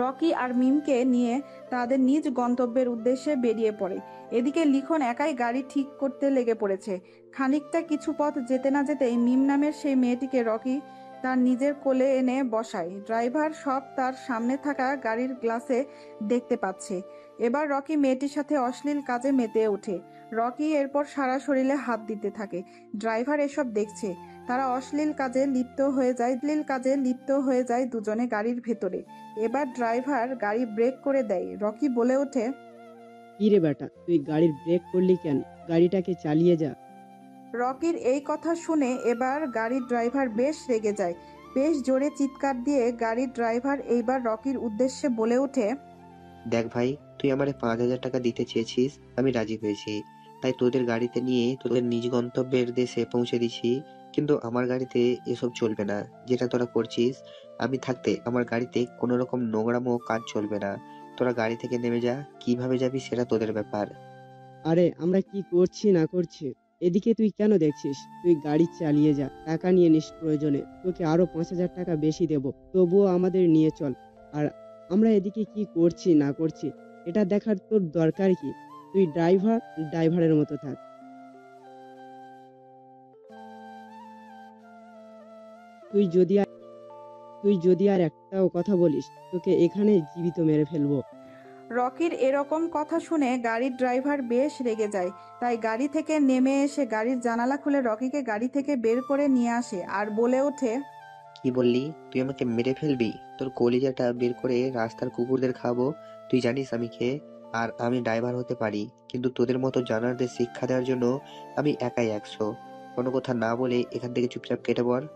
রকি আর মিমকে নিয়ে তাদের নিজ গন্তব্যের উদ্দেশ্যে বেরিয়ে পড়ে। এদিকে লিখন একাই গাড়ি ঠিক করতে লেগে পড়েছে। খানিকটা কিছু পথ যেতে না যেতেই মিম নামের সেই মেয়েটিকে রকি তার নিজের কোলে এনে বসায়। ড্রাইভার সব তার সামনে থাকা গাড়ির গ্লাসে দেখতে পাচ্ছে। এবার রকি মেয়েটির সাথে অশ্লীল কাজে মেতে ওঠে। রকি এরপর সারা শরীরে হাত দিতে থাকে। ড্রাইভার এসব দেখছে। তারা অশ্লীল কাজে লিপ্ত হয়ে যায় দুজনে গাড়ির ভেতরে। এবার ড্রাইভার গাড়ি ব্রেক করে দেয়। রকি বলে ওঠে, কি রে বেটা, তুই গাড়ির ব্রেক করলি কেন? গাড়িটাকে চালিয়ে যা। রকির এই কথা শুনে এবার গাড়ির ড্রাইভার বেশ রেগে যায়। বেশ জোরে চিৎকার দিয়ে গাড়ির ড্রাইভার এইবার রকির উদ্দেশ্যে বলে ওঠে, দেখ ভাই, তুই আমারে 5,000 টাকা দিতে চেয়েছিস, আমি রাজি হয়েছি, তাই তোদের গাড়িতে নিয়ে তোদের নিজ গন্তব্যের দেশে পৌঁছে দিছি। কিন্তু আমার গাড়িতে এসব চলবে না, যেটা তোরা করছিস। আমি থাকতে আমার গাড়িতে কোনো রকম নোংরামো কাজ চলবে না। তোরা গাড়ি থেকে নেমে যা, কিভাবে যাবি সেটা তোদের ব্যাপার। আরে আমরা কি করছি না করছি এদিকে তুই কেন দেখছিস? তুই গাড়ি চালিয়ে যা, টাকা নিয়ে নিস প্রয়োজনে, তোকে আরো 5,000 টাকা বেশি দেব, তবুও আমাদের নিয়ে চল। আর আমরা এদিকে কি করছি না করছি এটা দেখার তোর দরকার কি? তুই ড্রাইভারের মতো থাক। তুই যদি আর একটাও কথা বলিস তোকে এখানে জীবিত মেরে ফেলবো। রকির এরকম কথা শুনে গাড়ির ড্রাইভার বেশ রেগে যায়। তাই গাড়ি থেকে নেমে এসে গাড়ির জানালা খুলে রকিকে গাড়ি থেকে বের করে নিয়ে আসে আর বলে ওঠে, কি বললি? তুই আমাকে মেরে ফেলবি? তোর কলিজাটা বের করে রাস্তার কুকুরদের খাবো। তুই জানিস আমি কে? আর আমি ড্রাইভার হতে পারি, কিন্তু তোদের মতো জানারদের শিক্ষা দেওয়ার জন্য আমি একাই 100। কোনো কথা না বলে এখান থেকে চুপচাপ কেটে পড়।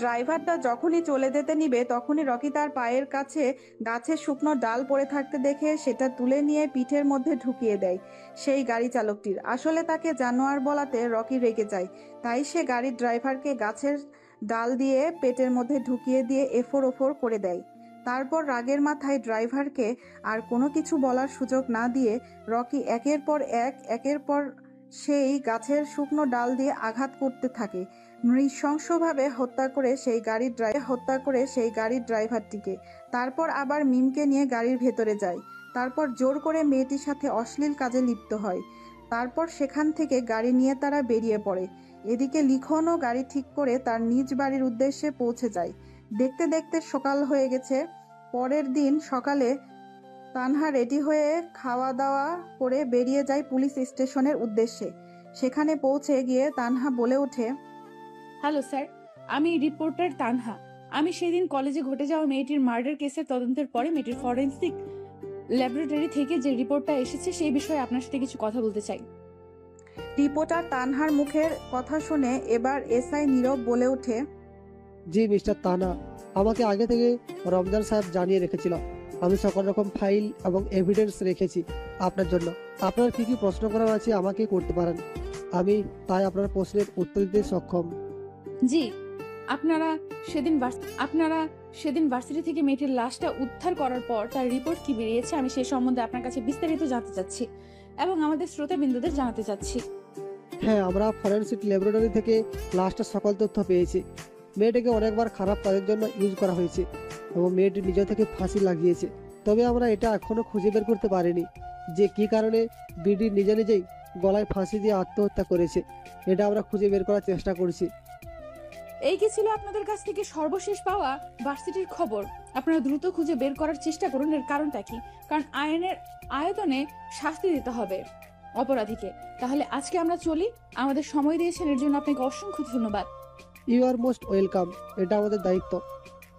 ড্রাইভারটা যখনই চলে যেতে নিবে তখনই রকি তার পায়ের কাছে গাছের শুকনো ডাল পড়ে থাকতে দেখে সেটা তুলে নিয়ে পিঠের মধ্যে ঢুকিয়ে দেয় সেই গাড়ি চালকটির। আসলে তাকে জানোয়ার বলাতে রকি রেগে যায়, তাই সে গাড়ির ড্রাইভারকে গাছের ডাল দিয়ে পেটের মধ্যে ঢুকিয়ে দিয়ে এফোর ওফোর করে দেয়। তারপর রাগের মাথায় ড্রাইভারকে আর কোনো কিছু বলার সুযোগ না দিয়ে রকি একের পর সেই গাছের শুকনো ডাল দিয়ে আঘাত করতে থাকে, নৃশংসভাবে হত্যা করে সেই গাড়ির ড্রাইভারটিকে। তারপর আবার মিমকে নিয়ে গাড়ির ভেতরে যায়। তারপর জোর করে মেয়েটির সাথে অশ্লীল কাজে লিপ্ত হয়। তারপর সেখান থেকে গাড়ি নিয়ে তারা বেরিয়ে পড়ে। এদিকে লিখনও গাড়ি ঠিক করে তার নিজ বাড়ির উদ্দেশ্যে পৌঁছে যায়। দেখতে দেখতে সকাল হয়ে গেছে। পরের দিন সকালে তানহা রেডি হয়ে খাওয়া দাওয়া করে বেরিয়ে যায় পুলিশ স্টেশনের উদ্দেশ্যে। সেখানে পৌঁছে গিয়ে তানহা বলে ওঠে, হ্যালো স্যার, আমি রিপোর্টার তানহা। আমি সেদিন কলেজে ঘটে যাওয়া মেয়েটির মার্ডার কেসের তদন্তের পরে মেয়েটির ফরেন্সিক ল্যাবরেটরি থেকে যে রিপোর্টটা এসেছে সেই বিষয়ে আপনার সাথে কিছু কথা বলতে চাই। রিপোর্টার তানহার মুখের কথা শুনে এবার এসআই নীরব বলে ওঠে, জি মিস্টার তানা, আমাকে আগে থেকে রমজান সাহেব জানিয়ে রেখেছিল। আমি সকল রকম ফাইল এবং এভিডেন্স রেখেছি আপনার জন্য। আপনার কি কি প্রশ্ন করার আছে আমাকে করতে পারেন, আমি তাই আপনার প্রশ্নের উত্তর দিতে সক্ষম। জি, আপনারা সেদিন ভার্সিটি থেকে মেয়েটির লাশটা উদ্ধার করার পর তার রিপোর্ট কি বেরিয়েছে আমি সে সম্বন্ধে আপনার কাছে বিস্তারিত জানতে চাচ্ছি এবং আমাদের শ্রোতাবিন্দুদের জানাতে চাচ্ছি। হ্যাঁ, আমরা ফরেনসিক ল্যাবরেটরি থেকে লাশটার সকল তথ্য পেয়েছি। মেয়েটাকে অনেকবার খারাপ কাজের জন্য ইউজ করা হয়েছে এবং মেয়েটি নিজে থেকে ফাঁসি লাগিয়েছে। তবে আমরা এটা এখনো খুঁজে বের করতে পারিনি যে কি কারণে বিডি নিজেই গলায় ফাঁসি দিয়ে আত্মহত্যা করেছে। এটা আমরা খুঁজে বের করার চেষ্টা করছি। এই কি ছিল আপনাদের কাছ থেকে সর্বশেষ পাওয়া ভার্সিটির খবর? আপনারা দ্রুত খুঁজে বের করার চেষ্টা করুন এর কারণটা কি, কারণ আইনের আয়তনে শাস্তি দিতে হবে অপরাধীকে। তাহলে আজকে আমরা চলি। আমাদের সময় দিয়েছেন এর জন্য আপনাকে অসংখ্য ধন্যবাদ। ইউ আর মোস্ট ওয়েলকাম, এটা আমাদের দায়িত্ব।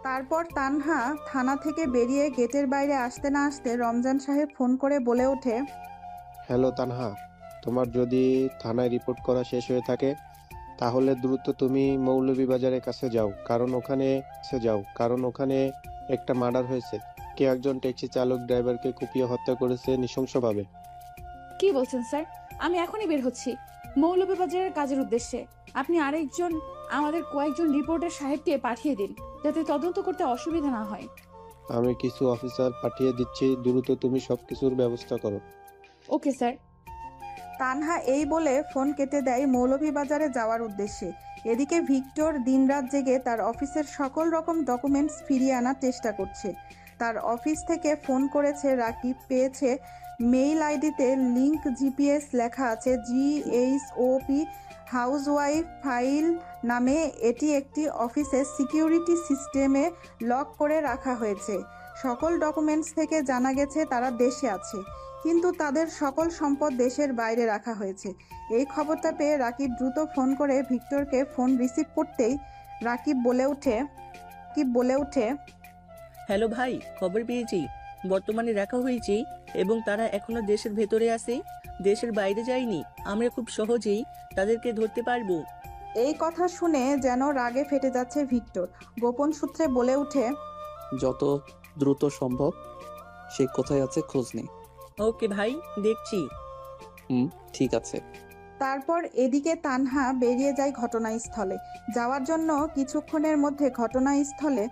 তারপর তানহা থানা থেকে বেরিয়ে গেটের বাইরে আসতে না আসতে রমজান সাহেব ফোন করে বলে ওঠে, হ্যালো তানহা, তোমার যদি থানায় রিপোর্ট করা শেষ হয়ে থাকে তাহলে দ্রুত তুমি মৌলভীবাজারের কাছে যাও, কারণ ওখানে একটা মার্ডার হয়েছে। কে একজন ট্যাক্সি চালক ড্রাইভারকে কুপিয়ে হত্যা করেছে নৃশংসভাবে। কি বলছেন স্যার? আমি এখনই বের হচ্ছি মৌলভীবাজারের কাজের উদ্দেশ্যে। আপনি আমাদের কয়েকজন রিপোর্টার সাহেবকে পাঠিয়ে দিন যাতে তদন্ত করতে অসুবিধা না হয়। আমি কিছু অফিসার পাঠিয়ে দিচ্ছি, দ্রুত তুমি সবকিছুর ব্যবস্থা করো। Okay sir. তানহা এই বলে ফোন কেটে দেয় মৌলভীবাজারে যাওয়ার উদ্দেশ্যে। এদিকে ভিক্টর দিনরাত জেগে তার অফিসের সকল রকম ডকুমেন্টস ফিরিয়ে আনার চেষ্টা করছে। তার অফিস থেকে ফোন করেছে রাকিব, পেয়েছে মেইল আইডিতে লিংক জিপিএস লেখা আছে GHOP হাউসওয়াইফ ফাইল নামে। এটি একটি অফিসের সিকিউরিটি সিস্টেমে লক করে রাখা হয়েছে। সকল ডকুমেন্টস থেকে জানা গেছে তারা দেশে আছে, কিন্তু তাদের সকল সম্পদ দেশের বাইরে রাখা হয়েছে। এই খবরটা পেয়ে রাকিব দ্রুত ফোন করে ভিক্টরকে ফোন রিসিভ করতেই রাকিব বলে ওঠে, হ্যালো ভাই, খবর পেয়েছি বর্তমানে রাখা হয়েছে এবং তারা এখনো দেশের ভেতরে আছে, দেশের বাইরে যায়নি। আমরা খুব সহজেই তাদেরকে ধরতে পারবো। এই কথা শুনে যেন রাগে ফেটে যাচ্ছে ভিক্টর। গোপন সূত্রে বলে ওঠে, যত দ্রুত সম্ভব সে কোথায় আছে খোঁজ নেই। ওকে ভাই, দেখছি। ঠিক আছে। তারপর এদিকে তানহা বেরিয়ে যায় ঘটনাস্থলে। যাওয়ার জন্য কিছুক্ষণের মধ্যে ঘটনাস্থলে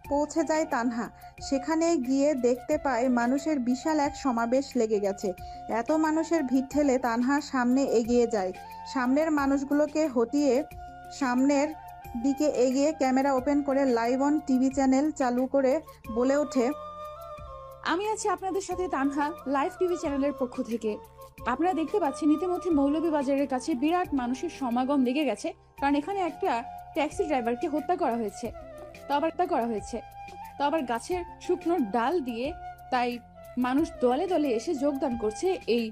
পৌঁছে যায় তানহা। সেখানে গিয়ে দেখতে পায় মানুষের বিশাল এক সমাবেশ লেগে গেছে। এত মানুষের ভিড় ঠেলে তানহা সামনে এগিয়ে যায়। সামনের মানুষগুলোকে হটিয়ে সামনের দিকে এগিয়ে ক্যামেরা ওপেন করে লাইভ অন টিভি চ্যানেল চালু করে বলে ওঠে, আমি আছি আপনাদের সাথে তানহা, লাইভ টিভি চ্যানেলের পক্ষ থেকে। আপনারা দেখতে পাচ্ছেন ইতিমধ্যে মৌলভীবাজারের কাছে বিরাট মানুষের সমাগম লেগে গেছে, কারণ এখানে একটা ট্যাক্সি ড্রাইভারকে হত্যা করা হয়েছে, তো আবার গাছের শুকনো ডাল দিয়ে। তাই মানুষ দলে দলে এসে যোগদান করছে এই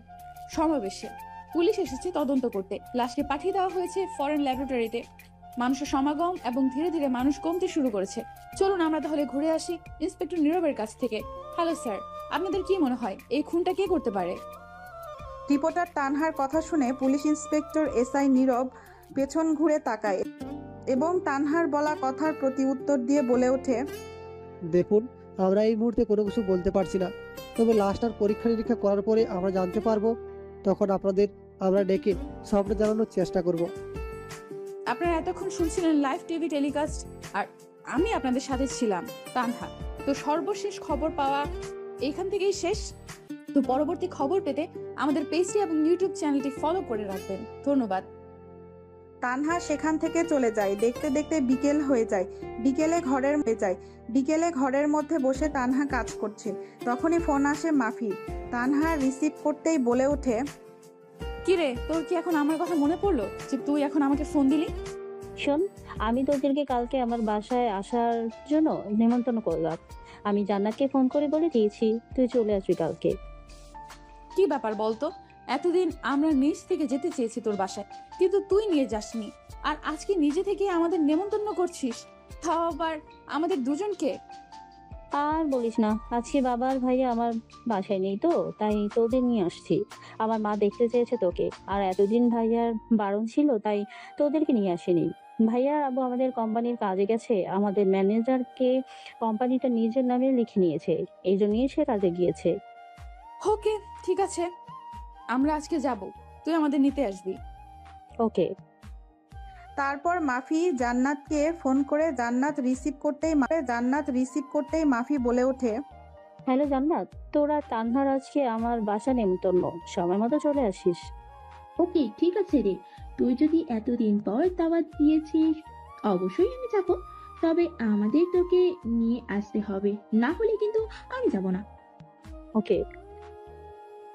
সমাবেশে। পুলিশ এসেছে তদন্ত করতে, লাশকে পাঠিয়ে দেওয়া হয়েছে ফরেন ল্যাবরেটরিতে। মানুষের সমাগম এবং ধীরে ধীরে মানুষ কমতে শুরু করেছে। চলুন আমরা তাহলে ঘুরে আসি ইন্সপেক্টর নীরবের কাছ থেকে। হ্যালো স্যার, আপনাদের কি মনে হয় এই খুনটা কে করতে পারে? রিপোর্টার তানহার কথা শুনে পুলিশ ইন্সপেক্টর এসআই নীরব পেছন ঘুরে তাকায় এবং তানহার বলা কথার প্রতি উত্তর দিয়ে বলে ওঠে, দেখুন, আমরা এই মুহূর্তে কোনো কিছু বলতে পারছি না, তবে লাশটার পরীক্ষা নিরীক্ষা করার পরে আমরা জানতে পারবো, তখন আপনাদের আমরা ডেকে সবটা জানানোর চেষ্টা করব। আপনারা এতক্ষণ শুনছিলেন লাইভ টিভি টেলিকাস্ট, আর আমি আপনাদের সাথে ছিলাম তানহা। তো সর্বশেষ খবর পাওয়া এইখান থেকেই শেষ। তো পরবর্তী খবর পেতে আমাদের পেজটি এবং ইউটিউব চ্যানেলটি ফলো করে রাখবেন। ধন্যবাদ। তানহা সেখান থেকে চলে যায়। দেখতে দেখতে বিকেল হয়ে যায়। বিকেলে ঘরের মধ্যে বসে তানহা কাজ করছে। তখনই ফোন আসে মাফির। তানহা রিসিভ করতেই বলে ওঠে, কিরে, তোর কি এখন আমার কথা মনে পড়লো যে তুই এখন আমাকে ফোন দিলি? শোন, আমি তোদেরকে কালকে আমার বাসায় আসার জন্য নিমন্ত্রণ করলাম। আমি জান্নাতকে ফোন করে বলে দিয়েছি তুই চলে আসবি কালকে। কি ব্যাপার বলতো? এতদিন আমরা নিজ থেকে যেতে চেয়েছি তোর বাসায়, কিন্তু তুই নিয়ে যাসনি, আর আজকে নিজে থেকে আমাদের নেমন্তন্ন করছিস, তাও আবার আমাদের দুজনকে। আর বলিস না, আজকে বাবার ভাইয়া আমার বাসায় নেই, তো তাই তোদের নিয়ে আসছি। আমার মা দেখতে চেয়েছে তোকে, আর এতদিন ভাইয়ার বারণ ছিল তাই তোদেরকে নিয়ে আসেনি। ভাইয়ার আব্বু আমাদের কোম্পানির কাজে গেছে, আমাদের ম্যানেজারকে কোম্পানিটা নিজের নামে লিখে নিয়েছে, এই জন্যই সে কাজে গিয়েছে। ওকে, ঠিক আছে, আমরা আজকে যাব, তুই আমাদের নিতে আসবি। ওকে। তারপর মাফি জান্নাতকে ফোন করে জান্নাত রিসিভ করতেই মাফি বলে ওঠে, হ্যালো জান্নাত, তোরা তানহার আজকে আমার বাসা নেমন্তন্ন, সময় মতো চলে আসিস। ওকে, ঠিক আছে রে, তুই যদি এতদিন পর দাওয়াত দিয়েছিস অবশ্যই আমি যাব, তবে আমাদের তোকে নিয়ে আসতে হবে, না হলে কিন্তু আমি যাব না। ওকে।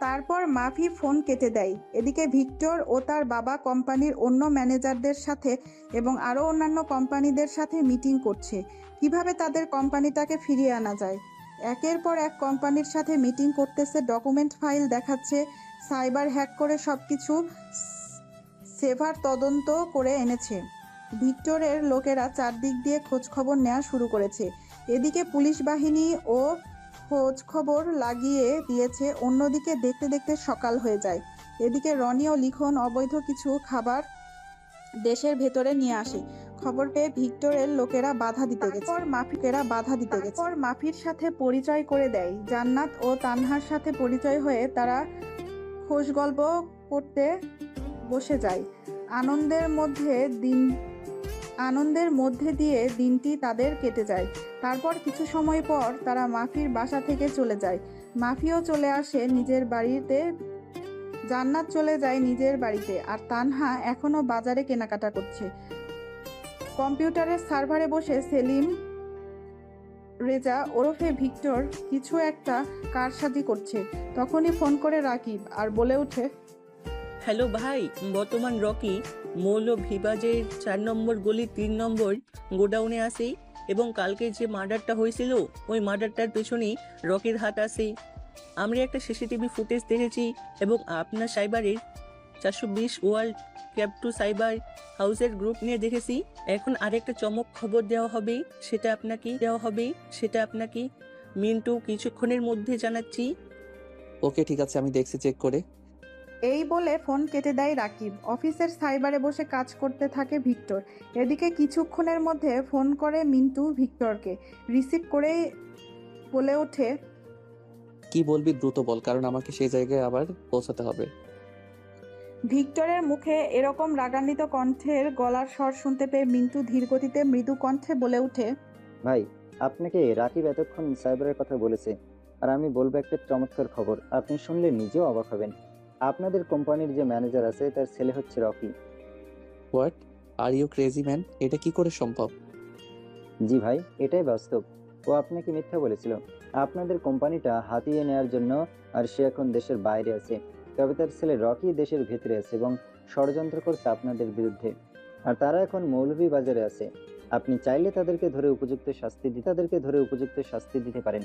তারপর মাফি ফোন কেটে দেয়। এদিকে ভিক্টর ও তার বাবা কোম্পানির অন্য ম্যানেজারদের সাথে এবং আরও অন্যান্য কোম্পানিদের সাথে মিটিং করছে, কিভাবে তাদের কোম্পানিটাকে ফিরিয়ে আনা যায়। একের পর এক কোম্পানির সাথে মিটিং করতেছে, ডকুমেন্ট ফাইল দেখাচ্ছে, সাইবার হ্যাক করে সবকিছু সেভার তদন্ত করে এনেছে। ভিক্টরের লোকেরা চারদিক দিয়ে খোঁজ খবর নেওয়া শুরু করেছে। এদিকে পুলিশ বাহিনী ও খোঁজ খবর লাগিয়ে দিয়েছে। অন্যদিকে দেখতে দেখতে সকাল হয়ে যায়। এদিকে রনি ও লিখন অবৈধ কিছু খাবার দেশের ভেতরে নিয়ে আসে। খবর পেয়ে ভিক্টরের লোকেরা বাধা দিতে গেছে। মাফির সাথে পরিচয় করে দেয়। জান্নাত ও তানহার সাথে পরিচয় হয়ে তারা খোশ গল্প করতে বসে যায়। আনন্দের মধ্যে দিয়ে দিনটি তাদের কেটে যায়। তারপর কিছু সময় পর তারা মাফির বাসা থেকে চলে যায়। মাফিও চলে আসে নিজের বাড়িতে, জান্নাত চলে যায় নিজের বাড়িতে, আর তানহা এখনো বাজারে কেনাকাটা করছে। কম্পিউটারের সার্ভারে বসে সেলিম রেজা ওরফে ভিক্টর কিছু একটা কারসাজি করছে। তখনই ফোন করে রাকিব আর বলে ওঠে, হ্যালো ভাই, বর্তমান রকি মৌলভীবাজের 4 নম্বর গলি 3 নম্বর গোডাউনে আসে, এবং কালকে যে মার্ডারটা হয়েছিল ওই মার্ডারটার পেছনেই রকির হাত আছে। আমরা একটা সিসিটিভি ফুটেজ দেখেছি এবং আপনার সাইবারের 420 ওয়ার্ল্ড ক্যাপ টু সাইবার হাউসের গ্রুপ নিয়ে দেখেছি। এখন আরেকটা চমক খবর দেওয়া হবে, সেটা আপনাকে মিন্টু কিছুক্ষণের মধ্যে জানাচ্ছি। ওকে, ঠিক আছে, আমি দেখছি চেক করে। এই বলে ফোন কেটে দেয় রাকিব। অফিসের সাইবারে বসে কাজ করতে থাকে ভিক্টর। এদিকে কিছুক্ষণের মধ্যে ফোন করে মিন্টু ভিক্টরকে। রিসিভ করে বলে ওঠে, কি বলবি দ্রুত বল, কারণ আমাকে সেই জায়গায় আবার পৌঁছাতে হবে। ভিক্টরের মুখে এরকম রাগান্বিত কণ্ঠের গলার স্বর শুনতে পেয়ে মিন্টু ধীর গতিতে মৃদু কণ্ঠে বলে ওঠে, ভাই আপনাকে রাকিব এতক্ষণ সাইবারের কথা বলেছে, আর আমি বলবো একটা চমৎকার খবর, আপনি শুনলে নিজেও অবাক হবেন। আপনাদের কোম্পানির যে ম্যানেজার আছে তার ছেলে হচ্ছে Rocky. What are you crazy man, এটা কি করে সম্ভব? জি ভাই, এটাই বাস্তব। ও আপনাকে মিথ্যা বলেছিল আপনাদের কোম্পানিটা হাতিয়ে নেওয়ার জন্য, আর সে এখন দেশের বাইরে আছে। তবে তার ছেলে রকি দেশের ভেতরে আছে এবং ষড়যন্ত্র করছে আপনাদের বিরুদ্ধে, আর তারা এখন মৌলভীবাজারে আছে। আপনি চাইলে তাদেরকে ধরে উপযুক্ত শাস্তি দিতে পারেন।